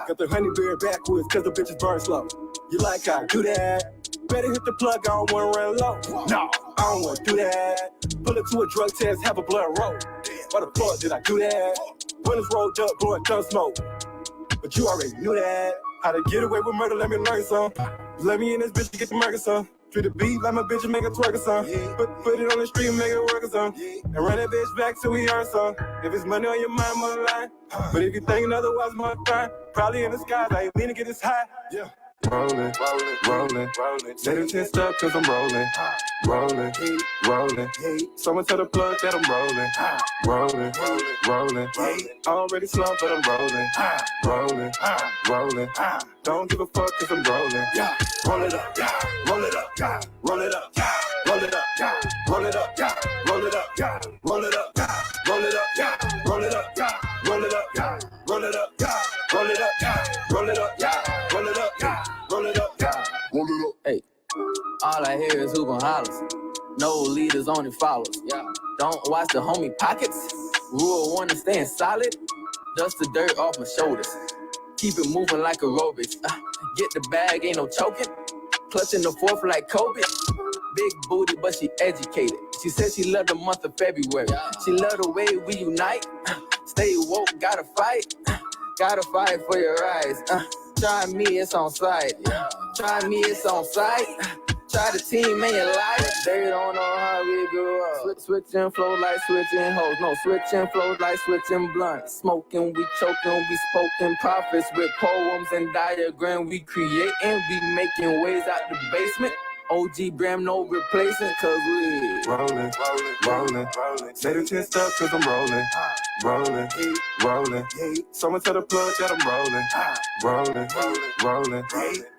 Got the honeyberry backwards cause the bitches burn slow. You like how I do that? Better hit the plug, I don't wanna run low. No, I don't wanna do that. Pull it to a drug test, have a blood roll. Why the fuck did I do that? Windows rolled up, blowing gun smoke. But you already knew that. How to get away with murder, let me learn some. Let me in this bitch to get the murder some. Treat the beat like my bitch and make it twerk or some. Put it on the street and make it work or some. And run that bitch back till we earn some. If it's money on your mind, mother line. But if you thinking otherwise, mother fine. Probably in the skies, I ain't mean to get this high. Yeah.
Rolling, rolling. Say them 10 step cause I'm rolling. Rolling. Someone tell the plug that I'm rolling. Already slumped, but I'm rolling. Don't give a fuck cause I'm rolling.
Roll it up, roll it up, roll it up, roll it up, roll it up, roll it up,
roll it up, yeah, roll it up, yeah, roll it up, yeah, roll it up, yeah, roll it up, yeah, roll it up, yeah, roll it up, yeah, roll it up, yeah, roll it up, yeah, roll it up, yeah, roll it up.
Hey, all I hear is hoop and hollers. No leaders, only followers. Yeah. Don't watch the homie pockets. Rule 1 is staying solid. Dust the dirt off my shoulders. Keep it moving like aerobics. Get the bag, ain't no choking. Clutching the fourth like Kobe. Big booty, but she educated. She said she loved the month of February. She loved the way we unite. Stay woke, gotta fight. Gotta fight for your rights. Try me, it's on sight. Try me, it's on sight. Try the team, man, you lie. They don't know how we grew up. Switching flows like switching hoes. No, switching flows like switching blunts. Smoking, we choking, we spoken prophets with poems and diagram. We create and we making ways out the basement. OG Bram, no replacing, cause we
rolling, rolling, rolling. Say the 10 stuff cause I'm rolling, rolling, rolling. Someone tell the plug that I'm rolling, rolling.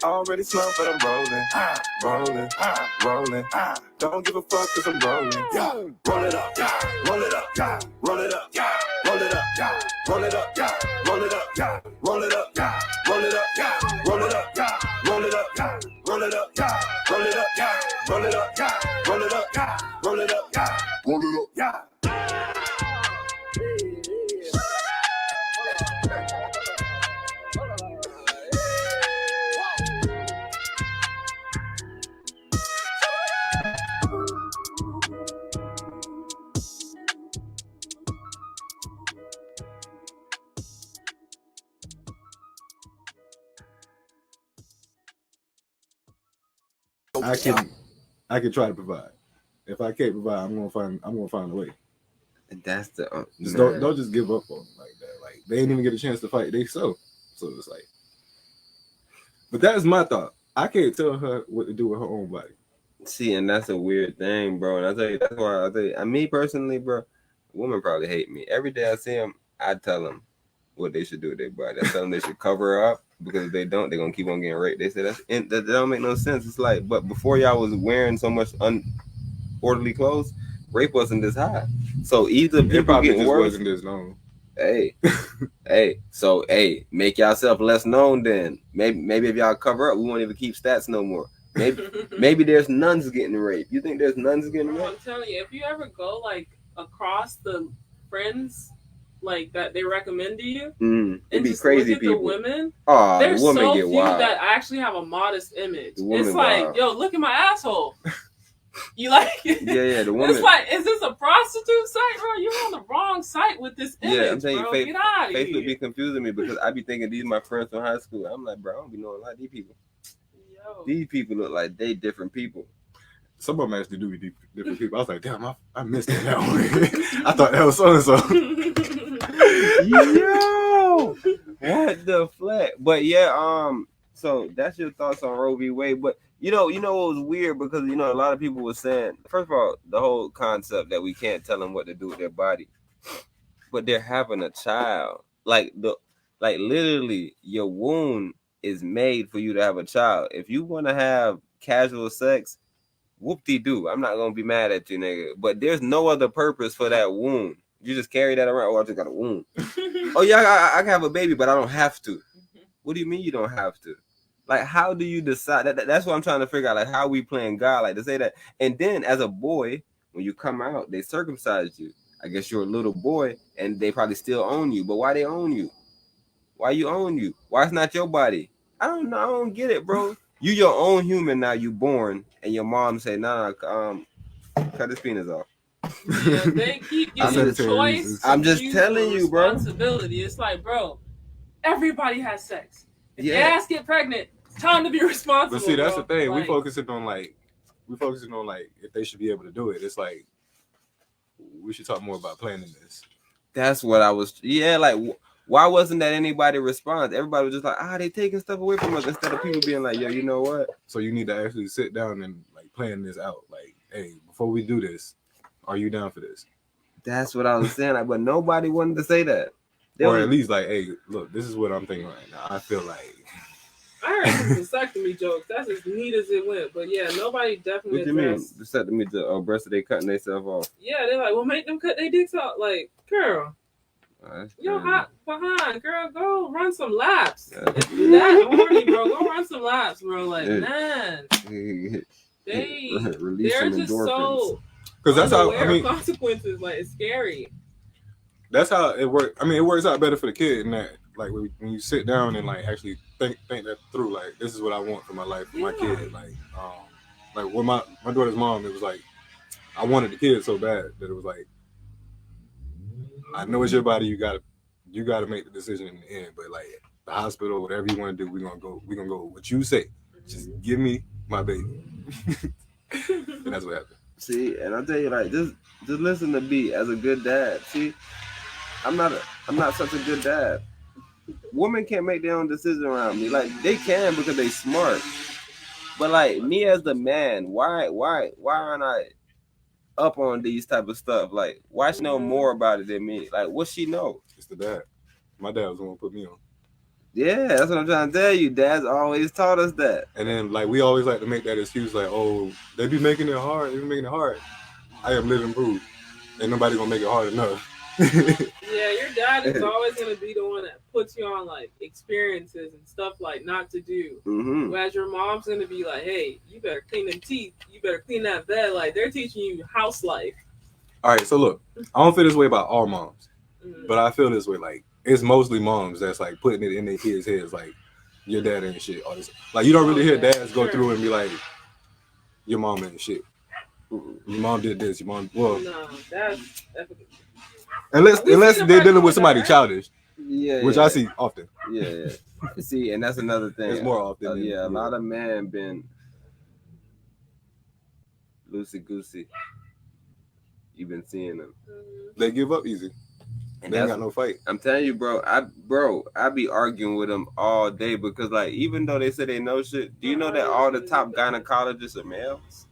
Already slow, but I'm rolling, rolling. Don't give a fuck cause I'm rolling. Roll it up, roll it up, roll it up, roll it up, roll it up, roll it up, roll it up, roll it up, roll it up, roll it up, roll it up, roll it up, roll it up, roll it up, roll it up, roll it up,
I can try to provide. If I can't provide, I'm gonna find a way.
And that's the
just don't just give up on them like that. Like they ain't even get a chance to fight. So it's like. But that is my thought. I can't tell her what to do with her own body.
See, and that's a weird thing, bro. And I tell you, that's why I tell you. Me personally, bro, women probably hate me. Every day I see them, I tell them what they should do with their body. I tell them they should cover up. Because if they don't, they're gonna keep on getting raped. They say that don't make no sense. It's like, but before y'all was wearing so much unorderly clothes, rape wasn't this high. So either people getting worse.
Wasn't this known.
Hey, So make yourself less known. Then maybe if y'all cover up, we won't even keep stats no more. Maybe there's nuns getting raped. You think there's nuns getting raped?
I'm telling you, if you ever go like across the friends. Like that they recommend to you,
it'd be crazy people.
The women,
there's
so
get
few
wild.
that actually have a modest image. It's
like,
wild. Yo, look at my asshole. You like it?
Yeah, the woman.
It's like, is this a prostitute site, bro? You're on the wrong site with this image,
yeah, I'm saying,
bro. Get out of here.
Facebook be confusing me because I be thinking these are my friends from high school. I'm like, bro, I don't be knowing a lot of these people. Yo. These people look like they different people.
Some of them actually do be different people. I was like, damn, I missed that one. I thought that was so and so.
Yo, what the flat? But yeah, so that's your thoughts on Roe v. Wade. But you know what was weird because a lot of people were saying, first of all, the whole concept that we can't tell them what to do with their body, but they're having a child. Like literally, your womb is made for you to have a child. If you want to have casual sex, whoop-de-doo. I'm not gonna be mad at you, nigga. But there's no other purpose for that womb. You just carry that around. Oh, I just got a womb. Oh yeah, I can have a baby, but I don't have to. What do you mean you don't have to? Like, how do you decide? That's what I'm trying to figure out. Like, how we playing God? Like to say that, and then as a boy, when you come out, they circumcise you. I guess you're a little boy, and they probably still own you. But why they own you? Why you own you? Why it's not your body? I don't know. I don't get it, bro. You your own human now. You born, and your mom say, "Nah, cut his penis off."
Yeah, they keep giving you choice.
I'm just telling you, bro.
Responsibility. It's like, bro, everybody has sex. If your ass get pregnant, it's time to be responsible.
But see, that's
bro.
the thing.
Like,
we focusing on if they should be able to do it. It's like we should talk more about planning this.
That's what I was. Yeah, like why wasn't that anybody response? Everybody was just like, they taking stuff away from us instead of people being like, yo, you know what?
So you need to actually sit down and like plan this out. Like, hey, before we do this, are you down for this?
That's what I was saying. Like, but nobody wanted to say that.
Or at least like, hey, look, this is what I'm thinking right now. I feel like
I heard some vasectomy jokes. That's as neat as it went. But yeah, nobody definitely
What you mean?
addressed.
Vasectomy to breast, they cutting themselves off.
Yeah, they're like, well, make them cut their dicks out. Like, girl,
That's
yo,
crazy.
hot behind, girl, go run some laps.
Yeah.
If you that horny, bro, go run some laps, bro. Like,
Yeah.
man,
Release
they're
some
just
endorphins.
so
Because that's how
unaware of consequences. Like, it's scary.
That's how it works. I mean, it works out better for the kid in that, like, when you sit down and like actually think that through. Like, this is what I want for my life, for my kid. Like with my daughter's mom, it was like I wanted the kid so bad that it was like, I know it's your body. You gotta make the decision in the end. But like the hospital, whatever you want to do, we're gonna go with what you say. Just give me my baby. And that's what happened.
See, and I tell you, like, just listen to me as a good dad. See, I'm not such a good dad. Women can't make their own decision around me. Like, they can because they smart. But like me as the man, why aren't I up on these type of stuff? Like, why she know more about it than me? Like, what she know?
It's the dad. My dad was the one who put me on.
Yeah, that's what I'm trying to tell you. Dad's always taught us that.
And then, like, we always like to make that excuse, like, oh, they be making it hard. They be making it hard. I am living proof. Ain't nobody gonna make it hard enough.
Yeah, your dad is always gonna be the one that puts you on like experiences and stuff like not to do.
Mm-hmm.
Whereas your mom's gonna be like, hey, you better clean them teeth. You better clean that bed. Like, they're teaching you house life.
All right, so look, I don't feel this way about all moms, but I feel this way, like, it's mostly moms that's like putting it in their kids' heads, like, your dad ain't shit. All this, like, you don't really hear dads go through and be like, your mom ain't shit. Your mom did this. Your mom, well,
No, that's
unless they're dealing with somebody childish,
Yeah,
which I see often.
Yeah. See, and that's another thing.
It's more often. than-
Yeah, a lot of men been loosey goosey. You've been seeing them.
They give up easy.
And
They ain't
that's-
got no fight.
I'm telling you, bro. I be arguing with them all day because, like, even though they say they know shit, do you know that all the top gynecologists are males?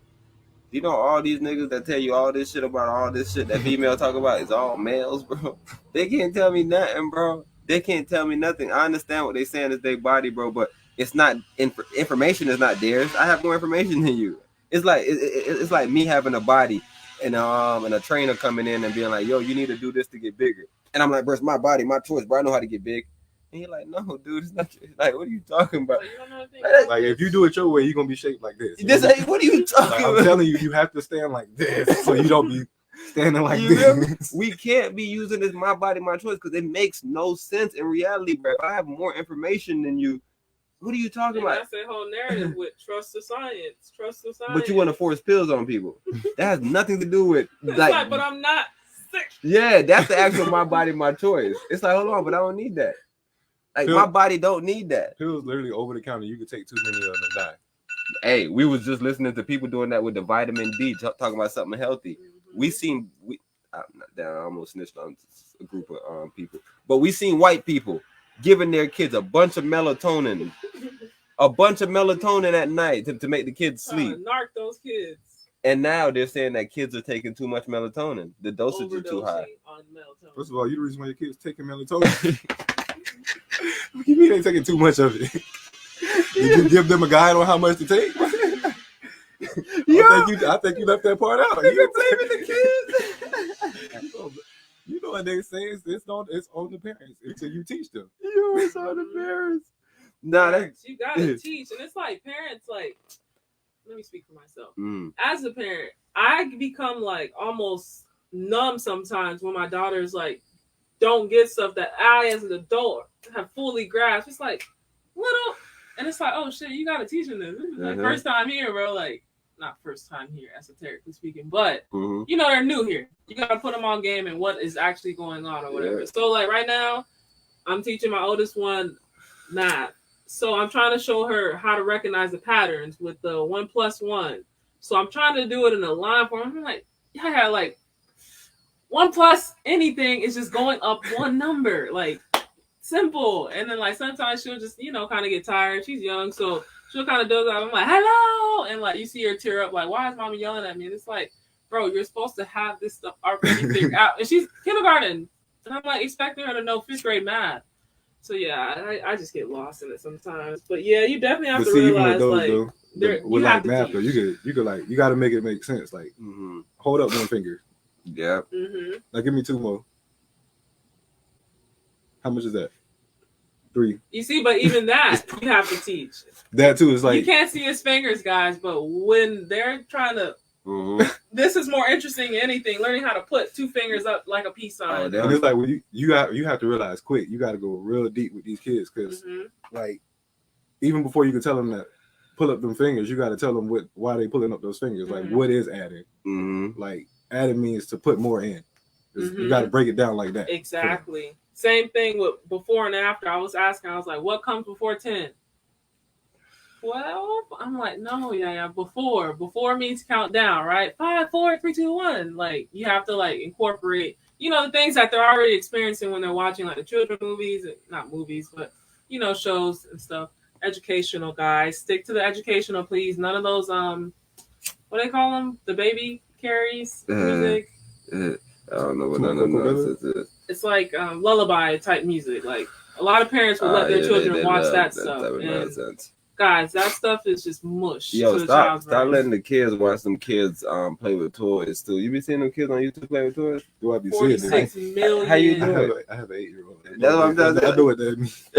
Do you know all these niggas that tell you all this shit about all this shit that female talk about is all males, bro? They can't tell me nothing, bro. They can't tell me nothing. I understand what they saying is their body, bro, but it's not information is not theirs. I have more information than you. It's like it's like me having a body and a trainer coming in and being like, yo, you need to do this to get bigger. And I'm like, bro, it's my body, my choice, bro. I know how to get big. And you're like, no, dude, it's not. Like, what are you talking about?
Like, if you do it your way, you're gonna be shaped like this.
What are you talking
Like,
about?
I'm telling you, you have to stand like this so you don't be standing like
You feel me?
this.
We can't be using this my body, my choice because it makes no sense in reality, bro. If I have more information than you, what are you talking
and
about?
that's that whole narrative with trust the science. Trust the science.
But you want to force pills on people. That has nothing to do with
It's
like,
like, but I'm not sick.
yeah, that's the actual my body, my choice. It's like, hold on, but I don't need that. Like, my body don't need that.
Pills literally over the counter. You could take too many of them and die.
Hey, we was just listening to people doing that with the vitamin D, talking about something healthy. We seen I almost snitched on a group of people, but we seen white people giving their kids a bunch of melatonin at night to make the kids sleep.
Narc those kids.
And now they're saying that kids are taking too much melatonin. The dosage is too high.
On melatonin.
First of all, you the reason why your kids taking melatonin. What you mean they taking too much of it? Did you give them a guide on how much to take? I think you left that part out. You blaming the kids. You know what they say? It's on the parents until you teach them.
It's on the parents. Nah,
Parents, you gotta teach, and it's like parents. Like, let me speak for myself. As a parent, I become like almost numb sometimes when my daughters like don't get stuff that I, as an adult, have fully grasped. It's like little, and it's like, oh shit, you gotta teach them this. This is like first time here, bro. Like, not first time here, esoterically speaking, but you know they're new here. You gotta put them on game and what is actually going on or whatever.
Yeah.
So like right now, I'm teaching my oldest one math. So I'm trying to show her how to recognize the patterns with the 1 + 1. So I'm trying to do it in a line form. I'm like, yeah, like 1 plus anything is just going up one number, like simple. And then like sometimes she'll just, you know, kind of get tired. She's young, so she'll kind of doze out. I'm like, hello, and like you see her tear up, like, why is mommy yelling at me? And it's like, bro, you're supposed to have this stuff already figured out. And she's kindergarten, and I'm like expecting her to know 5th grade math. So yeah, I just get lost in it sometimes. But yeah, you definitely have
But
to
see, even with
realize
those
like
though,
there,
with
you
like
have to
math though,
teach.
you could like you got to make it make sense. Like hold up one finger.
Yeah.
Now give me two more. How much is that? 3.
You see, but even that you have to teach.
That too is like
You can't see his fingers, guys, but when they're trying to, this is more interesting than anything. Learning how to put 2 fingers up like a peace sign.
and it's like when you have to realize quick. You got to go real deep with these kids because like even before you can tell them that pull up them fingers, you got to tell them why they pulling up those fingers. Like what is adding? Like adding means to put more in. You got to break it down like that.
Exactly. Same thing with before and after. I was like, what comes before 10? 12? I'm like, no, yeah. Before means count down, right? 5, 4, 3, 2, 1. Like you have to like incorporate, the things that they're already experiencing when they're watching like the children movies, not movies, but shows and stuff. Educational, guys. Stick to the educational, please. None of those what do they call them? The baby carries music.
I don't know what none of nonsense is.
It's like lullaby type music. Like a lot of parents will let their children watch that stuff. And guys, that stuff is just mush.
Yo, stop letting the kids watch some kids play with toys too. You be seeing them kids on YouTube play with toys?
Do I be
46
seeing
million.
How you do it?
I have an 8-year-old.
That's what I'm telling you.
I know what that means.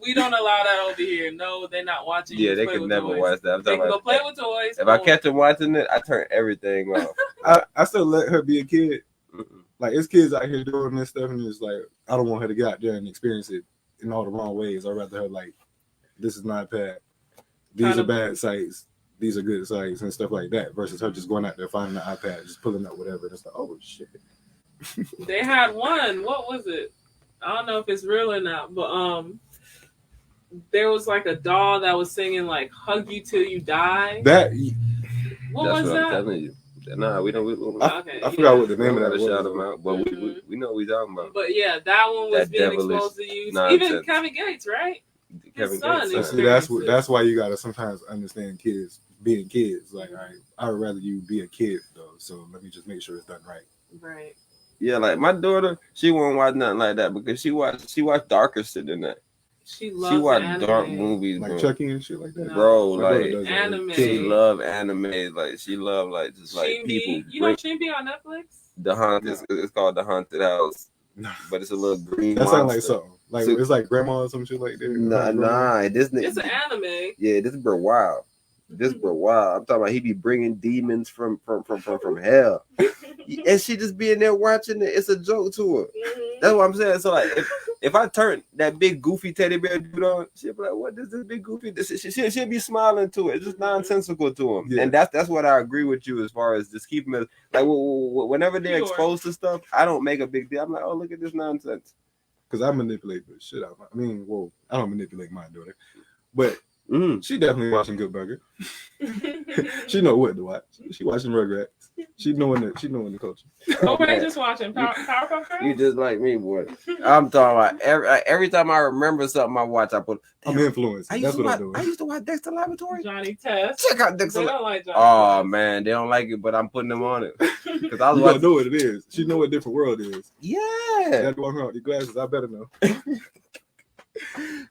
We don't allow that over here. No, they're not watching.
Yeah, they can never watch that. I'm
they
talking
can
about
go play with toys.
If I catch them watching it, I turn everything off.
I still let her be a kid. Like it's kids out here doing this stuff, and it's like I don't want her to get out there and experience it in all the wrong ways. I'd rather her like, this is not bad. These are bad sites. These are good sites and stuff like that. Versus her just going out there finding the iPad, just pulling up whatever. And it's like, oh shit.
They had one. What was it? I don't know if it's real or not, but there was like a doll that was singing like "Hug You Till You Die." What was that?
I'm telling you. Nah, we don't.
I forgot what the name of that was.
Shout them out, but we know what we're talking about.
But yeah, that one was
That
being
devilish
exposed to youth.
nonsense.
Even Kevin Gates, right?
Kevin
son
Gates.
See, that's why you gotta sometimes understand kids being kids. Like I would rather you be a kid though. So let me just make sure it's done right.
Right.
Yeah, like my daughter, she won't watch nothing like that because she watched darker shit than that.
She watched
anime. Dark movies,
like
bro.
Chucky and shit like that.
Bro, like
anime.
She love anime. Like she love like just like
Shinbi.
people.
You know Shinbi on Netflix?
The Haunted. It's called The Haunted House. But it's a little green.
That sounds like something. Like it's like grandma or some shit like that.
Nah. This
it's an anime.
Yeah, this bro wild. This bro wild. I'm talking about he be bringing demons from hell, and she just being there watching it. It's a joke to her. That's what I'm saying. So like, if I turn that big goofy teddy bear dude on, she'll be like, "What is this big goofy?" She'll be smiling to it. It's just nonsensical to him, and that's what I agree with you as far as just keeping it like whenever they're exposed to stuff, I don't make a big deal. I'm like, "Oh, look at this nonsense,"
because I manipulate the shit out. I mean, I don't manipulate my daughter, but. She definitely watching Good Burger. She know what to watch. She watching Rugrats. She knowing the culture.
Oh, we're just watching Powerpuff Girls.
You just like me, boy. I'm talking about every time I remember something I watch, I put.
I'm influenced. That's what I'm doing.
I used to watch Dexter Laboratory.
Johnny Test.
Check out Dexter.
They don't like Johnny
Oh man, they don't like it, but I'm putting them on it because I was
watching. Know what it is. She know what different world is.
Yeah.
That walking around with the glasses. I better know.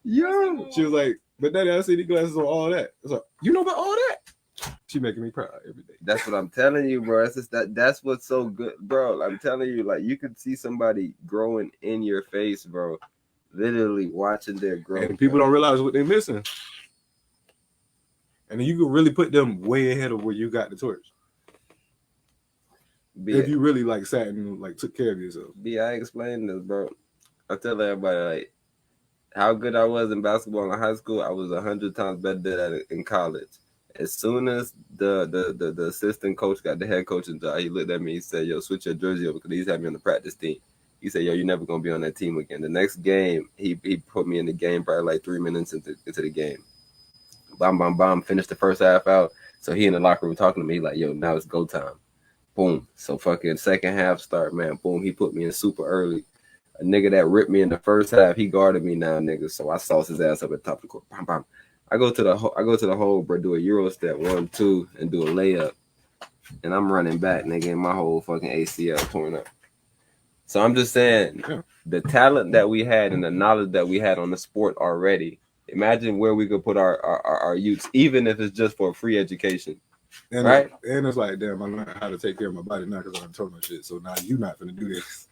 Yo.
She was like, but daddy, I see the glasses on all that. It's like, you know about all that? She making me proud every day.
That's what I'm telling you, bro. It's just that's what's so good, bro. I'm telling you, like you could see somebody growing in your face, bro. Literally watching their growth.
And people don't realize what they're missing. And then you can really put them way ahead of where you got the torch. If you really like sat and like took care of yourself.
I explained this, bro. I tell everybody like how good I was in basketball in high school. I was 100 times better than that in college. As soon as the assistant coach got the head coaching job, he looked at me. He said, "Yo, switch your jersey over," because he's had me on the practice team. He said, "Yo, you're never gonna be on that team again." The next game, he put me in the game probably like 3 minutes into the game. Bam, finished the first half out. So he in the locker room talking to me like, "Yo, now it's go time." Boom. So fucking second half start, man. Boom. He put me in super early. A nigga that ripped me in the first half, he guarded me now, nigga. So I sauced his ass up at the top of the court. Bam, bam. I go to the hole, bro. Do a Euro step 1, 2, and do a layup. And I'm running back, nigga, and my whole fucking ACL torn up. So I'm just saying, the talent that we had and the knowledge that we had on the sport already. Imagine where we could put our youths, even if it's just for a free education.
And
right?
And it's like, damn, I learned how to take care of my body now because I'm told my shit. So now you not gonna do this.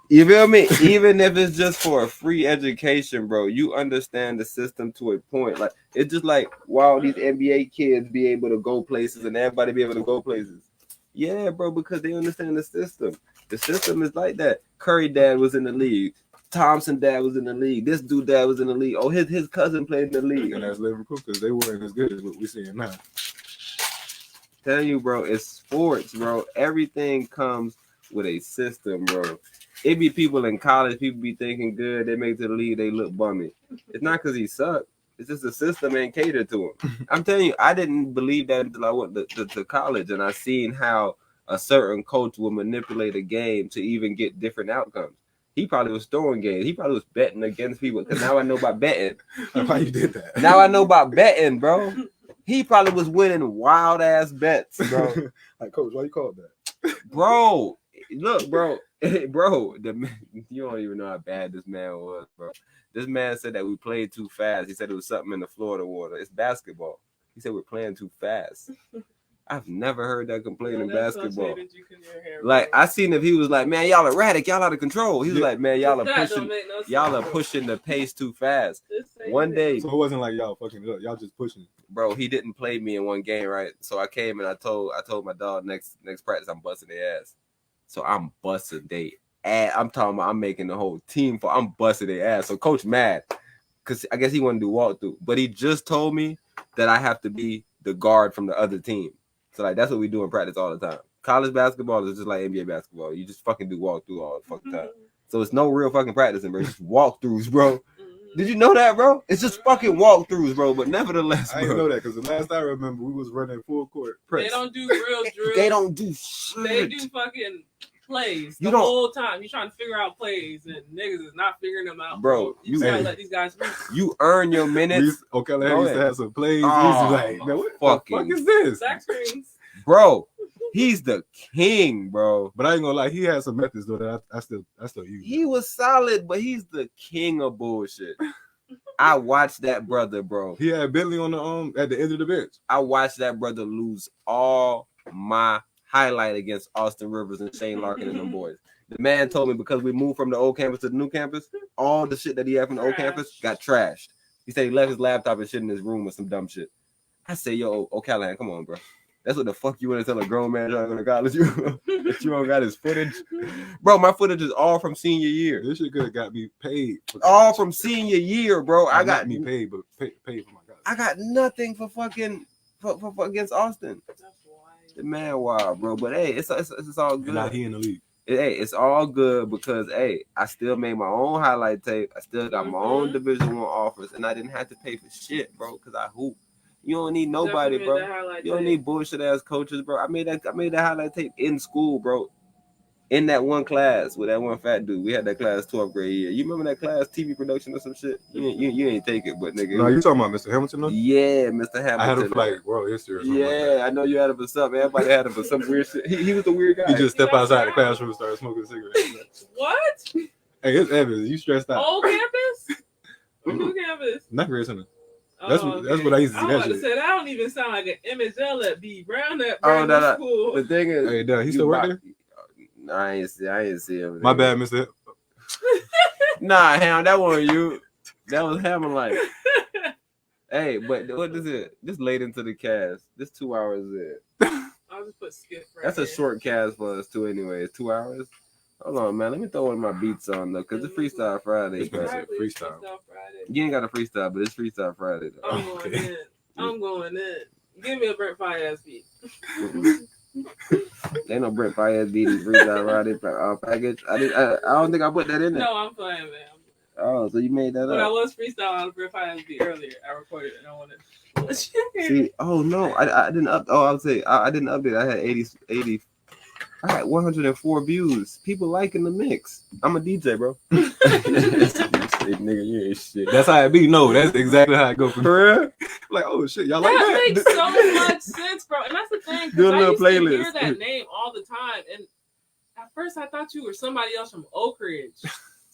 You feel me? Even if it's just for a free education, bro, you understand the system to a point. Like it's just like while these NBA kids be able to go places and everybody be able to go places. Yeah, bro, because they understand the system. The system is like that. Curry dad was in the league. Thompson dad was in the league. This dude dad was in the league. Oh, his cousin played in the league.
And that's Liverpool because they weren't as good as what we're seeing now.
Telling you, bro, it's sports, bro. Everything comes with a system, bro. It be people in college, people be thinking good, they make it to the league, they look bummy. It's not because he sucked. It's just the system ain't catered to him. I'm telling you, I didn't believe that until I went to college and I seen how a certain coach will manipulate a game to even get different outcomes. He probably was throwing games. He probably was betting against people. Because now I know about betting.
Why you did that?
Now I know about betting, bro. He probably was winning wild ass bets, bro.
Like, coach, why you call it that?
Bro, look, bro. Bro, you don't even know how bad this man was, bro. This man said that we played too fast. He said it was something in the Florida water. It's basketball. He said we're playing too fast. I've never heard that complaint in basketball. Like I seen if he was like, man, y'all erratic, y'all out of control. He was like, man, y'all are pushing the pace too fast. One day,
so it wasn't like y'all fucking it up. Y'all just pushing.
Bro, he didn't play me in one game, right? So I came and I told my dog next practice I'm busting their ass. So I'm busting their ass. I'm talking about I'm making the whole team for I'm busting their ass. So coach mad because I guess he wanted to do walkthrough, but he just told me that I have to be the guard from the other team. So like that's what we do in practice all the time. College basketball is just like NBA basketball. You just fucking do walkthrough all the fucking time. So it's no real fucking practicing, bro. It's just walkthroughs, bro. Did you know that, bro? It's just fucking walkthroughs, bro. But nevertheless, bro.
I didn't know that because the last I remember, we was running full court press.
They don't do real drills.
They don't do shit.
They do fucking plays the whole time. You trying to figure out plays, and niggas is not figuring them out,
bro.
You gotta let these guys reach.
You earn your minutes.
Okay, I used to have some plays.
Oh,
like, man, what the fuck is this?
Back screens.
Bro, he's the king, bro.
But I ain't gonna lie, he had some methods though that I still use.
He was solid, but he's the king of bullshit. I watched that brother, bro.
He had Bentley on the at the end of the bench.
I watched that brother lose all my highlight against Austin Rivers and Shane Larkin and them boys. The man told me because we moved from the old campus to the new campus, all the shit that he had from the old campus got trashed. He said he left his laptop and shit in his room with some dumb shit. I say, yo, O'Callahan, come on, bro. That's what the fuck you want to tell a grown man trying to go to college? That you don't got his footage? Bro, my footage is all from senior year.
This shit could have got me paid.
All from senior year, bro. I got
me paid, but paid for my college.
I got nothing for fucking for against Austin. The man wild, bro. But hey, it's all good.
Not he in the league.
Hey, it's all good because hey, I still made my own highlight tape. I still got my own Division I offers, and I didn't have to pay for shit, bro, because I hoop. You don't need nobody, bro. You don't need bullshit ass coaches, bro. I made that highlight tape in school, bro. In that one class with that one fat dude. We had that class 12th grade year. You remember that class, TV production or some shit? You ain't take it, but nigga.
No, you talking about Mr. Hamilton though?
Yeah, Mr. Hamilton.
I had him for like world history or something.
Yeah, like that. I know you had him for something. Everybody had him for some weird shit. He was the weird guy.
He just stepped outside the classroom and started smoking cigarettes.
What?
Hey, it's Evans. You stressed out.
Old campus? New campus?
Not Grayson Center. That's what I used to see.
I was about to say that don't even sound like an MSL at B Brown at
no.
school.
The thing is,
hey, he still working?
No, I ain't see him.
My bad, Mr.
Nah, Ham, that wasn't you. That was Hammer like. Hey, but what is it? This late into the cast. This 2 hours in.
I'll just put skip right
That's a short cast for us too, anyways. 2 hours. Hold on, man. Let me throw one of my beats on though, cause it's Freestyle Friday.
It's freestyle.
You ain't got a freestyle, but it's Freestyle Friday though.
I'm going in. Give me a Brent Fayez beat.
Ain't no Brent Fayez beat in Freestyle Friday package. I don't think I put that in there.
No, I'm playing, man.
Oh, so you made that
When
up?
I was freestyling on a Brent Fayez beat earlier, I recorded it and I wanted to
see. Oh no, I didn't up. Oh, I would say I didn't update. I had 80. I had 104 views. People liking the mix. I'm a DJ, bro. Nigga, you ain't shit.
That's how it be. No, that's exactly how it go for
real.
Like, oh shit, y'all like that?
That makes so much sense, bro. And that's the thing.
Do a
I
little
used
playlist.
to hear that name all the time, and at first I thought you were somebody else from Oak Ridge.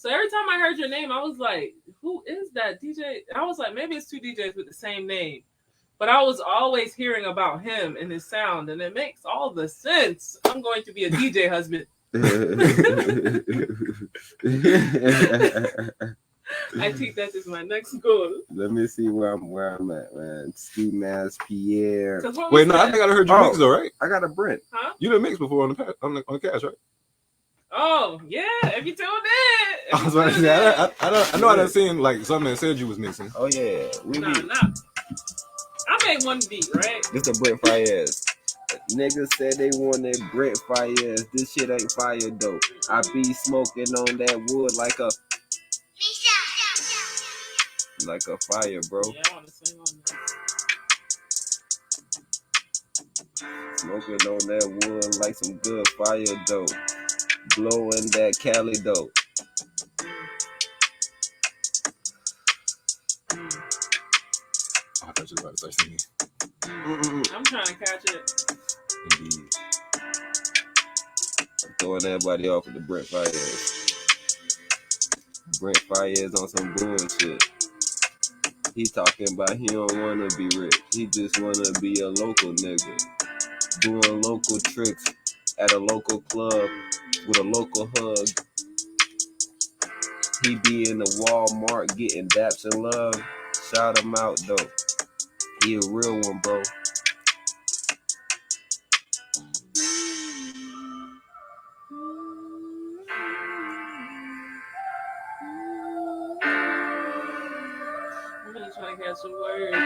So every time I heard your name, I was like, who is that DJ? I was like, maybe it's two DJs with the same name. But I was always hearing about him and his sound, and it makes all the sense. I'm going to be a DJ husband. I think that is my next goal.
Let me see where I'm at, man. Ski Mask Pierre.
Wait, no, I think I heard you mix though, right?
I got a Brent.
Huh?
You done mix before on the cash, right?
Oh yeah, if you tuned in.
I was about to say, I know I done seen like something that said you was mixing.
Oh yeah,
I made one beat, right?
This a Brent Fayez. Niggas said they wanted Brent Fayez. This shit ain't fire though. I be smoking on that wood like a fire, bro.
Yeah, I want to sing on that.
Smoking on that wood like some good fire dope. Blowing that Cali dope.
I thought you were about to start singing.
I'm trying to catch it.
Indeed. I'm throwing everybody off with the Brent Fayez. Brent Fayez on some bullshit. He talking about he don't wanna be rich. He just wanna be a local nigga. Doing local tricks at a local club with a local hug. He be in the Walmart getting daps and love. Shout him out though. He a real one, bro.
I'm gonna try to catch some words.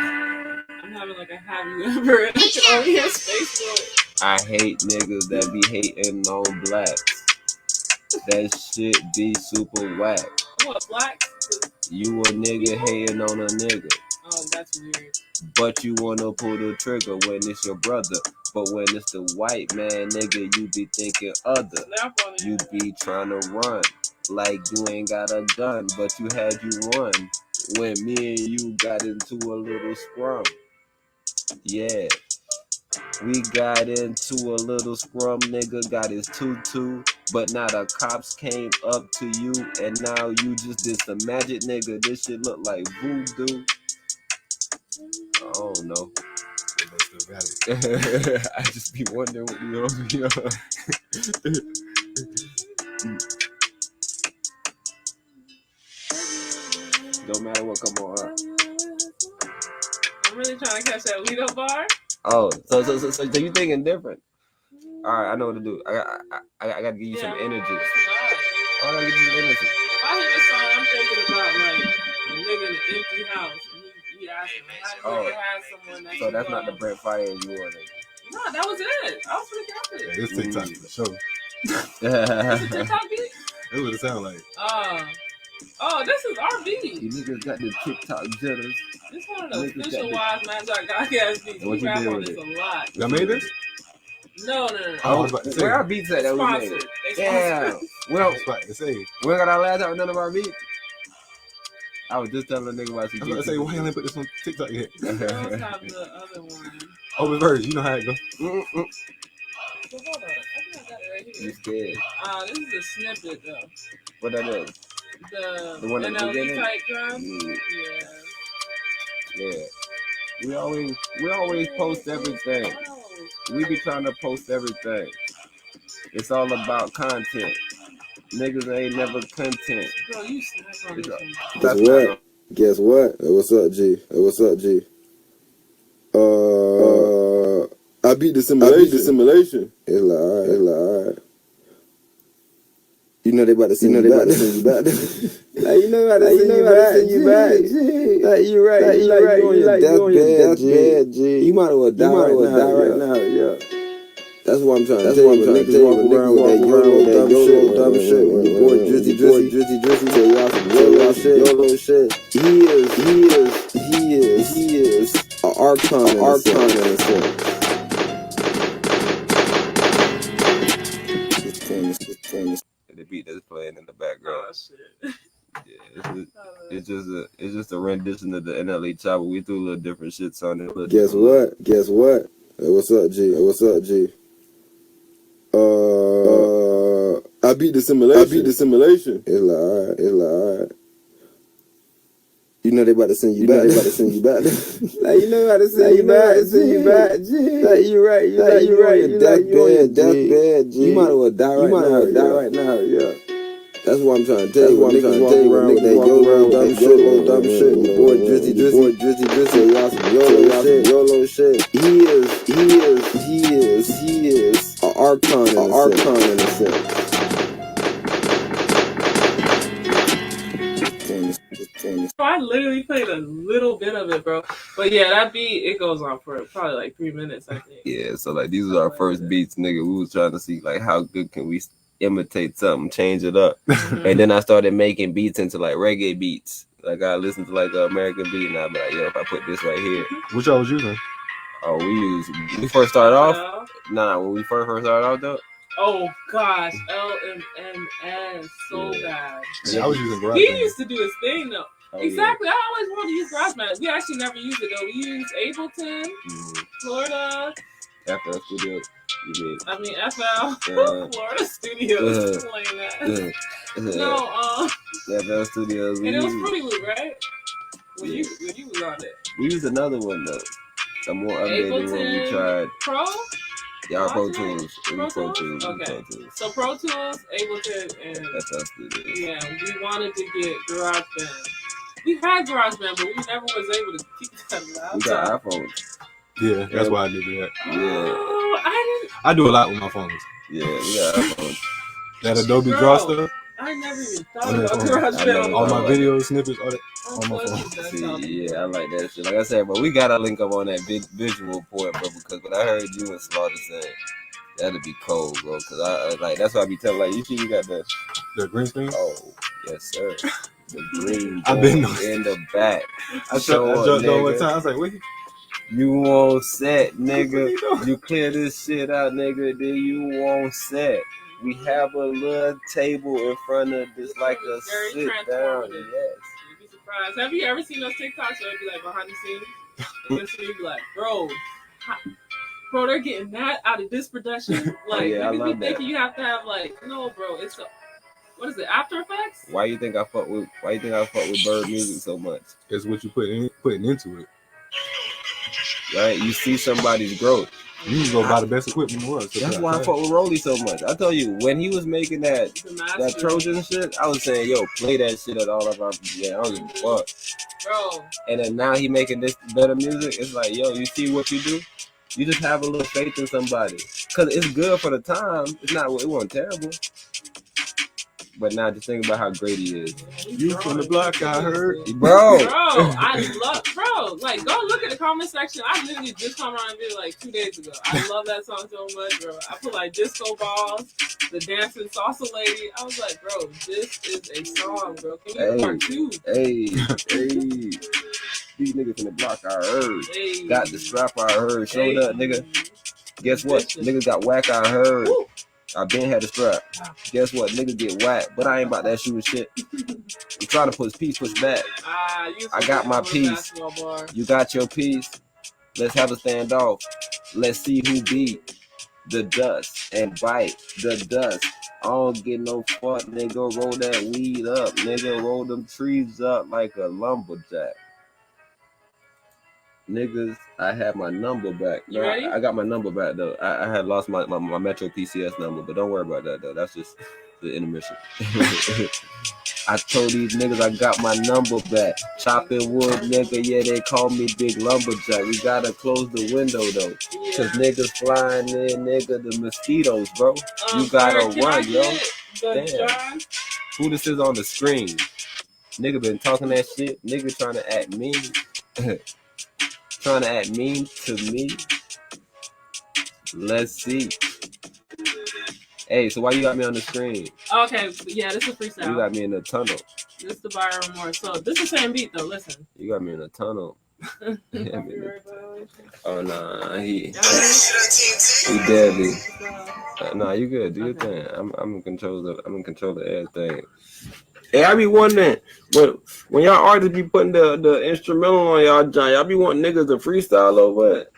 I'm having like a have you ever, and I can only hear space for it.
I hate niggas that be hating on blacks. That shit be super whack.
What, black?
You a nigga hating on a nigga.
Oh, that's weird.
But you wanna pull the trigger when it's your brother. But when it's the white man, nigga, you be thinking other. You be trying to run like you ain't got a gun, but you had you one when me and you got into a little scrum. Yeah. We got into a little scrum, nigga got his tutu, but now the cops came up to you, and now you just did some magic, nigga. This shit look like voodoo. I don't know. I just be wondering what you know. Don't matter what come on.
I'm really trying to catch that Lido bar.
Oh, so you thinking different? All right, I know what to do. I gotta give you some energy. I gotta give you some energy.
If I hear this song, I'm thinking about like a nigga in an empty house. And he asking, how do you have someone that
So that's not the Brent Fayez you ordered.
No, that was it. I was really confident.
Yeah, this TikTok for sure.
This is TikTok beat?
That's what it sound like.
Oh, this is our beat.
You niggas got the TikTok jitters.
This one of the official Wise Man's Godcast beats.
What
We
you
rap
did
on
with
this
it?
a lot.
Y'all made this?
No.
I was about to say.
Where our beats at that we made it? Yeah. Well, we got our last out with none of our beats. I was just telling a nigga about some
I was about to say, why you ain't put this on TikTok yet?
Girls have the other one.
Oh, reverse. You know how it goes.
So hold on. I think I got it right here.
You scared?
This is a snippet though.
What that is?
The
one at the
NLE
beginning?
type drum.
Yeah. We always post everything. We be trying to post everything. It's all about content. Niggas ain't never content.
Bro, you snap on this
Guess what? Guess what? Hey, what's up, G? Hey, what's up, G? I beat the simulation. It's like, alright. You know they about to send you back. Like, you know they about to send you back. Like, you right. You on your deathbed, G. You might as well die right now. Yeah. That's what I'm trying to tell you. Niggas walk around with that YOLO dumb shit. When your boy Drizzy tell y'all some YOLO shit. He is an archon in a sense.
The beat that's playing in the background.
Oh, shit.
Yeah, it's just a rendition of the NLE Chopper. We threw a little different shits on it.
Guess what? Hey, what's up, G? I beat the simulation. It's like, all right. You know they about to send you back. Like, you know they about to send you back. G. Like, you right. You on your deathbed, G. You might as well die right now. Yeah. That's what I'm trying to tell you. Niggas walk around with that YOLO dumb shit. My boy Drizzy, y'all some YOLO shit. He is an archon in a sense.
I literally played a little bit of it, bro. But yeah, that beat, it goes on for probably like 3 minutes, I think.
Yeah, so like these are our first beats, nigga. We was trying to see like how good can we imitate something, change it up. And then I started making beats into like reggae beats. Like I listened to like an American beat and I'd be like, yo, if I put this right here.
Which I was using?
Oh, when we first started off? When we first started off though.
Oh gosh, LMNS, so bad.
Yeah, I was using GarageBand.
He used to do his thing though.
Oh,
exactly. Yeah. I always wanted to use GarageBand. We actually never used it though. We used Ableton, Florida.
FL Studio.
FL. Florida Studios. Playing that. No,
FL Studios.
And it was Fruity Loop, right? When you was on it.
We used another one though. A more updated one we tried.
Pro?
Yeah, Pro Tools.
Pro Tools? Okay. So Pro Tools, Ableton, and
FL Studios.
Yeah, we wanted to get GarageBand. We had GarageBand, but we never was able to keep that loud.
We got iPhones.
Yeah, that's why I did that.
Yeah.
I do a lot with my phones.
Yeah, we got iPhones.
That Adobe Draw stuff.
I never even thought about GarageBand.
All my video snippets on my phone.
See, yeah, I like that shit. Like I said, but we gotta link up on that big visual point, bro. Because when I heard you and Slaughter saying that'd be cold, bro. Because I like that's why I be telling like you see you got the
green screen.
Oh yes, sir. The green.
I've been
in the back.
I jumped on one time. I was like, wait.
You on set, nigga. You clear this shit out, nigga. Then you on set. We have a little table in front of this, like a sit down. Yes.
You'd be surprised. Have you ever seen those TikToks where it'd be like behind the scenes? And then you'd be like, bro, they're getting that out of this production. Like,
yeah,
you be thinking you have to have like, no, bro, it's what is it? After Effects?
Why you think I fuck with Bird Music so much?
It's what you putting into it.
Right? You see somebody's growth.
You can go buy the best equipment in the world.
That's why I fuck with Rolly so much. I tell you, when he was making that Trojan shit, I was saying, yo, play that shit at all of our I don't give a fuck.
Bro.
And then now he making this better music. It's like, yo, you see what you do? You just have a little faith in somebody. Cause it's good for the time. It wasn't terrible. But now just think about how great he is.
You from the block, I heard.
Bro,
like, go look at the comment section. I literally just come around and did it like 2 days ago. I love that song so much, bro. I put like disco balls, the dancing salsa lady. I was like, bro, this is a song, bro. Can we part two?
Hey. These niggas from the block, I heard. Hey. Got the strap, I heard. Showed up, nigga. Guess what? Niggas got whack, I heard. Woo. I been had a strap. Guess what? Niggas get whacked, but I ain't about that shooting shit. I'm trying to push back. I got my piece. You got your piece. Let's have a standoff. Let's see who beat the dust and bite the dust. I don't get no fuck, nigga. Roll that weed up, nigga. Roll them trees up like a lumberjack. Niggas, I have my number back.
You ready?
I got my number back though. I had lost my Metro PCS number, but don't worry about that though. That's just the intermission. I told these niggas I got my number back. Chopping wood, nigga, yeah, they call me Big Lumberjack. We gotta close the window though, cause niggas flying in, nigga, the mosquitoes, bro. You gotta run, yo. Damn. Who this is on the screen? Nigga been talking that shit. Nigga trying to act mean. Trying to act mean to me. Let's see. Hey, so why you got me on the screen?
Okay, yeah, this is freestyle.
You got me in the tunnel.
This is the Byron Moore. So this is the same beat though. Listen.
You got me in the tunnel. Oh nah, he deadly. Nah, you good. Do your thing. I'm in control of everything. Hey, I be wondering, but when y'all artists be putting the instrumental on y'all be wanting niggas to freestyle or what?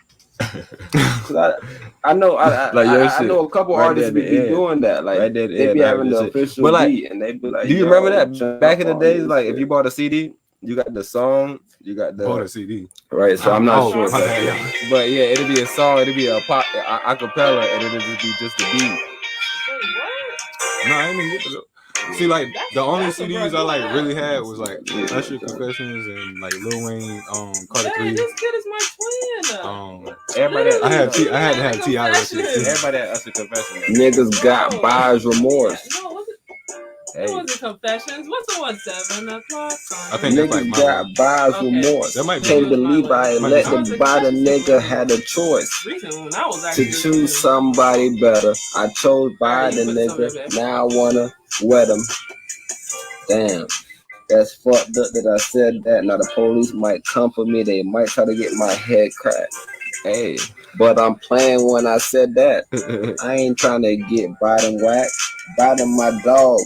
I know
Like your
I
shit.
know a couple
Right
artists
there
be
at the end.
doing that. Like
Right there at the
they
end,
be
I
having
heard
the
that shit.
official
But, like,
beat, and they be like,
do you
"Yo,
remember that
jump
back in the
on
days?
this
Like,
shit."
if you bought a CD, you got the song, you got the
Bought a CD.
Right, so I'm not
Oh,
sure.
my bad,
Exactly.
yeah.
But yeah, it'll be a song, it'll be a pop acapella, and it'll just be just the beat.
No, I ain't even get to the. See, like the only CDs I like really had was like Usher Confessions and like Lil Wayne, Carter 3.
This kid is my twin.
Everybody,
I had to have T.I. records.
Everybody had Usher Confession.
Niggas got buyer's remorse.
It wasn't Confessions. What's the 7 o'clock?
I think that's like
Niggas
my
got buyer's remorse.
That might be
Told the
it.
Levi and
Might
let
be
the
something.
buy the nigga had a choice to choose somebody better. I chose buy the nigga. Now I wanna wet him. Damn. That's fucked up that I said that. Now the police might come for me. They might try to get my head cracked.
Hey.
But I'm playing when I said that. I ain't trying to get Biden whacked. Biden my dog.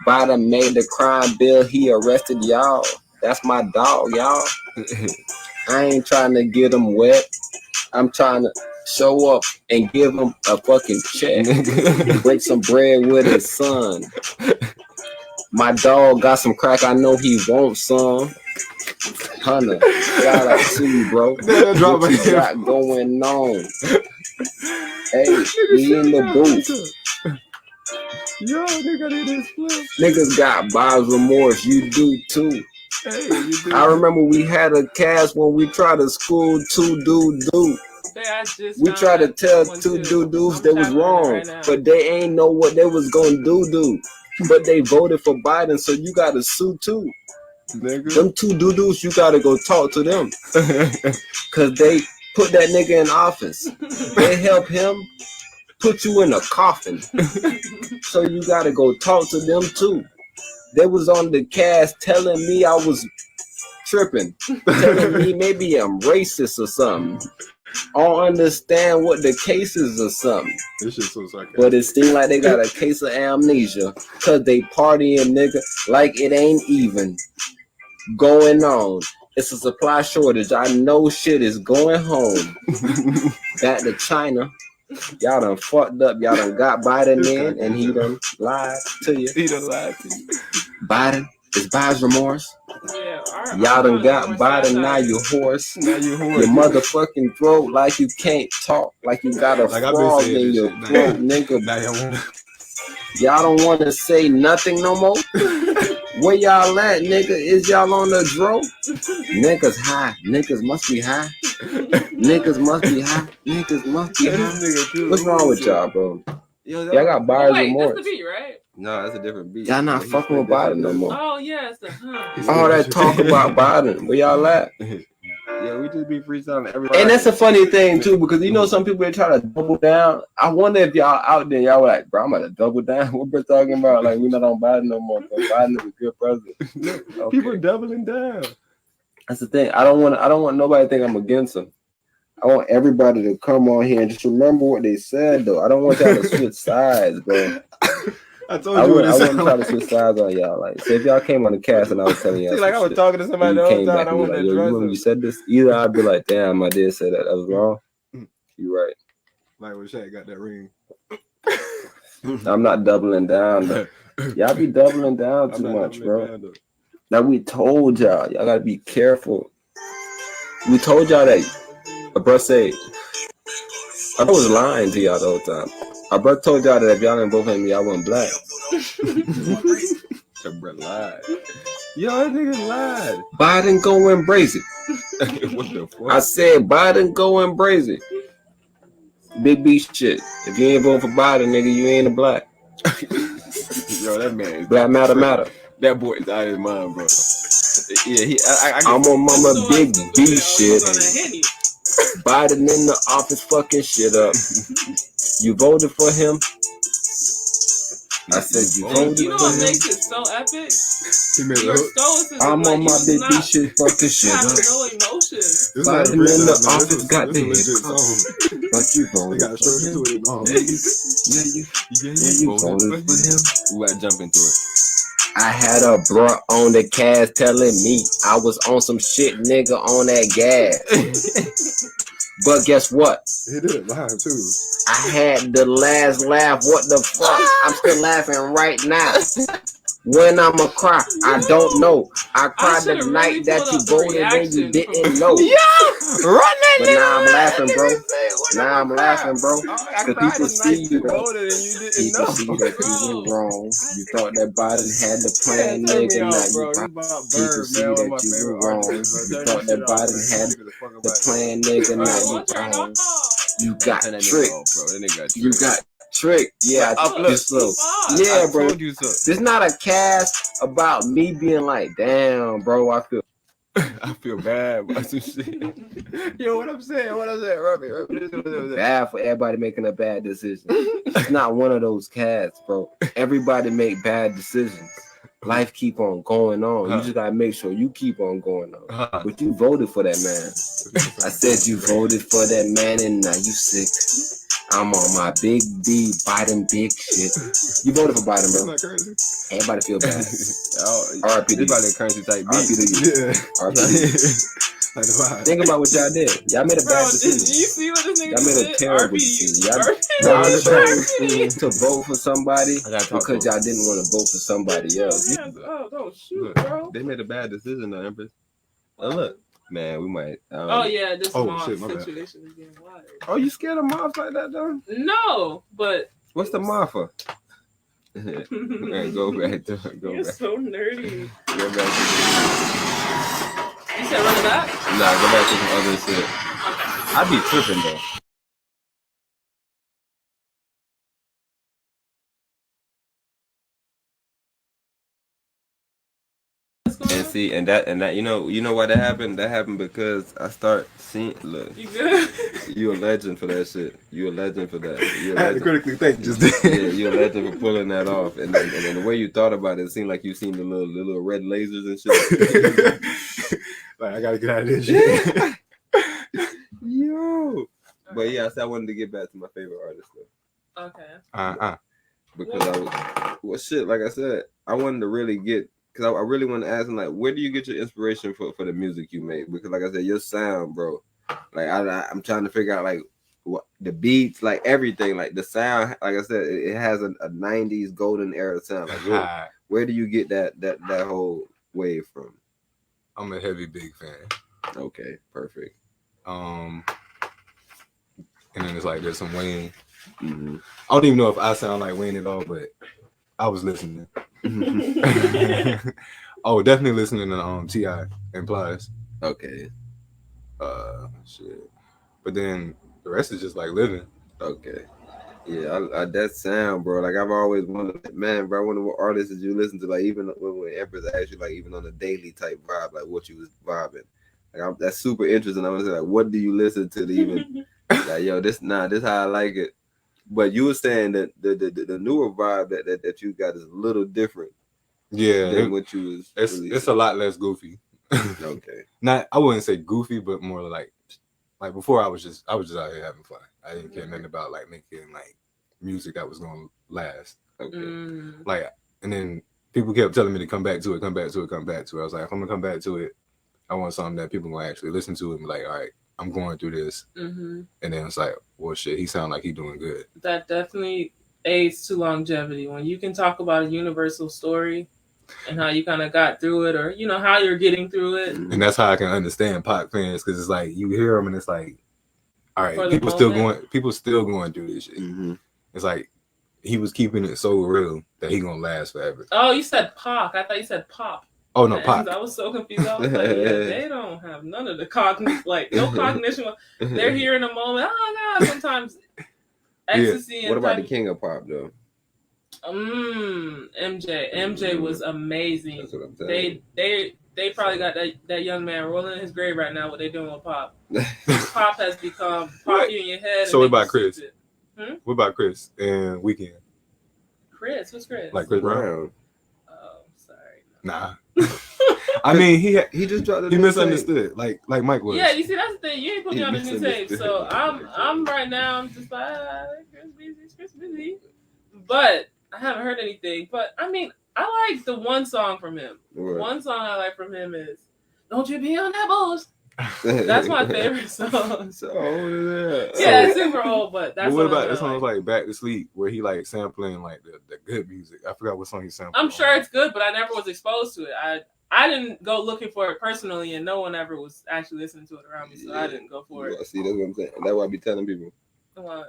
Biden made the crime bill. He arrested y'all. That's my dog, y'all. I ain't trying to get him wet. I'm trying to show up and give him a fucking check. Break some bread with his son. My dog got some crack. I know he wants some. Hunter, shout out to you, bro. What you got going on? Hey, we in the booth.
Yo, nigga, this flip.
Niggas got buyer's remorse. You do too.
Hey, you do.
I remember we had a cast when we tried to school two dudes. We tried to tell two dudes they was wrong, but they ain't know what they was gonna do. But they voted for Biden, so you gotta sue too.
Nigga.
Them two dudes, you gotta go talk to them. Cause they put that nigga in office. They help him put you in a coffin. So you gotta go talk to them too. They was on the cast telling me I was tripping. Telling me maybe I'm racist or something. I don't understand what the case is or something.
This shit's so sarcastic.
But it seems like they got a case of amnesia. Cause they partying, nigga, like it ain't even going on. It's a supply shortage. I know shit is going home. Back to China. Y'all done fucked up. Y'all done got Biden in and he done lied to you.
He done lied to you.
Biden is buyer's remorse.
Yeah,
Y'all done got Biden, now you hoarse.
Now you horse.
Your motherfucking throat like you can't talk. Like you got a
Like I've been
frog
saying
in
this
your
shit.
throat, nigga.
Now y'all wanna-
Y'all don't want to say nothing no more? Where y'all at, nigga? Is y'all on the dro? Niggas high. Niggas must be high. Niggas must be high. Niggas must be high. What's wrong with y'all, bro?
Yo,
Y'all got buyer's
Wait,
remorse.
that's the beat, right?
No, that's a different beat.
Y'all not fucking with Biden no more.
Oh, yeah, it's the
All that talk about Biden. Where y'all at?
Yeah, we just be freestyling everybody.
And that's a funny thing too, because you know some people they try to double down. I wonder if y'all out there, y'all were like, bro, I'm gonna double down. What we're talking about, like we're not on Biden no more. But Biden is a good president. Okay.
People doubling down.
That's the thing. I don't want nobody to think I'm against them. I want everybody to come on here and just remember what they said though. I don't want y'all to switch sides, bro.
I told you what it
wouldn't
sounded
try to
like.
switch sides on y'all. Like, so if y'all came on the cast and I was telling y'all,
See, like I
some
was
shit,
talking to somebody
and
the
you
whole
came
time.
back
I
and be
want
like,
to
yo, you
address
when
them.
you said this, either I'd be like, damn, I did say that. That was wrong. You right.
Like when Shaq got that ring.
I'm not doubling down though. Y'all be doubling down too much, bro. Now we told y'all gotta be careful. We told y'all that a bro said I was lying to y'all the whole time. Our bro told y'all that if y'all didn't vote for me, y'all wasn't black.
That bro lied. Yo, that nigga lied.
Biden go embrace it.
What the fuck?
I said Biden go embrace it. Big B shit. If you ain't vote for Biden, nigga, you ain't a black.
Yo, that man is
Black matter.
That boy is out of his mind, bro. Yeah,
I'm on mama Big B shit. Biden in the office fucking shit up. You voted for him. I said you voted
You know
for
what
him.
makes it so epic?
He made
Your
a
stoicism.
I'm
like,
on my
you
Big B
not
shit fucking shit
have
up.
no emotion.
This is
Biden
not a
in the
freestyle, man.
office got
This is a
the
legit song.
but you
They
voted
got
for
structure
him.
to it. No.
You voted for him.
We gotta jump into it.
I had a bruh on the cast telling me I was on some shit, nigga, on that gas. But guess what?
He did line too.
I had the last laugh. What the fuck? I'm still laughing right now. When I'ma cry, I don't know. I cried the night that you voted and you didn't know.
Run that
But now I'm laughing, bro. Now I'm laughing, bro. Cause people see you, bro. People see that you were wrong. You thought that Biden had the plan, nigga. Now you people see that you were wrong. You thought that Biden had the plan, nigga. Now you wrong. You got tricked. You got tricked. Yeah, I told you so. Yeah, bro. There's not a cast about me being like, damn, bro.
I feel bad about some shit. Yo, what I'm saying, Robbie.
Bad for everybody making a bad decision. It's not one of those casts, bro. Everybody make bad decisions. Life keep on going on. You just gotta make sure you keep on going on. But you voted for that man. I said you voted for that man, and now you sick. I'm on my big B, Biden big shit. You voted for Biden, bro. Everybody feel bad. R.I.P. to you.
Everybody currency type
R.I.P. to you. R.I.P. to you. Think about what y'all did. Y'all made a bad decision.
Did you see what this nigga
Y'all made a
did?
terrible decision. Y'all chose to vote for somebody because y'all didn't want to vote for somebody else.
Oh, don't shoot,
Look,
bro.
they made a bad decision, though, Empress. Oh, look.
Man, we might.
Oh yeah, this mob
shit, my bad.
situation is getting wild.
Oh, you scared of moths like that, though?
No, but
What's the moth for? Man, go back to go
you're
back.
so nerdy.
Go back to
You said run it back?
Nah, go back to some other shit. I be tripping though. And see, and that, you know why that happened? That happened because I start seeing. Look,
You good?
you a legend for that shit. You a legend for that. You a
I had to
legend.
critically think just then.
Yeah, you a legend for pulling that off. And then the way you thought about it, it seemed like you seen the little red lasers and shit.
Like, I gotta get out of this shit.
Yo. But yeah, I said I wanted to get back to my favorite artist though.
Okay.
Because shit, like I said, I wanted to really get, because I really want to ask him, like, where do you get your inspiration for the music you make? Because like I said, your sound, bro, like I'm trying to figure out like what the beats, like everything, like the sound, like I said, it has a 90s golden era sound. Like where do you get that whole wave from?
I'm a heavy big fan.
Okay, perfect.
And then it's like there's some Wayne.
Mm-hmm.
I don't even know if I sound like Wayne at all, but I was listening. Oh, definitely listening to T.I. and Plies.
Okay.
Shit. But then the rest is just like living.
Okay. Yeah, I that sound, bro. Like I've always wondered, man, bro. I wonder what artists did you listen to, like even when Empress asked you, like even on a daily type vibe, like what you was vibing. Like that's super interesting. I want to say, like, what do you listen to even? Like, yo, this how I like it. But you were saying that the newer vibe that you got is a little different.
Yeah,
than what you was.
It's a lot less goofy.
Okay.
Not, I wouldn't say goofy, but more like before I was just out here having fun. I didn't care nothing about like making like music that was gonna last.
Okay.
Like, and then people kept telling me to come back to it. I was like, if I'm gonna come back to it, I want something that people gonna actually listen to and be like, all right, I'm going through this.
Mm-hmm.
And then it's like, well, shit, he sound like he doing good.
That definitely aids to longevity when you can talk about a universal story and how you kind of got through it, or how you're getting through it.
And that's how I can understand Pac fans, because it's like you hear them and it's like, all right, people still going through this shit.
Mm-hmm.
It's like he was keeping it so real that he gonna last forever.
Oh, you said Pac. I thought you said Pop.
Oh no, Pac.
I was so confused. I was like, yeah, they don't have none of the cognition, no cognition. They're here in a moment. Oh God, sometimes ecstasy.
Yeah. What about the king of pop though?
MJ was amazing.
That's what I'm saying.
They probably got that young man rolling in his grave right now. What they doing with Pop? Pop has become poppy in your head.
So what about Chris?
What
about Chris and Weeknd?
Chris, who's Chris?
Like Chris Brown.
Oh, sorry.
Nah. I mean,
he just dropped.
He misunderstood, like Mike was.
Yeah, you see, that's the thing. You ain't put me on the new tape, so I'm right now. I'm just like Chris busy, but I haven't heard anything. But I mean, I like the one song from him.
Right.
One song I like from him is "Don't You Be on That Bullshit." That's my favorite song.
So old is that?
Yeah, it's super old, but that's
But what
one
about
that
the songs like Back to Sleep, where he like sampling like the good music? I forgot what song he sampled.
I'm sure it's good, but I never was exposed to it. I didn't go looking for it personally, and no one ever was actually listening to it around me, so I didn't go for it.
See, that's what I'm saying. That's why I be telling people.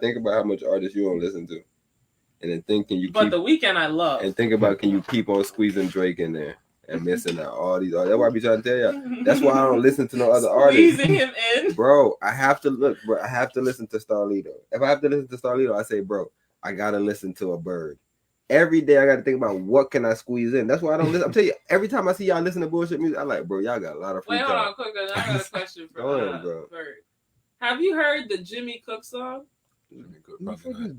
Think about how much artists you don't listen to, and then think, can you
But The Weeknd I love.
And think about, can you keep on squeezing Drake in there and missing out all these artists? That's why I be trying to tell you. That's why I don't listen to no other artists.
Squeezing him in.
Bro, I have to look, bro. I have to listen to Starlito. If I have to listen to Starlito, I say, bro, I gotta listen to a bird. Every day I gotta think about what can I squeeze in. That's why I don't listen. I'm telling you, every time I see y'all listen to bullshit music, I'm like, bro, y'all got a lot of free
Wait,
time.
hold on, quick. I got a question for
Go ahead, bro.
Bird. Have you heard the Jimmy Cook song?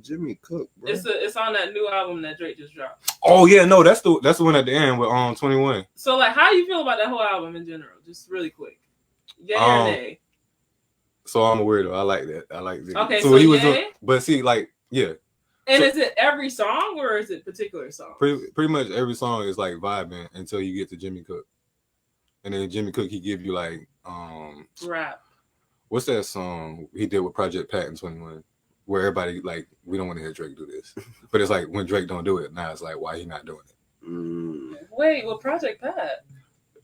Jimmy Cook, bro.
It's on that new album that Drake just dropped.
Oh yeah, no, that's the one at the end with 21.
So like, how do you feel about that whole album in general? Just really quick. Yay or nay?
So I'm a weirdo. I like that. I like that.
Okay, so
he was
yay?
but see, like, yeah.
And is it every song or is it particular songs?
Pretty much every song is like vibing until you get to Jimmy Cook. And then Jimmy Cook, he give you like
rap.
What's that song he did with Project Pat in 21? Where everybody like, we don't want to hear Drake do this. But it's like when Drake don't do it, now it's like, why he not doing it?
Wait, what Project Pat?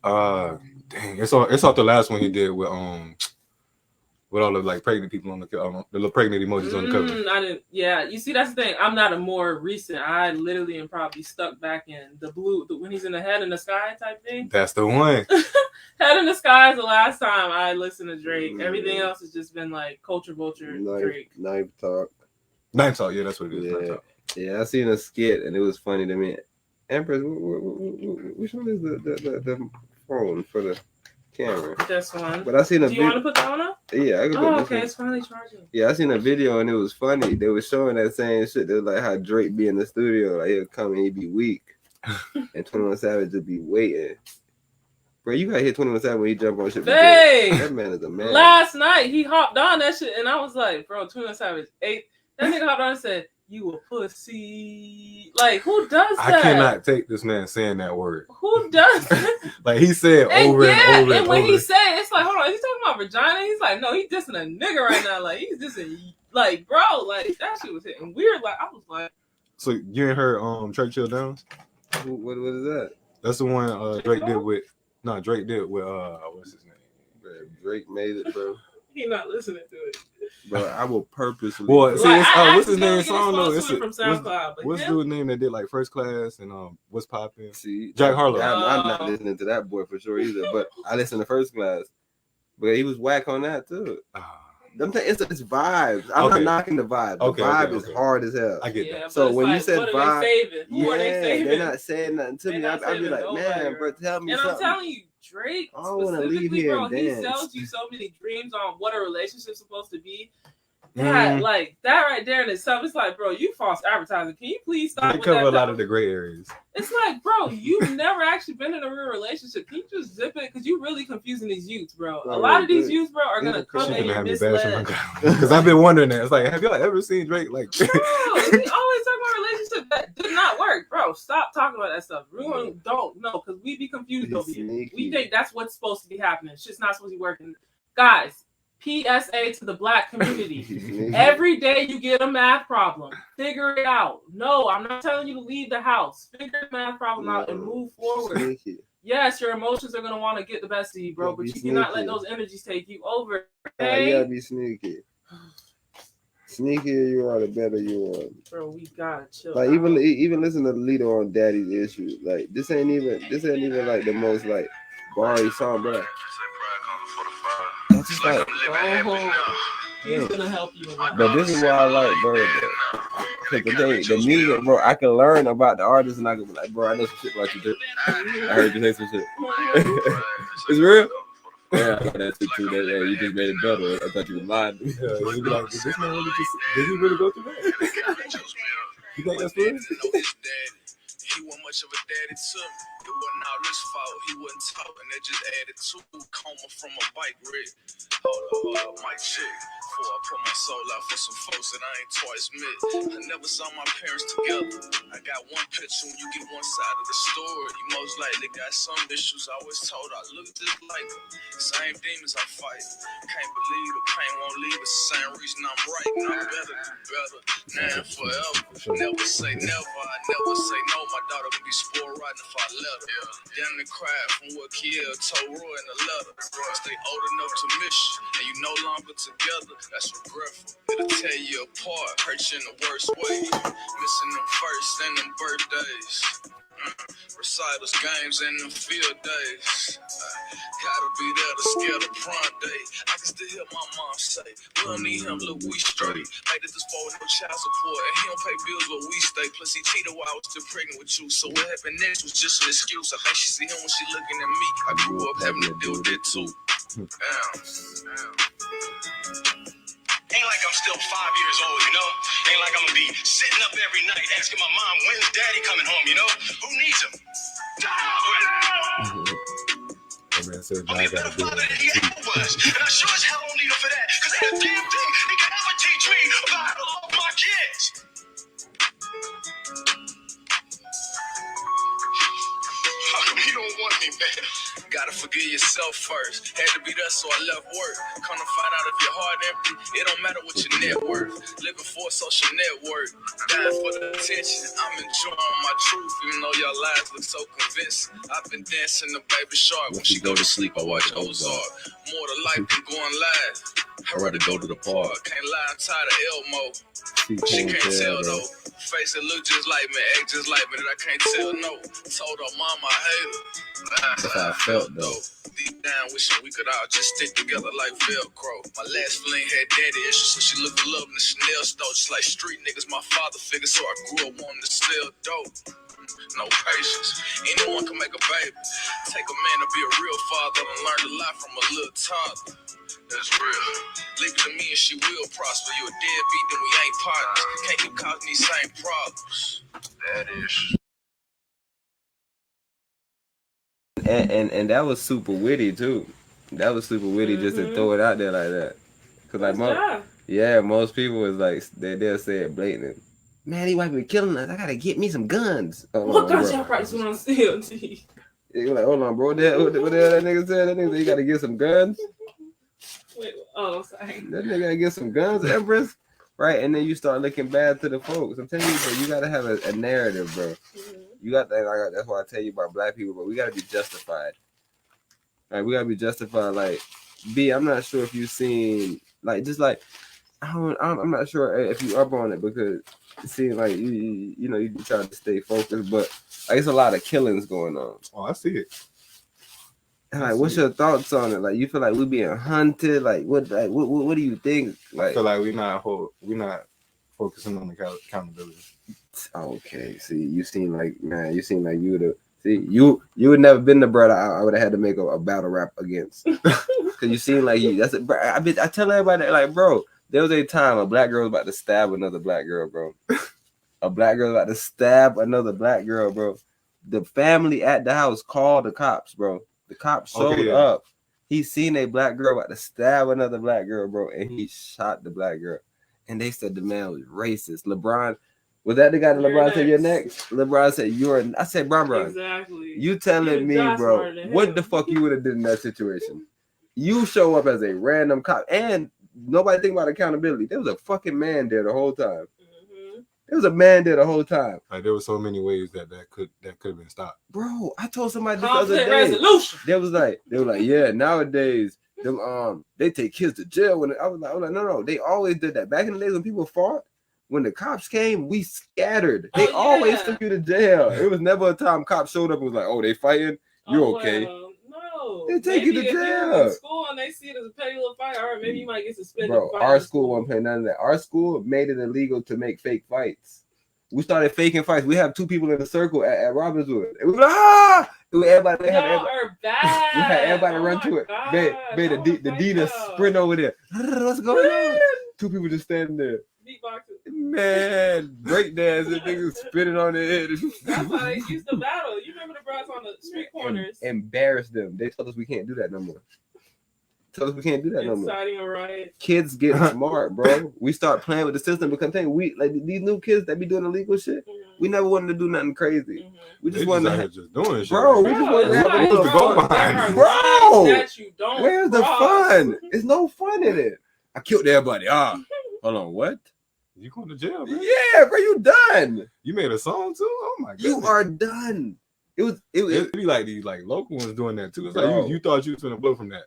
Dang, it's off the last one he did with all the like pregnant people on the little pregnant emojis on the cover.
I didn't. Yeah, you see, that's the thing. I'm not a more recent. I literally am probably stuck back in the blue when he's in the Head in the Sky type thing.
That's the one.
Head in the Sky is the last time I listened to Drake. Everything else has just been like Culture Vulture Drake.
Knife Talk.
Knife Talk, yeah, that's what it is.
Yeah, yeah. I seen a skit and it was funny to me. Empress, which one is the phone for the camera?
This one.
But I seen a.
Do you want to put that one up?
Yeah, I could.
Oh, okay, it's finally charging.
Yeah, I seen a video and it was funny. They were showing that same shit. They was like how Drake be in the studio, like he'll come and he'd be weak, and 21 Savage would be waiting. Bro, you gotta hit 21 Savage when he jump on shit.
Hey,
that man is a man.
Last night he hopped on that shit, and I was like, bro, 21 Savage 8. That nigga hopped on and said, "You a pussy." Like, who does that?
I cannot take this man saying that word.
Who does that?
Like he said over and over.
And when he said, it's like, hold on, is he talking about vagina? He's like, no, he's dissing a nigga right now. Like, he's dissing, like, bro, like that shit was hitting weird. Like, I was like,
so you ain't heard Churchill Downs?
What is that?
That's the one Drake did with. No, Drake did with what's his name?
Bro, Drake made it, bro.
He not listening to it.
Bro, I will purposely.
Well, see,
like,
what's his name? Song though.
It's from SoundCloud.
What's the name that did like First Class and What's Poppin'?
See,
Jack Harlow.
I'm not listening to that boy for sure either. But I listened to First Class. But he was whack on that too. It's vibes. I'm not knocking the vibe. The vibe is hard as hell.
I get that.
So when you said
vibe,
they're not saying nothing to me. I'd be like, man, bro, tell me something.
And I'm telling you, Drake,
I don't want to leave here
bro,
and
he
dance.
sells you so many dreams on what a relationship's supposed to be. That, like that right there in itself, it's like, bro, you false advertising. Can you please stop?
They cover a lot of the gray areas.
It's like, bro, you've never actually been in a real relationship. Can you just zip it? Because you're really confusing these youths, bro. A lot of these youths, bro, are gonna come in and misled.
Because I've been wondering that. It's like, have y'all ever seen Drake like?
Bro, we always talk about relationship that did not work, bro. Stop talking about that stuff. We don't know because we be confused over here. We think that's what's supposed to be happening. Shit's not supposed to be working, guys. PSA to the black community. Every day you get a math problem, figure it out. No, I'm not telling you to leave the house. Figure the math problem out and move forward. Yes, your emotions are going to want to get the best of you, bro, but you cannot let those energies take you over. Okay?
You gotta be sneaky. Sneakier you are, the better you are.
Bro, we gotta chill.
Like even listen to Lito on Daddy's Issue. Like this ain't even like the most like Barry song, bro. That's just like,
he's gonna help you.
But this is why I like Bird, bro. Because the music, bro, I can learn about the artist and I can be like, bro, I know some shit about you, dude. I heard you say some shit. It's real? Yeah, I got that shit too. That you just made it better. I thought you were lying to me.
Yeah, you be like, did this man really did he really go through that? You think that's real?
He wasn't much of a daddy to me. It wasn't all his fault. He wasn't talking. That just added to coma from a bike wreck. Hold up, mic check. before I put my soul out for some folks that I ain't twice met. I never saw my parents together. I got one picture when you get one side of the story. You most likely got some issues. I always told I look just like them. Same demons I fight. Can't believe the pain won't leave. It's the same reason I'm right. And I better do better now and forever. Never say never. I never say no. My daughter would be spoiled rotten if I let her. Damn the cried from what Kiel told Roy in the letter. Stay old enough to miss you, and you no longer together. That's regretful. It'll tear you apart, hurt you in the worst way. Missing them first and them birthdays. Recitals, games, and them field days. Gotta be there to scare the prom day. I can still hear my mom say, we don't need him, look, we straight. Made it this far with no child support, and he don't pay bills where we stay. Plus he cheated while I was still pregnant with you. So what happened next was just an excuse. I think she see him when she looking at me. I grew up having to deal with it too.
Ain't like I'm still 5 years old, you know? Ain't like I'm gonna be sitting up every night asking my mom, when's daddy coming home, you know? Who needs him? I'll be a better father than he ever was. And I sure as hell don't need him for that. Because ain't a damn thing he can ever teach me about how to love my kids. How come he don't want me, man?
Gotta forgive yourself first. Had to be there, so I left work. Come to find out if your heart empty, it don't matter what your net worth. Living for a social network, dying for the attention. I'm enjoying my truth, even though your lies look so convincing. I've been dancing to Baby Shark. When she go to sleep, I watch Ozark. More to life than going live. I'd rather go to the park. Can't lie, I'm tired of Elmo. She can't tell though. Face it look just like me, act just like me, that I can't tell no. Told her mama I hate her.
That's how I felt though.
Deep down, wishing we could all just stick together like Velcro. My last fling had daddy issues, so she looked for love in the Chanel store. Just like street niggas, my father figured, so I grew up wanting to sell dope. No patience. Anyone can make a baby. Take a man to be a real father and learn a lot from a little toddler. That's real. Leave it to me and she will prosper. You a deadbeat, then we ain't partners. Can't keep causing these same problems. That is.
And that was super witty too. That was super witty just to throw it out there like that. Cause like most people was like they'll say it blatant. Man, these white people killing us. I gotta get me some guns.
What guns y'all practicing on CLT?
You're like, hold on, bro. What the hell that nigga said? That nigga said you gotta get some guns.
Wait, oh, sorry.
That nigga gotta get some guns, Empress. Right, and then you start looking bad to the folks. I'm telling you, bro, you gotta have a narrative, bro. You got that. That's why I tell you about black people, but we gotta be justified. Like we gotta be justified. Like B, I'm not sure if you've seen like just like I'm not sure if you up on it because it seems like you know you try to stay focused, but like it's a lot of killings going on.
Oh, I see it.
And like, what's your thoughts on it? Like, you feel like we being hunted? Like, what do you think? Like,
I feel like we're not focusing on the accountability.
Okay, see, you seem like you would have. See, you would never been the brother I would have had to make a battle rap against. Cause you seem like you. That's it, bro. I tell everybody that, like, bro, there was a time a black girl was about to stab another black girl, bro. A black girl was about to stab another black girl, bro. The family at the house called the cops, bro. The cops showed up. He seen a black girl about to stab another black girl, bro, and he shot the black girl. And they said the man was racist. LeBron, was that the guy that LeBron said you're next? LeBron said I said, bro,
exactly.
You telling me, bro, what the fuck you would have did in that situation? You show up as a random cop, and nobody think about accountability. There was a fucking man there the whole time. There was a man there the whole time.
Like there were so many ways that could have been stopped.
Bro, I told somebody this other day. They were like, yeah, nowadays they take kids to jail. When I was like, no, they always did that. Back in the days when people fought, when the cops came, we scattered. They always took you to jail. It was never a time cops showed up and was like, oh, they fighting? You're okay.
No.
They take you to jail.
You're in school and they see it as a petty little fight, or maybe you might get suspended.
Bro, our school won't pay none of that. Our school made it illegal to make fake fights. We started faking fights. We have two people in a circle at Robbinswood. It was like, ah! Everybody run to it. The Dita sprint over there. What's going on? Two people just standing there. Man, breakdancing, niggas spitting on their head.
That's how they used to battle. You remember the broads on the street corners?
Embarrass them. They told us we can't do that no more. Tell us we can't do that no more.
Inciting a riot.
Kids get smart, bro. We start playing with the system because we like these new kids that be doing illegal shit. We never wanted to do nothing crazy. We just wanted to
just doing shit.
Bro, we just wanted to have a little fun. Bro, where's the fun? There's no fun in it. I killed everybody. Hold on, what?
You going to jail, man?
Yeah, bro, you done.
You made a song too? Oh my god.
You are done. It
be like these like local ones doing that too. It's like you thought you was gonna blow from that.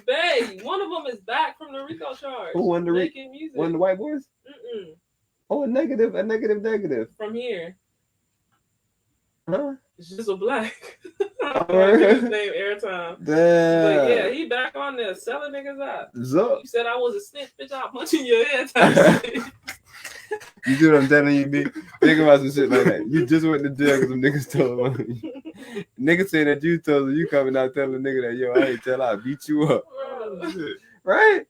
Babe, one of them is back from the RICO charge.
Who won the
making music.
One of the white boys? Oh, a negative.
From here.
Huh?
It's just a black. His name Airtime.
Damn.
But yeah, he back on there selling niggas out.
So,
you said I was a snitch, bitch. I'll punch in your head. Type shit.
You do what I'm telling you, B. Think about some shit like that. You just went to jail because some niggas told on you. Niggas saying that you told them, you coming out telling a nigga that, yo, I ain't tell, I beat you up. Right?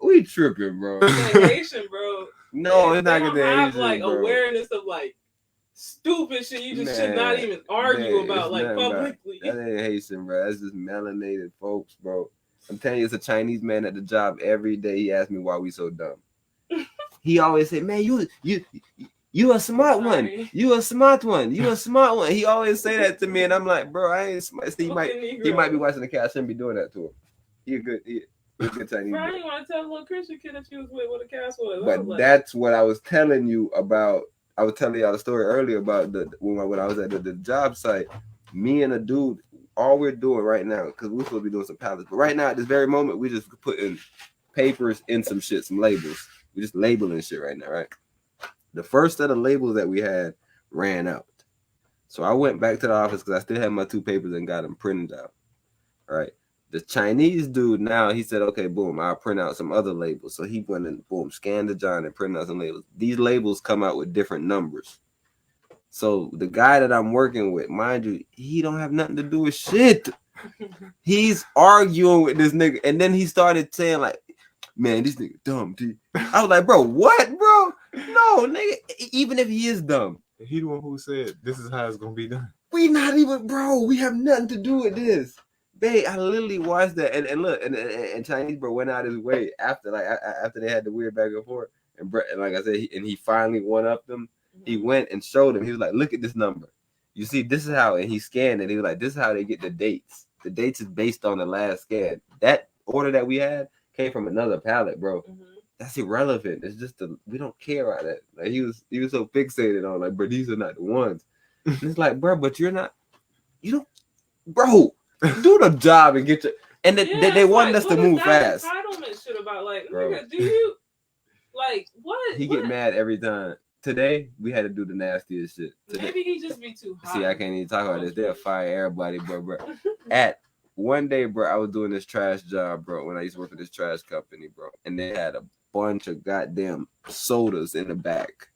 We tripping, bro.
Haitian, bro.
No, it's not gonna
have
Asian,
like
bro.
awareness of like stupid shit you just should not even argue about like publicly.
That ain't Haitian, bro. That's just melanated folks, bro. I'm telling you, it's a Chinese man at the job every day. He asked me why we so dumb. He always said, man, you a smart one. You a smart one. You a smart one. He always say that to me, and I'm like, bro, I ain't smart. See, he might be watching the cat. I shouldn't be doing that to him. He a good Chinese.
Bro, I didn't want to tell a little Christian kid that you was with what a cast was.
But that's what I was telling you about. I was telling y'all the story earlier about when I was at the job site. Me and a dude, all we're doing right now, because we're supposed to be doing some pallets, but right now at this very moment, we just putting papers in some shit, some labels. We just labeling shit right now, right? The first set of labels that we had ran out. So I went back to the office because I still had my 2 papers and got them printed out. All right. The Chinese dude now, he said, okay, boom, I'll print out some other labels. So he went and boom, scanned the John and printed out some labels. These labels come out with different numbers. So the guy that I'm working with, mind you, he don't have nothing to do with shit. He's arguing with this nigga. And then he started saying like, man, this nigga dumb, dude. I was like, bro, what, bro? No, nigga, even if he is dumb.
He the one who said, this is how it's going to be done.
We not even, bro, we have nothing to do with this. Babe, I literally watched that, and look, and Chinese bro went out his way after they had the weird back and forth, and like I said, he finally one up them. He went and showed him. He was like, look at this number. You see, this is how, and he scanned it. He was like, this is how they get the dates. The dates is based on the last scan. That order that we had came from another pallet, bro. That's irrelevant. It's just we don't care about that. Like he was so fixated on like, bro, these are not the ones. And it's like, bro, but you don't, bro. Do the job and get your. And they wanted us to move fast.
Entitlement shit about like,
bro.
Nigga, do you like what?
He get mad every time. Today we had to do the nastiest shit.
Maybe he just be too hot.
See, I can't even talk about this. They'll fire everybody, bro. At one day, bro, I was doing this trash job, bro. When I used to work for this trash company, bro, and they had a bunch of goddamn sodas in the back.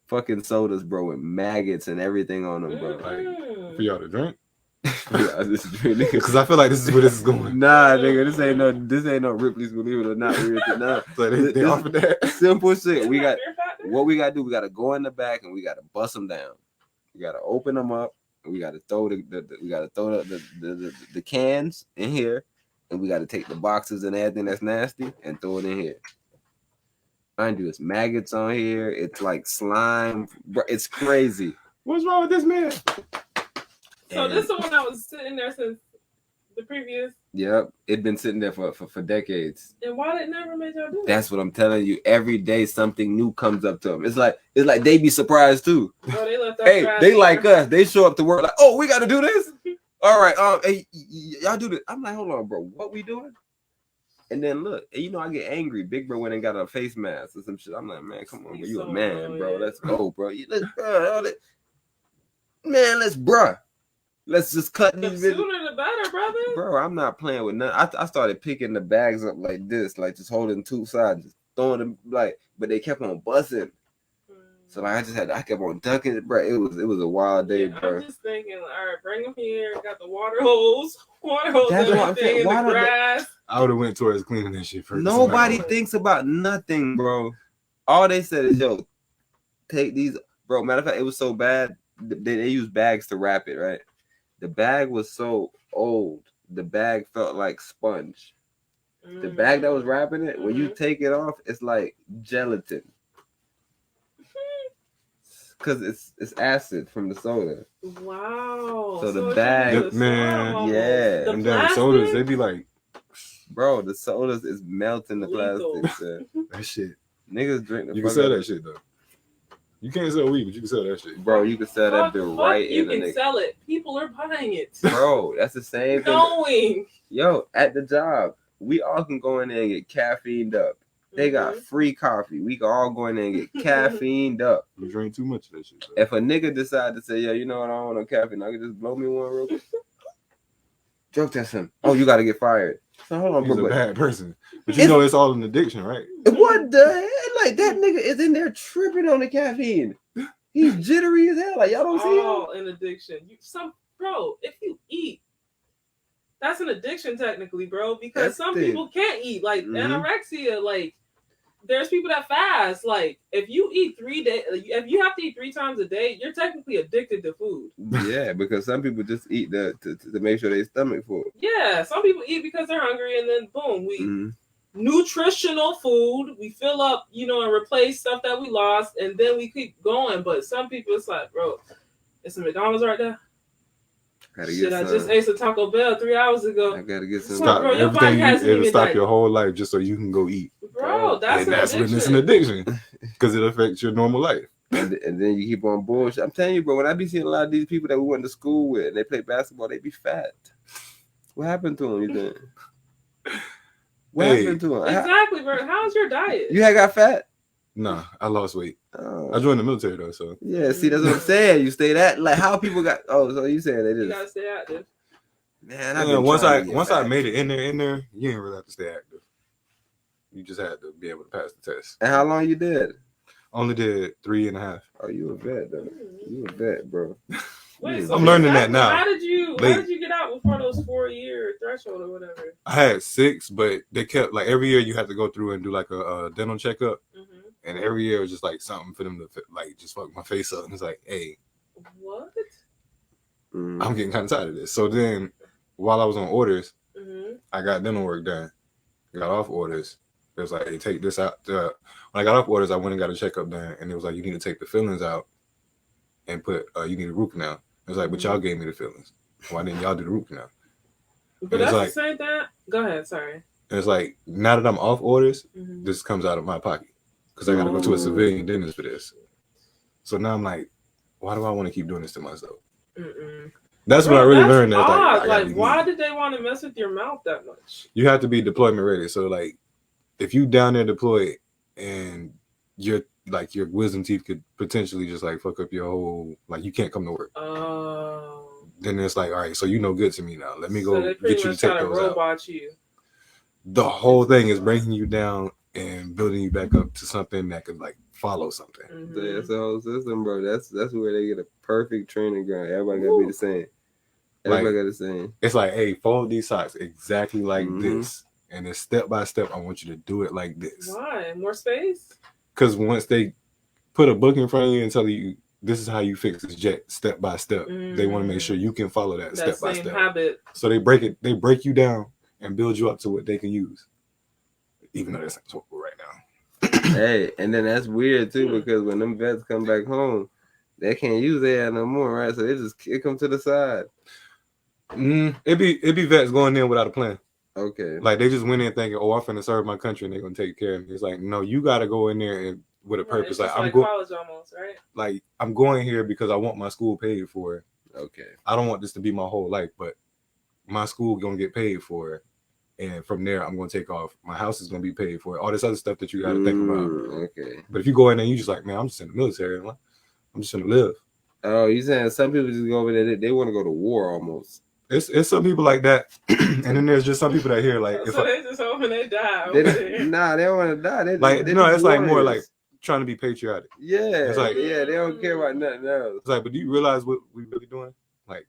Fucking sodas, bro, with maggots and everything on them, bro.
Like, for y'all to drink.
Because
I feel like this is where this is going.
Nah, nigga, this ain't no Ripley's, believe it or not. Nah.
So they offered that
simple shit. What we gotta do, we gotta go in the back and we gotta bust them down. We gotta open them up and we gotta throw the cans in here, and we gotta take the boxes and everything that's nasty and throw it in here. Mind you, it's maggots on here. It's like slime. It's crazy.
What's wrong with this man?
So this is the one that was sitting there since the previous.
Yep, it'd been sitting there for decades.
And why did it never make y'all do it?
That's what I'm telling you. Every day something new comes up to them. It's like they be surprised too.
Oh, they left
hey, they like us. They show up to work like, oh, we got to do this. All right, hey, y'all do this. I'm like, hold on, bro, what we doing? And then look, and I get angry. Big bro went and got a face mask or some shit. I'm like, man, come on, bro, you a man, bro. Let's go, bro. Let's just cut these
videos. Sooner the better, brother.
Bro, I'm not playing with nothing. I started picking the bags up like this, like just holding 2 sides, just throwing them but they kept on busting. So like I kept on ducking it, bro. It was a wild day, bro.
I'm just thinking, all right, bring them here. Got the water hose, everything in the grass.
I would have went towards cleaning this shit first.
Nobody thinks about nothing, bro. All they said is, yo, take these, bro. Matter of fact, it was so bad they used bags to wrap it, right? The bag was so old the bag felt like sponge. The bag that was wrapping it, when you take it off, it's like gelatin. Because it's acid from the soda.
Wow.
So the bag,
man,
yeah.
Them damn sodas, they be like,
bro, the sodas is melting the plastic. So.
That shit.
Niggas drink the
You can sell that shit though. You can't sell weed, but you can sell that shit.
Bro, you can sell that bit right
You
in the
can
nigga.
sell it. People are buying it.
Bro, that's the same thing.
Knowing.
Yo, at the job, we all can go in there and get caffeined up. They got free coffee. We can all go in there and get caffeined up.
You drink too much of that shit, though.
If a nigga decide to say, yeah, you know what, I don't want no caffeine, I can just blow me one real quick. Drug test him. Oh, you got to get fired. So hold on,
He's
bro.
a bad person. But you know it's all an addiction, right?
What the hell? Like, that nigga is in there tripping on the caffeine. He's jittery as hell. Like, y'all don't see him?
Oh, an addiction. Bro, if you eat, that's an addiction technically, bro, because
That's
some
the-
people can't eat. Like
Mhm.
anorexia, like there's people that fast. Like if you eat 3 days, if you have to eat 3 times a day, you're technically addicted to food.
Yeah, because some people just eat to make sure their stomach full.
Yeah, some people eat because they're hungry, and then boom, we
Mhm.
nutritional food. We fill up, and replace stuff that we lost, and then we keep going. But some people, it's like, bro, it's a McDonald's right there.
Gotta
Shit,
get
I
some.
just ate some Taco Bell 3 hours ago.
I gotta get some.
Stop
Bro, your body
everything.
hasn't
It'll
even
stop
died.
your whole life just so you can go eat.
Bro, that's
And
an
that's when it's an
addiction.
addiction because it affects your normal life.
And then you keep on bullshit. I'm telling you, bro, when I be seeing a lot of these people that we went to school with and they play basketball, they be fat. What happened to them, you think? What
Hey.
happened to them?
Exactly, bro. How's your diet?
You had got fat?
Nah, I lost weight.
Oh.
I joined the military though, so
Yeah, see, that's what I'm saying. You stay that, like, how people got, so you saying they
You
just,
gotta stay active.
man,
yeah, once I made it in there, you didn't really have to stay active. You just had to be able to pass the test.
And how long you did?
Only did 3.5.
Oh, you a vet, though. You a vet, bro.
Wait,
I'm learning that now.
How did you
Late.
get out before those 4-year threshold or whatever?
I had 6, but they kept like every year you had to go through and do like a dental checkup, and every year it was just like something for them to like just fuck my face up. And it's like, hey,
What?
I'm getting kind of tired of this. So then, while I was on orders,
Mm-hmm.
I got dental work done. Got off orders. It was like, hey, take this out. When I got off orders, I went and got a checkup done, and it was like, you need to take the fillings out and put you need a root canal. It was like, but y'all gave me the fillings. Why didn't y'all do the root canal?
But
And it's
that's
like,
the same thing. Go ahead. Sorry.
and it's like, now that I'm off orders,
Mhm.
this comes out of my pocket because I got to go to a civilian dentist for this. So now I'm like, why do I want to keep doing this to myself?
Mm-mm.
That's
Bro,
what I really
that's
learned. That's
odd.
like,
Like, why did they want to mess with your mouth that much?
you have to be deployment ready. So like, if you down there deployed and your wisdom teeth could potentially just like fuck up your whole, like you can't come to work.
Oh.
Then it's like, all right, so you no good to me now. Let me
So
go
they pretty
get you to
much
take
try to
those out.
robot you.
The whole thing is breaking you down and building you back up to something that could like follow something.
Mm-hmm.
That's the whole system, bro. That's where they get a perfect training ground. Everybody gotta be the same. Everybody got the same.
It's like, hey, fold these socks exactly like
Mhm.
this. And then step by step, I want you to do it like this.
Why? More space?
Because once they put a book in front of you and tell you this is how you fix this jet step by step, they want to make sure you can follow that,
That
step by
same
step.
habit.
So they break you down and build you up to what they can use. Even though that's not right now.
Hey, and then that's weird too because when them vets come back home, they can't use their no more, right? So they just kick them to the side.
It be vets going in without a plan.
Okay.
Like they just went in thinking, oh, I'm finna serve my country and they're gonna take care of me. It's like, no, you gotta go in there and with a purpose.
It's
Like
just
I'm
like
going,
college almost, right?
like I'm going here because I want my school paid for it.
Okay.
I don't want this to be my whole life, but my school gonna get paid for it, and from there I'm gonna take off. My house is gonna be paid for it. All this other stuff that you gotta think about.
Okay.
But if you go in there, and you just like, man, I'm just in the military. I'm just gonna live.
Oh, you saying some people just go over there? They want to go to war almost.
It's some people like that, and then there's just some people that hear like, if
So
I,
they just hoping they die.
They
over
don't,
there.
nah, they don't want to die. They
like
they
no,
just
it's like more like
warriors.
trying to be patriotic.
Yeah,
It's like,
yeah, they don't care about nothing else.
It's like, but do you realize what we really doing? Like,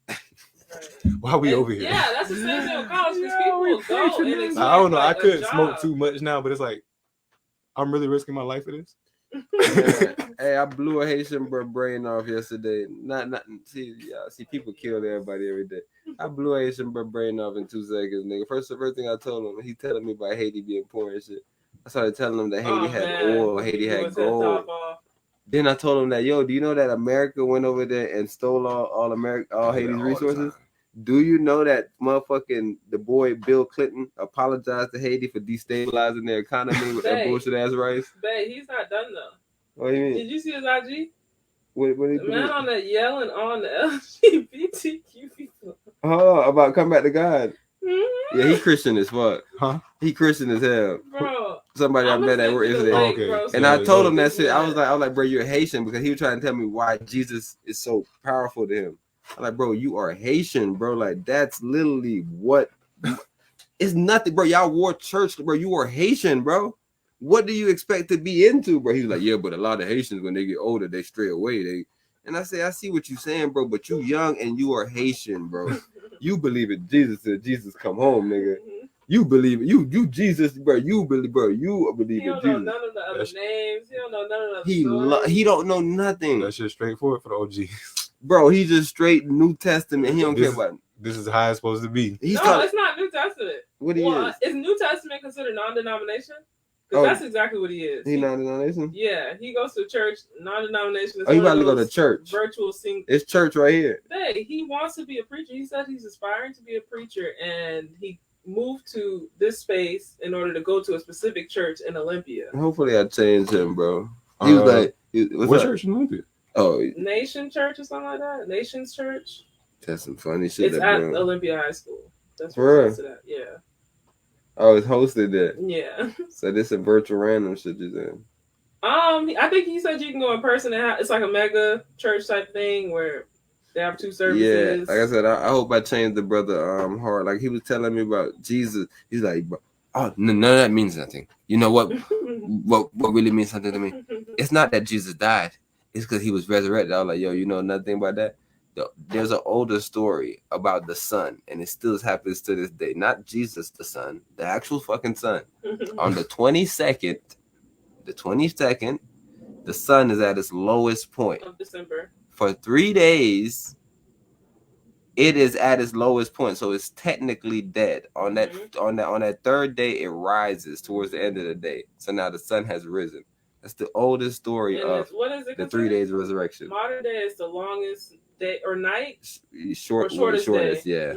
why are we over here?
Yeah, that's the same thing with college because people go and expect,
I don't know. I
like, a
couldn't smoke
job.
too much now, but it's like, I'm really risking my life for this.
Hey, I blew a Haitian brain off yesterday. Not see people kill everybody every day. I blew Asian brain off in 2 seconds, nigga. First thing I told him, he telling me about Haiti being poor and shit. I started telling him that Haiti had oil, Haiti had gold. Then I told him that, yo, do you know that America went over there and stole all Haiti's resources? Do you know that motherfucking the boy Bill Clinton apologized to Haiti for destabilizing their economy with that bullshit ass rice?
Babe, he's not done though.
What do you mean?
Did you see his IG?
What
the man on that yelling on the LGBTQ people.
Oh, about come back to God.
Mm-hmm.
Yeah, he Christian as fuck. Huh? He Christian as hell.
Bro.
Somebody I met at work yesterday.
Okay.
And I told him that shit. I was like, bro, you're Haitian, because he was trying to tell me why Jesus is so powerful to him. I'm like, bro, you are Haitian, bro. Like, that's literally what. It's nothing, bro. Y'all wore church, bro. You are Haitian, bro. What do you expect to be into, bro? He was like, yeah, but a lot of Haitians, when they get older, they stray away. And I say, I see what you're saying, bro, but you young and you are Haitian, bro. You believe in Jesus till Jesus come home, nigga. You believe it. You Jesus, bro. You believe in Jesus.
He don't know none of the other names. He don't know none of the
He don't know nothing.
That shit straightforward for the OGs.
Bro, he just straight New Testament. He don't care about it.
This is how it's supposed to be.
It's not New Testament.
What he is?
Is New Testament considered non-denomination? Because that's exactly what he is.
He non-denomination?
Yeah, he goes to church, non-denomination.
Oh, you about to go to church?
Virtual sing.
It's church right here.
Hey, he wants to be a preacher. He said he's aspiring to be a preacher, and he moved to this space in order to go to a specific church in Olympia.
Hopefully I change him, bro. He was like,
what church in Olympia?
Oh,
Nation Church or something like that. Nation's Church.
That's some funny shit.
It's at Olympia High School. That's
for
where it's at. Yeah.
Oh, it's hosted there.
Yeah.
So this is virtual random shit you saying.
I think he said you can go in person and it's like a mega church type thing where they have 2 services.
Yeah, like I said, I hope I changed the brother heart. Like he was telling me about Jesus. He's like, bro, oh, none of that means nothing. You know what? what really means something to me? It's not that Jesus died. It's because he was resurrected. I was like, yo, you know nothing about that? There's an older story about the son, and it still happens to this day. Not Jesus, the son, the actual fucking son. On the 22nd, the sun is at its lowest point.
Of December.
For 3 days, it is at its lowest point, so it's technically dead. On that 3rd day, it rises towards the end of the day. So now the sun has risen. That's the oldest story of the 3 days of resurrection.
Modern day is the longest day or night?
Shortest day. Yeah.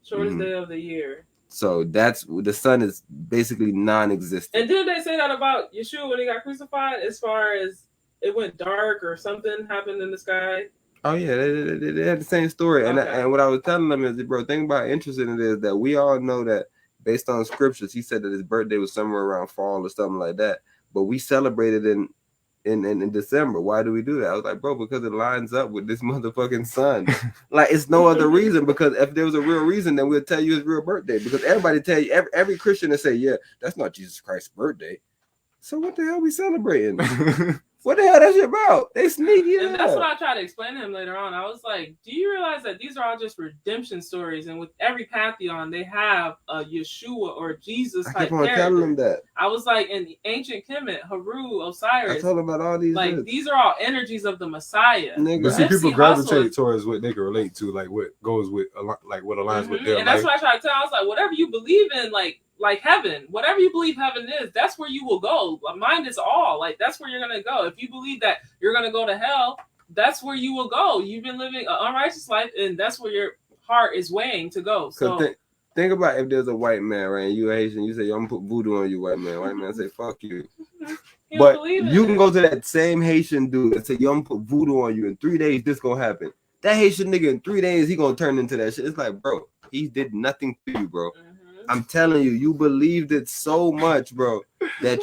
Shortest day of the year.
So that's the sun is basically non-existent.
And didn't they say that about Yeshua when he got crucified? As far as it went dark or something happened in the sky?
Oh yeah, they had the same story. And and what I was telling them is, bro, thing about interesting it is that we all know that based on scriptures, he said that his birthday was somewhere around fall or something like that. But we celebrated in December. Why do we do that? I was like, bro, because it lines up with this motherfucking sun. Like, it's no other reason, because if there was a real reason, then we'll tell you his real birthday. Because everybody tell you, every Christian will say, yeah, that's not Jesus Christ's birthday. So what the hell we celebrating? What the hell that shit about? They sneaky.
And that's what I tried to explain to him later on. I was like, do you realize that these are all just redemption stories? And with every pantheon, they have a Yeshua or Jesus type character. I kept on telling him that. I was like, in the ancient Kemet, Haru, Osiris.
I told him about all these.
Like, these are all energies of the Messiah.
But see, people gravitate towards what they can relate to, like what goes with, like what aligns with their life.
And that's what I tried to tell him. I was like, whatever you believe in, like heaven, whatever you believe heaven is, that's where you will go. Mine is all. Like, that's where you're going to go. If you believe that you're going to go to hell, that's where you will go. You've been living an unrighteous life, and that's where your heart is weighing to go. So
think about if there's a white man, right, and you Asian, you say, yo, I'm going to put voodoo on you, white man. White man say, fuck you. But you can go to that same Haitian dude and say, yo, I'm going to put voodoo on you. In 3 days, this going to happen. That Haitian nigga, in 3 days, he going to turn into that shit. It's like, bro, he did nothing to you, bro. I'm telling you, you believed it so much, bro, that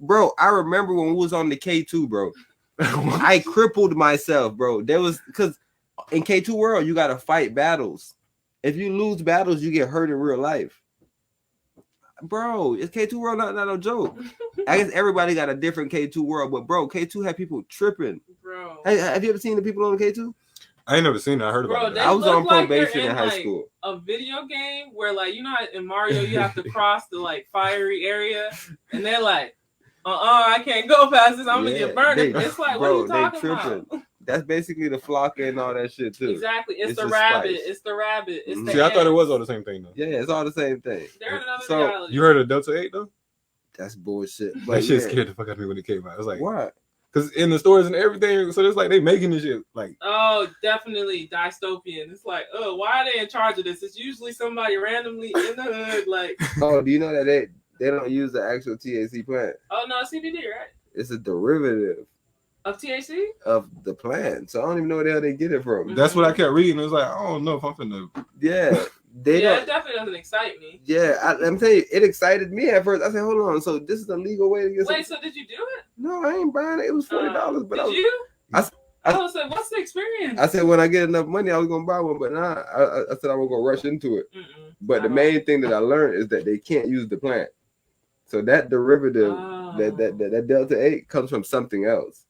bro, I remember when we was on the K2, bro. I crippled myself, bro. Because in K2 world, you got to fight battles. If you lose battles, you get hurt in real life. Bro, it's K2 world, not no joke. I guess everybody got a different K2 world, but bro, K2 had people tripping.
Bro.
Hey, have you ever seen the people on the K2?
I ain't never seen it. I heard about it.
I was on probation in high school.
A video game where, like, you know, in Mario, you have to cross the like fiery area, and they're like, I can't go past this. I'm gonna get burned. It's like, what are you talking about?
That's basically the flocka and all that shit too.
Exactly. It's the
just
rabbit.
spice.
It's the rabbit. It's the
See, I thought it
ants.
was all the same thing though.
Yeah, it's all the same thing.
They're in another
So
reality.
You heard of Delta 8 though?
that's bullshit.
That
But
shit
yeah.
scared the fuck out of me when it came out. It was like,
Why?
because in the stores and everything, so it's like they making this shit like.
Oh, definitely dystopian. It's like, oh, why are they in charge of this? It's usually somebody randomly in the hood, like,
Oh, do you know that they don't use the actual THC plant?
oh no, CBD, right?
It's a derivative
Of THC?
of the plant. So I don't even know where the hell they get it from.
That's what I kept reading. It was like, I don't know if I'm finna.
Yeah, they
Yeah,
don't.
it definitely doesn't excite me.
Yeah, I'm telling you, it excited me at first. I said, "Hold on, so this is a legal way to get some?"
Wait, so did you do it?
No, I ain't buying it. It was $40, but
Did
I was,
you?
I-
I was like, what's the experience?
I said when I get enough money, I was gonna buy one, but nah, I said I was gonna rush into it.
Mm-mm.
But the main thing that I learned is that they can't use the plant. So that derivative, that Delta 8 comes from something else.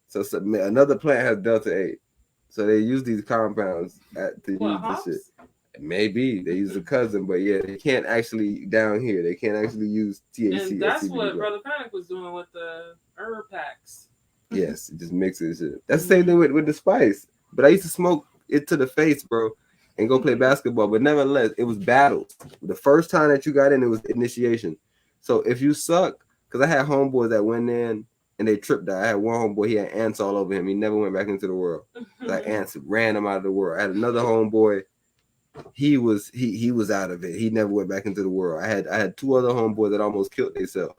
So another plant has Delta 8. So they use these compounds to use this shit. Maybe they use a cousin, but yeah, they can't actually down here. They can't actually use THC.
And that's
or CBD
what
oil.
Brother Panic was doing with the herb packs.
Yes, it just mixes it. That's the same thing with the spice. But I used to smoke it to the face, bro, and go play basketball. But nevertheless, it was battles. The first time that you got in, it was initiation. So if you suck, because I had homeboys that went in and they tripped out. I had one homeboy, he had ants all over him. He never went back into the world. Like ants ran him out of the world. I had another homeboy. He was out of it. He never went back into the world. I had two other homeboys that almost killed themselves.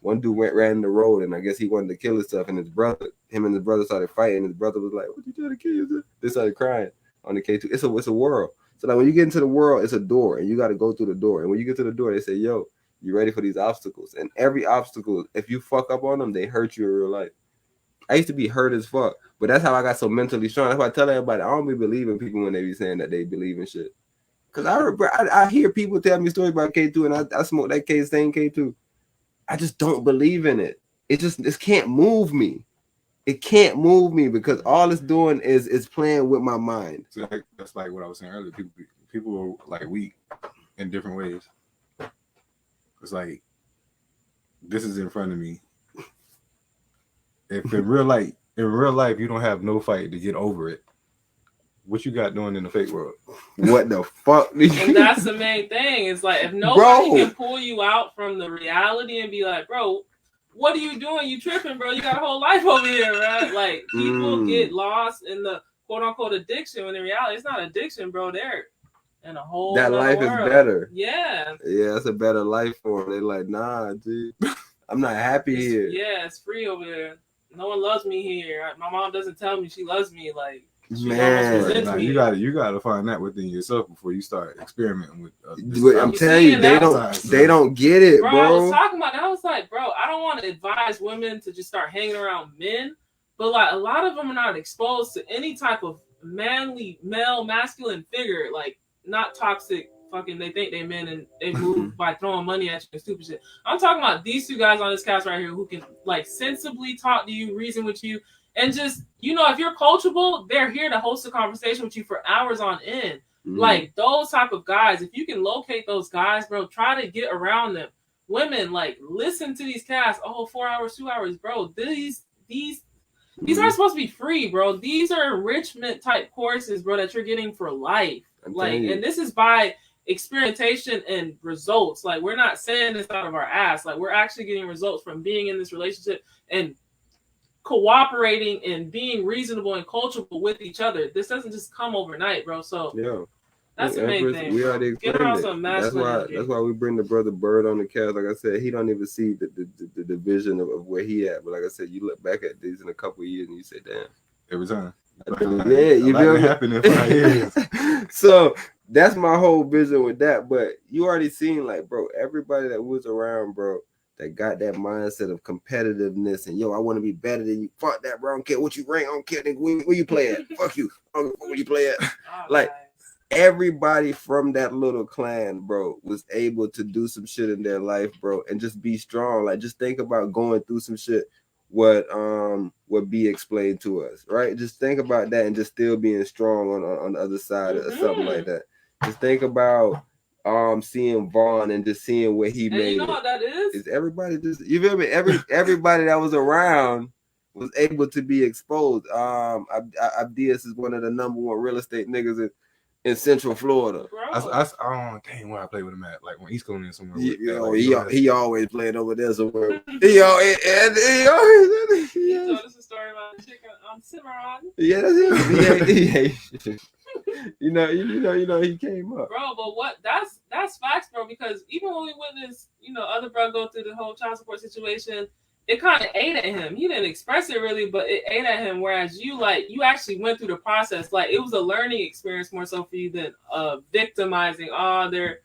One dude ran the road, and I guess he wanted to kill himself. And him and his brother started fighting. His brother was like, "What you trying to kill yourself?" They started crying on the K2. It's a world. So like when you get into the world, it's a door, and you got to go through the door. And when you get to the door, they say, "Yo, you ready for these obstacles?" And every obstacle, if you fuck up on them, they hurt you in real life. I used to be hurt as fuck, but that's how I got so mentally strong. That's why I tell everybody I don't be believing people when they be saying that they believe in shit. Cause I hear people tell me stories about K2, and I smoke that same K2. I just don't believe in it. It can't move me. It can't move me because all it's doing is playing with my mind.
So that's like what I was saying earlier. People are like weak in different ways. It's like this is in front of me. If in real life you don't have no fight to get over it, what you got doing in the fake world?
What the fuck?
And that's the main thing. It's like if nobody can pull you out from the reality and be like, bro, what are you doing? You tripping, bro? You got a whole life over here, right? Like people get lost in the quote unquote addiction when in reality it's not addiction, bro. They're in a whole
that life
world.
Is better.
Yeah.
Yeah, it's a better life for them. They're like, nah, dude, I'm not happy here.
Yeah, it's free over there. No one loves me here. My mom doesn't tell me she loves me. Like,
man,
nah, you gotta find that within yourself before you start experimenting with.
I'm telling you, they don't get it, bro.
I was talking about that. I was like, bro, I don't want to advise women to just start hanging around men, but like a lot of them are not exposed to any type of manly, masculine figure, like not toxic. Fucking, they think they men and they move by throwing money at you and stupid shit. I'm talking about these two guys on this cast right here who can like sensibly talk to you, reason with you, and just, you know, if you're coachable, they're here to host a conversation with you for hours on end. Like those type of guys, if you can locate those guys, bro, try to get around them. Women, like, listen to these casts. Oh, 4 hours, 2 hours, bro. These aren't supposed to be free, bro. These are enrichment type courses, bro, that you're getting for life. Like, and this is by experimentation and results. Like, we're not saying this out of our ass. Like, we're actually getting results from being in this relationship and cooperating and being reasonable and coachable with each other. This doesn't just come overnight, bro. So
yeah,
that's the main thing.
We already explained it. That's why we bring the brother Bird on the cast. Like I said, he don't even see the division of where he at. But like I said, you look back at these in a couple of years and you say, damn.
Every time.
Yeah, you feel me?
Happen in 5 years.
So that's my whole vision with that. But you already seen, like, bro, everybody that was around, bro, that got that mindset of competitiveness and, yo, I want to be better than you. Fuck that, bro. I don't care what you rank. I don't care where you play at. Fuck you. I don't care where you play at. Like, everybody from that little clan, bro, was able to do some shit in their life, bro, and just be strong. Like, just think about going through some shit what be explained to us, right? Just think about that and just still being strong on the other side or something like that. Just think about seeing Vaughn and just seeing what he made.
You know what that is?
Everybody just, you feel me? Everybody that was around was able to be exposed. Abdias is one of the #1 real estate niggas in Central Florida.
Dang, where I played with him at, like when East Colonia somewhere.
He always played over there somewhere.
So this is a story about the chicken on Cimarron.
Yeah, that's him. You know, he came up.
Bro, but that's facts, bro, because even when we witnessed, other bro go through the whole child support situation, it kind of ate at him. He didn't express it really, but it ate at him. Whereas you actually went through the process. Like, it was a learning experience more so for you than victimizing. Oh, they're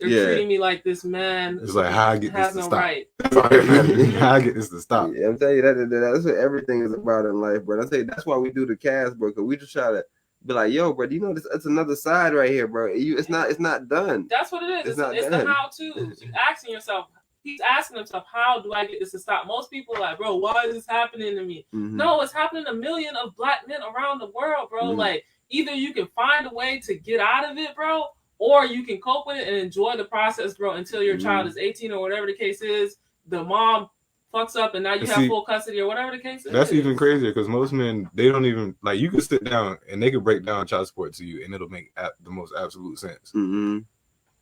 treating me like this man.
It's like, how I get this to stop.
Right.
How I get this to stop.
Yeah, I'm telling you that's what everything is about in life, bro. I tell you, that's why we do the cast, bro, because we just try to be like, yo, bro, it's another side right here, bro. It's not done.
That's what it is. It's the how-tos. You asking yourself. He's asking himself, how do I get this to stop? Most people are like, bro, why is this happening to me?
Mm-hmm.
No, it's happening to millions of black men around the world, bro.
Mm-hmm.
Like, either you can find a way to get out of it, bro, or you can cope with it and enjoy the process, bro, until your child is 18 or whatever the case is. The mom fucks up and now you have full custody or whatever the case is.
That's even crazier because most men, they don't even, like, you can sit down and they can break down child support to you and it'll make the most absolute sense.
Mm-hmm.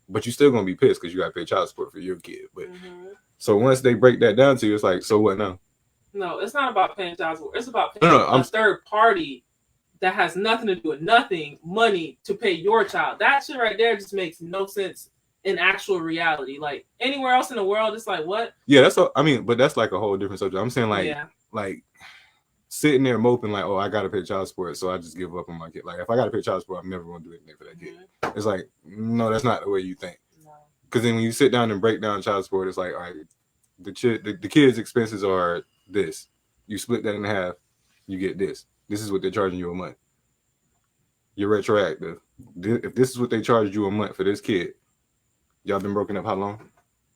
But you're still going to be pissed because you got to pay child support for your kid. But so once they break that down to you, it's like, so what now?
No, it's not about paying child support. It's about paying a third party that has nothing to do with nothing money to pay your child. That shit right there just makes no sense in actual reality. Like, anywhere else in the world, it's like, what?
Yeah, that's all, I mean, but that's like a whole different subject. I'm saying like sitting there moping like, oh, I got to pay child support, so I just give up on my kid. Like, if I got to pay child support, I'm never going to do anything for that kid. It's like, no, that's not the way you think. Because then when you sit down and break down child support, it's like, all right, the kids' expenses are this. You split that in half, you get this. This is what they're charging you a month. You're retroactive. If this is what they charged you a month for this kid, y'all been broken up how long?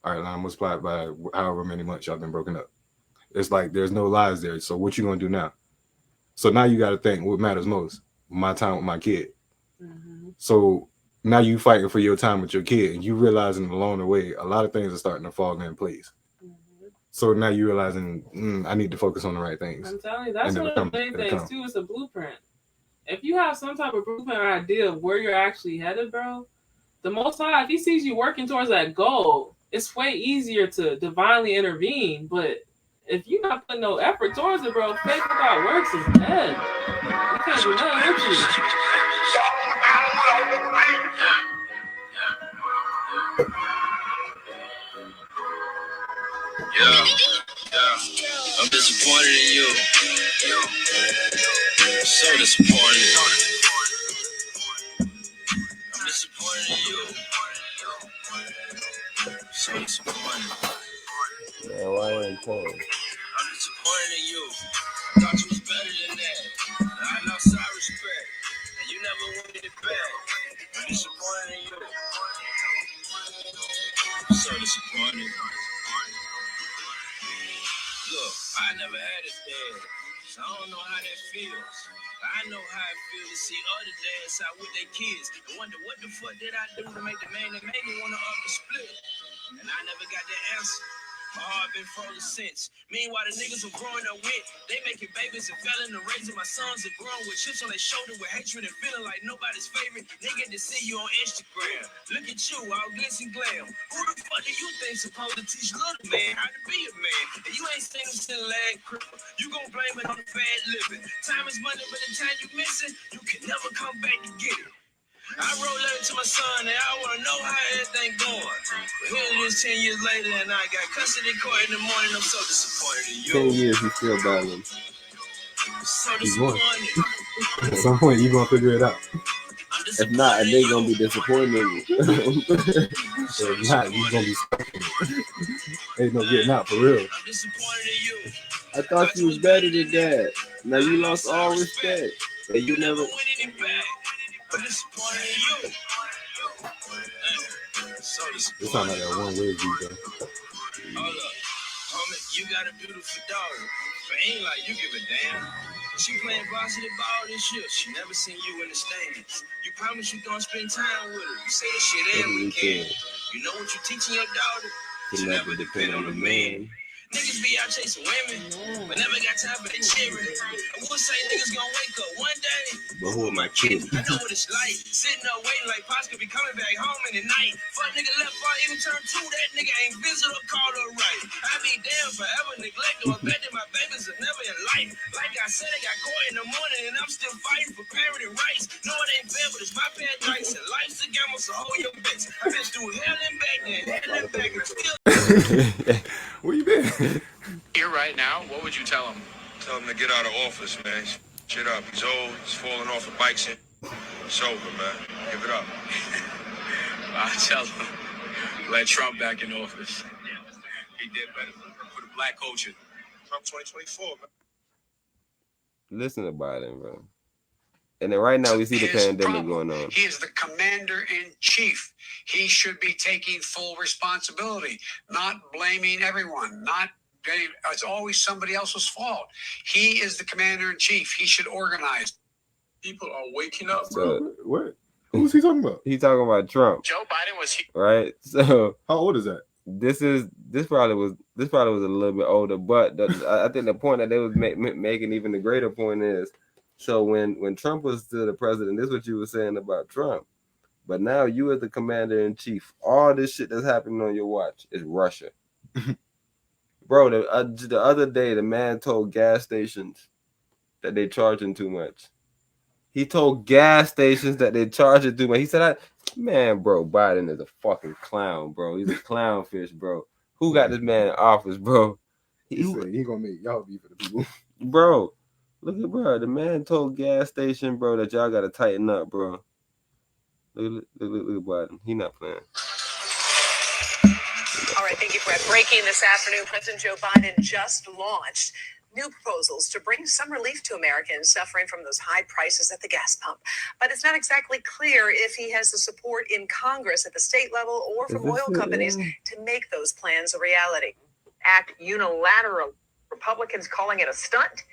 All right, now multiply it by however many months y'all been broken up. It's like there's no lies there. So what you gonna do now? So now you got to think what matters most. My time with my kid. Mm-hmm. So now you fighting for your time with your kid, and you realizing along the way a lot of things are starting to fall in place. Mm-hmm. So now you realizing I need to focus on the right things.
I'm telling you, that's one of the main things too. It's a blueprint. If you have some type of blueprint or idea of where you're actually headed, bro, the Most High, if He sees you working towards that goal, it's way easier to divinely intervene. But if you're not putting no effort towards it, bro, faith without works is dead. You can't do nothing with you.
I'm disappointed in you. So disappointed. I'm disappointed in you. So disappointed.
Yeah, why ain't cold?
I'm disappointed in you. Thought you was better than that. I lost our respect, and you never wanted it back. I'm disappointed in you. So disappointed. Look, I never had a dad, so I don't know how that feels. I know how it feels to see other dads out with their kids and wonder what the fuck did I do to make the man that made me want to up the split. And I never got the answer. My heart been frozen since. Meanwhile, the niggas I'm growing up with, they making babies and failing to raise them. My sons are growing with chips on their shoulder with hatred and feeling like nobody's favorite. They get to see you on Instagram. Look at you, all glitz and glam. Who the fuck do you think supposed to teach little man how to be a man? And you ain't seen them still lag cripple. You gon' blame it on the bad living. Time is money, but the time you miss it, you can never come back to get it. I wrote a letter to my son and I want to know how everything going. But here it is 10 years later and I got custody court in the morning. I'm so disappointed in you.
10 years, he's still battling.
So
He's going.
disappointed.
At some point, you're going to figure it out.
If not, they going to be disappointed in you.
If not, you're going to be stuck in it. Ain't no getting out, for real.
I'm disappointed in you.
I thought you was better than that. Now you lost all respect. And you never...
I'm disappointed in you. So
It
disappointed.
sounds like that one way beat, though.
Hold up. Homie, you got a beautiful daughter, but ain't like you give a damn. She playing varsity ball this year. She never seen you in the stands. You promise you gonna spend time with her. You say that shit every weekend. You know what you teaching your daughter?
To never depend on a man.
Niggas be out chasing women, but never got time for the children. I would say niggas gonna wake up one day.
But who am I kidding?
I know what it's like. Sitting up waiting like Pops could be coming back home in the night. Fuck nigga left far, even turn 2. That nigga ain't visit or called her right. I be damn forever neglected or abandoned. My babies are never in life. Like I said, I got caught in the morning and I'm still fighting for parenting rights. No, it ain't fair, but it's my paradise. And life's a gamble, so hold your bets. I've been through hell and back and hell and back and still.
Where you been?
Here right now, what would you tell him?
Tell him to get out of office, man. Shit up. He's old. He's falling off of bikes. It's over, man. Give it up.
I'll tell him, let Trump back in office. He did better for the black culture.
Trump 2024, man.
Listen to Biden, bro. And then right now we see the pandemic going on.
He is the commander-in-chief. He should be taking full responsibility, not blaming everyone, not getting, it's always somebody else's fault. He is the commander-in-chief. He should organize.
People are waking up,
So,
bro.
What? Who's he talking about?
He's talking about Trump,
Joe Biden was here.
right? So
How old is that?
this probably was a little bit older, but I think the point that they was making even the greater point is, so when Trump was still the president, this is what you were saying about Trump. But now you as the commander in chief, all this shit that's happening on your watch is Russia. Bro, the other day, the man told gas stations that they charging too much. He told gas stations that they charging too much. He said, man, bro, Biden is a fucking clown, bro. He's a clownfish, bro. Who got this man in office, bro?
He said he gonna make y'all be for the people.
Bro, look at bro. The man told gas station, bro, that y'all gotta tighten up, bro. Look at Biden. He not playing.
All right, thank you, Brett. Breaking this afternoon, President Joe Biden just launched new proposals to bring some relief to Americans suffering from those high prices at the gas pump. But it's not exactly clear if he has the support in Congress at the state level or from oil companies to make those plans a reality. Act unilateral. Republicans calling it a stunt.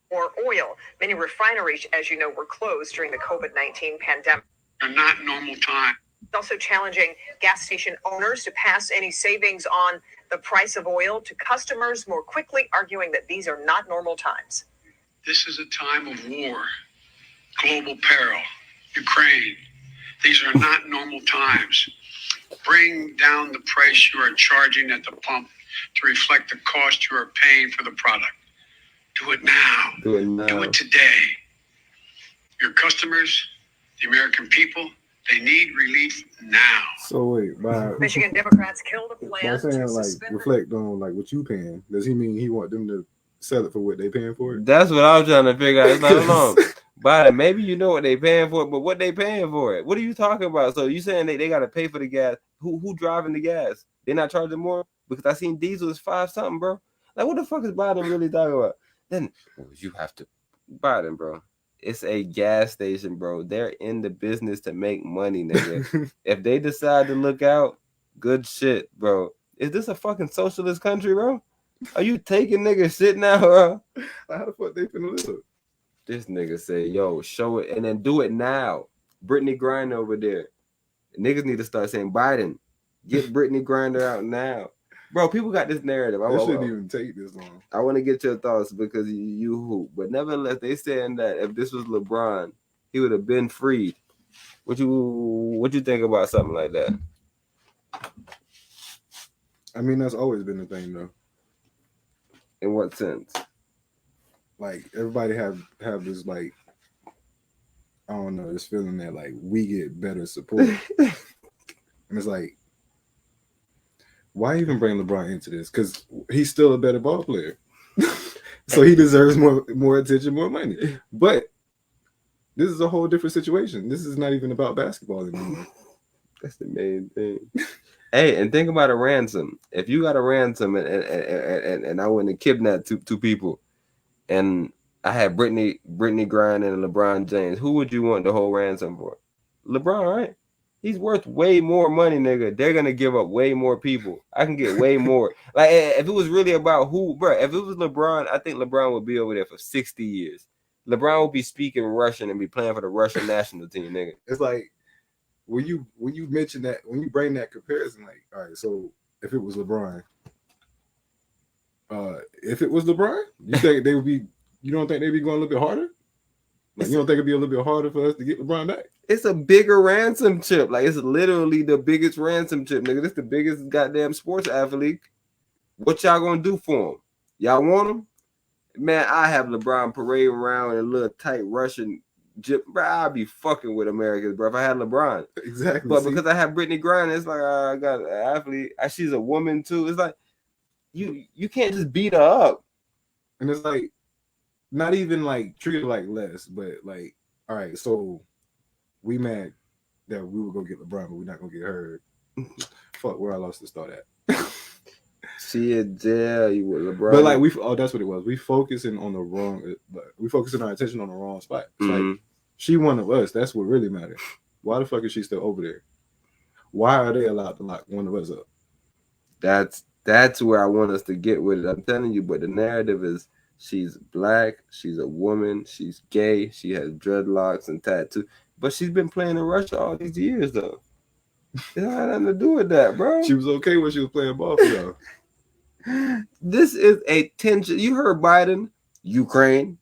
Or oil. Many refineries, as you know, were closed during the COVID-19 pandemic.
Are not normal time.
Also challenging gas station owners to pass any savings on the price of oil to customers more quickly, arguing that these are not normal times.
This is a time of war, global peril, Ukraine. These are not normal times. Bring down the price you are charging at the pump to reflect the cost you are paying for the product. Do it now.
Do it now.
Do it today. Your customers, the American people, they need relief now.
So wait, by
Michigan Democrats killed a
by
plan
saying
to
like
suspend.
reflect on like what you paying, does he mean he want them to sell it for what they paying for it?
That's what I was trying to figure out. It's not long. Biden, maybe you know what they paying for it, but what they paying for it? What are you talking about? So you saying they got to pay for the gas? Who driving the gas? They're not charging more? Because I seen diesel is 5 something, bro. Like what the fuck is Biden really talking about? Then you have to Biden, bro. It's a gas station, bro. They're in the business to make money, nigga. If they decide to look out, good shit, bro. Is this a fucking socialist country, bro? Are you taking niggas shit now, bro?
How the fuck they finna live?
This nigga say, yo, show it and then do it now. Brittany Griner over there. Niggas need to start saying, Biden, get Brittany Griner out now. Bro, people got this narrative.
That shouldn't even take this long.
I want to get your thoughts because you hoop. But nevertheless, they saying that if this was LeBron, he would have been freed. What you think about something like that?
I mean, that's always been the thing, though.
In what sense?
Like everybody have this like, I don't know, this feeling that like we get better support, and it's like, why even bring LeBron into this? Because he's still a better ball player, so he deserves more attention, more money. But this is a whole different situation. This is not even about basketball anymore.
That's the main thing. Hey, and think about a ransom. If you got a ransom and I went and kidnapped two people, and I had Brittany Griner and LeBron James, who would you want the whole ransom for? LeBron, right? He's worth way more money, nigga. They're gonna give up way more people. I can get way more. Like if it was really about who, bro. If it was LeBron, I think LeBron would be over there for 60 years. LeBron would be speaking Russian and be playing for the Russian national team, nigga.
It's like when you mention that, when you bring that comparison, like, all right, so if it was LeBron, If it was LeBron, you think they would be? You don't think they'd be going a little bit harder? Like, you don't think it'd be a little bit harder for us to get LeBron back?
It's a bigger ransom chip. Like, it's literally the biggest ransom chip, nigga. This the biggest goddamn sports athlete. What y'all gonna do for him? Y'all want him? Man, I have LeBron parading around in a little tight Russian jip. Bro, I'd be fucking with Americans, bro, if I had LeBron.
Exactly.
But because I have Brittany Griner, it's like I got an athlete. She's a woman too. It's like you can't just beat her up.
And it's like not even like treat her like less, but like, all right, so we mad that we were gonna get LeBron, but we're not gonna get her. Fuck, where I lost the start at.
She a jail you with LeBron.
But like that's what it was. We focusing on the wrong. We focusing our attention on the wrong spot. It's like she one of us. That's what really matters. Why the fuck is she still over there? Why are they allowed to lock one of us up?
That's where I want us to get with it. I'm telling you, but the narrative is she's black, she's a woman, she's gay, she has dreadlocks and tattoos, but she's been playing in Russia all these years though. It had nothing to do with that, bro.
She was okay when she was playing ball for y'all.
This is a tension. You heard Biden, Ukraine,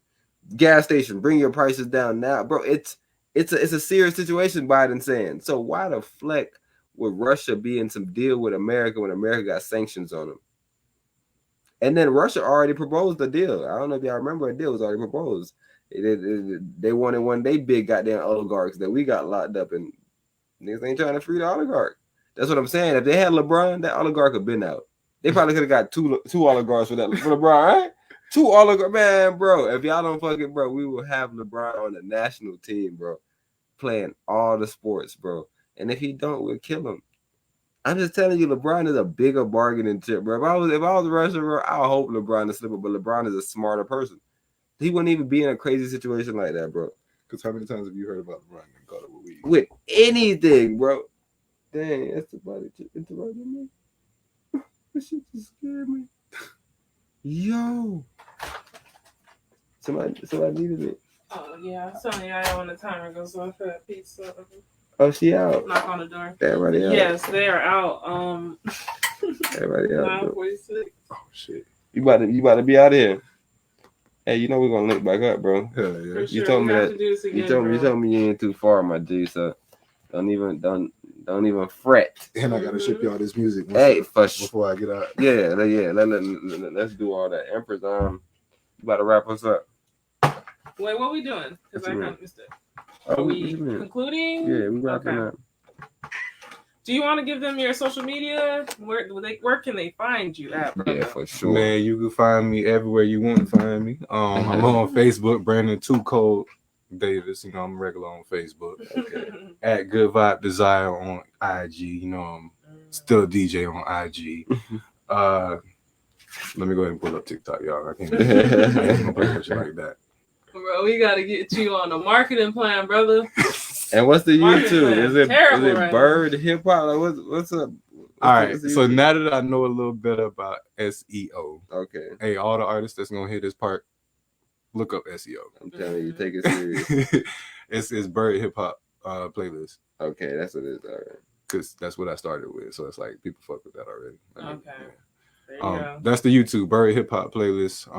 gas station, bring your prices down now, bro. It's a serious situation. Biden saying. So why the fleck would Russia be in some deal with America when America got sanctions on them? And then Russia already proposed a deal. I don't know if y'all remember, a deal was already proposed. They wanted one of they big goddamn oligarchs that we got locked up, and niggas ain't trying to free the oligarch. That's what I'm saying. If they had LeBron, that oligarch would have been out. They probably could have got two oligarchs for LeBron, right? Two oligarchs, man, bro. If y'all don't fucking, bro, we will have LeBron on the national team, bro, playing all the sports, bro. And if he don't, we'll kill him. I'm just telling you, LeBron is a bigger bargaining chip, bro. If I was Russia, bro, I hope LeBron to slip up, but LeBron is a smarter person. He wouldn't even be in a crazy situation like that, bro.
Because how many times have you heard about LeBron getting caught up with weed?
With anything, bro. Dang, that's somebody interrupting me. This shit just scared me. Yo. Somebody needed it.
Oh, yeah. I'm telling you, I know when the timer goes off for that pizza.
Oh, she out.
Knock on the door.
Everybody out.
Yes, they are out.
Everybody out.
9:46.
Oh, shit.
You about to be out of here. Hey, you know we're gonna link back up, bro.
Hell yeah.
You told me that. You told me you ain't too far, my G. So don't even fret.
And I gotta ship y'all this music.
Hey,
before I get out.
Yeah. Let's do all that. Empress, you about to wrap us up.
Wait, what are we doing? Because I kind of missed it.
Are
we concluding?
Yeah, we wrapping up.
Do you want to give them your social media? Where can they find you at, brother?
Yeah, for sure.
Man, you can find me everywhere you want to find me. I'm on Facebook, Brandon 2 Code Davis. You know, I'm regular on Facebook. Okay. At Good Vibe Desire on IG. You know, I'm still a DJ on IG. Let me go ahead and pull up TikTok, y'all. I can't do like that.
Bro, we got to get you on a marketing plan, brother.
And what's the YouTube? Is it
right
Bird Hip Hop? Like, what's up?
All right. So now that I know a little bit about SEO,
okay.
Hey, all the artists that's gonna hear this part, look up SEO.
I'm telling you, take it serious.
It's Bird Hip Hop playlist.
Okay, that's what it is. All right.
Because that's what I started with, so it's like people fuck with that already.
Okay. There you go.
That's the YouTube Bird Hip Hop playlist.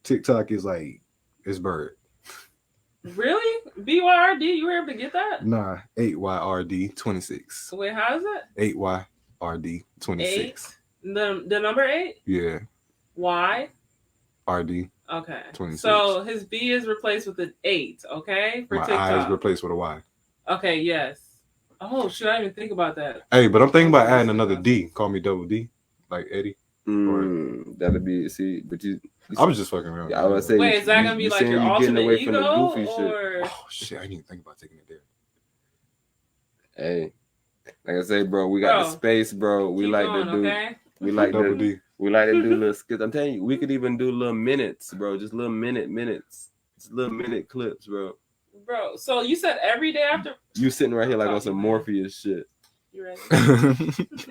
TikTok is like it's Bird.
Really? BYRD? You were able to get that?
Nah, 8YRD26.
Wait, how is it?
8YRD26.
8? The number 8?
Yeah.
Y?
RD.
Okay.
26.
So his B is replaced with an 8, okay? For
My
TikTok.
I is replaced with a Y.
Okay, yes. Oh, should I even think about that?
Hey, but I'm thinking about adding another D. Call me Double D, like Eddie.
That'll be, see, but
I was just fucking around.
Yeah, I was saying.
Wait, is that gonna be like your alternate
away
ego,
from the goofy
or?
shit.
Oh shit, I didn't even think about taking it there.
Hey, like I say, bro, we got the space, bro. We like to do.
Okay?
We like
Double
to.
D.
We like to do little skits. I'm telling you, we could even do little minutes, bro. Just little minutes. Just little minute clips, bro.
Bro, so you said every day after?
You sitting right here like on some Morpheus shit.
You ready?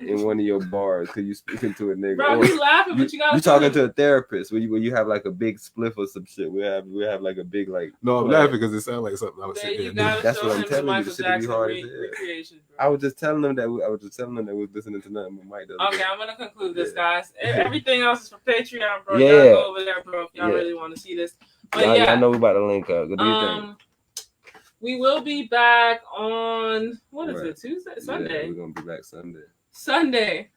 In one of your bars, because you speaking to a nigga.
Bro,
or
you laughing, but you gotta.
You talking to a therapist when you have like a big spliff or some shit. We have like a big like.
No, I'm laughing because it sounds like something I was saying.
That's what I'm telling you. The shit be hard as hell.
Recreation,
I was just telling them that we was listening to nothing but Mike.
Okay, I'm gonna conclude this, guys. Everything else is for Patreon, bro.
Yeah.
Y'all go over there, bro, if y'all really want to see this. But
I know we about to link up. What do you think?
We will be back on it? Tuesday, Sunday.
Yeah, we're gonna be back
Sunday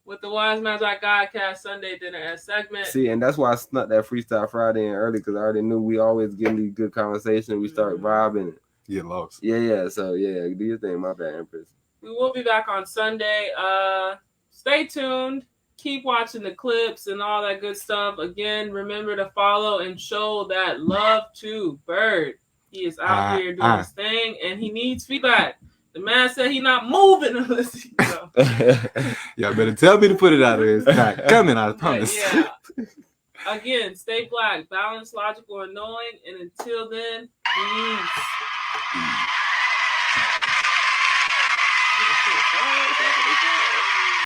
with the Wise Man's Like Godcast Sunday dinner as segment.
See, and that's why I snuck that Freestyle Friday in early because I already knew we always get these good conversations. We start vibing.
Get lost.
Yeah. So yeah, do your thing. My bad, Empress.
We will be back on Sunday. Stay tuned. Keep watching the clips and all that good stuff. Again, remember to follow and show that love to Bird. He is out here doing his thing, and he needs feedback. The man said he's not moving unless he goes.
Y'all better tell me to put it out there. It's not coming, I promise.
Yeah. Again, stay black, balanced, logical, and knowing. And until then, peace.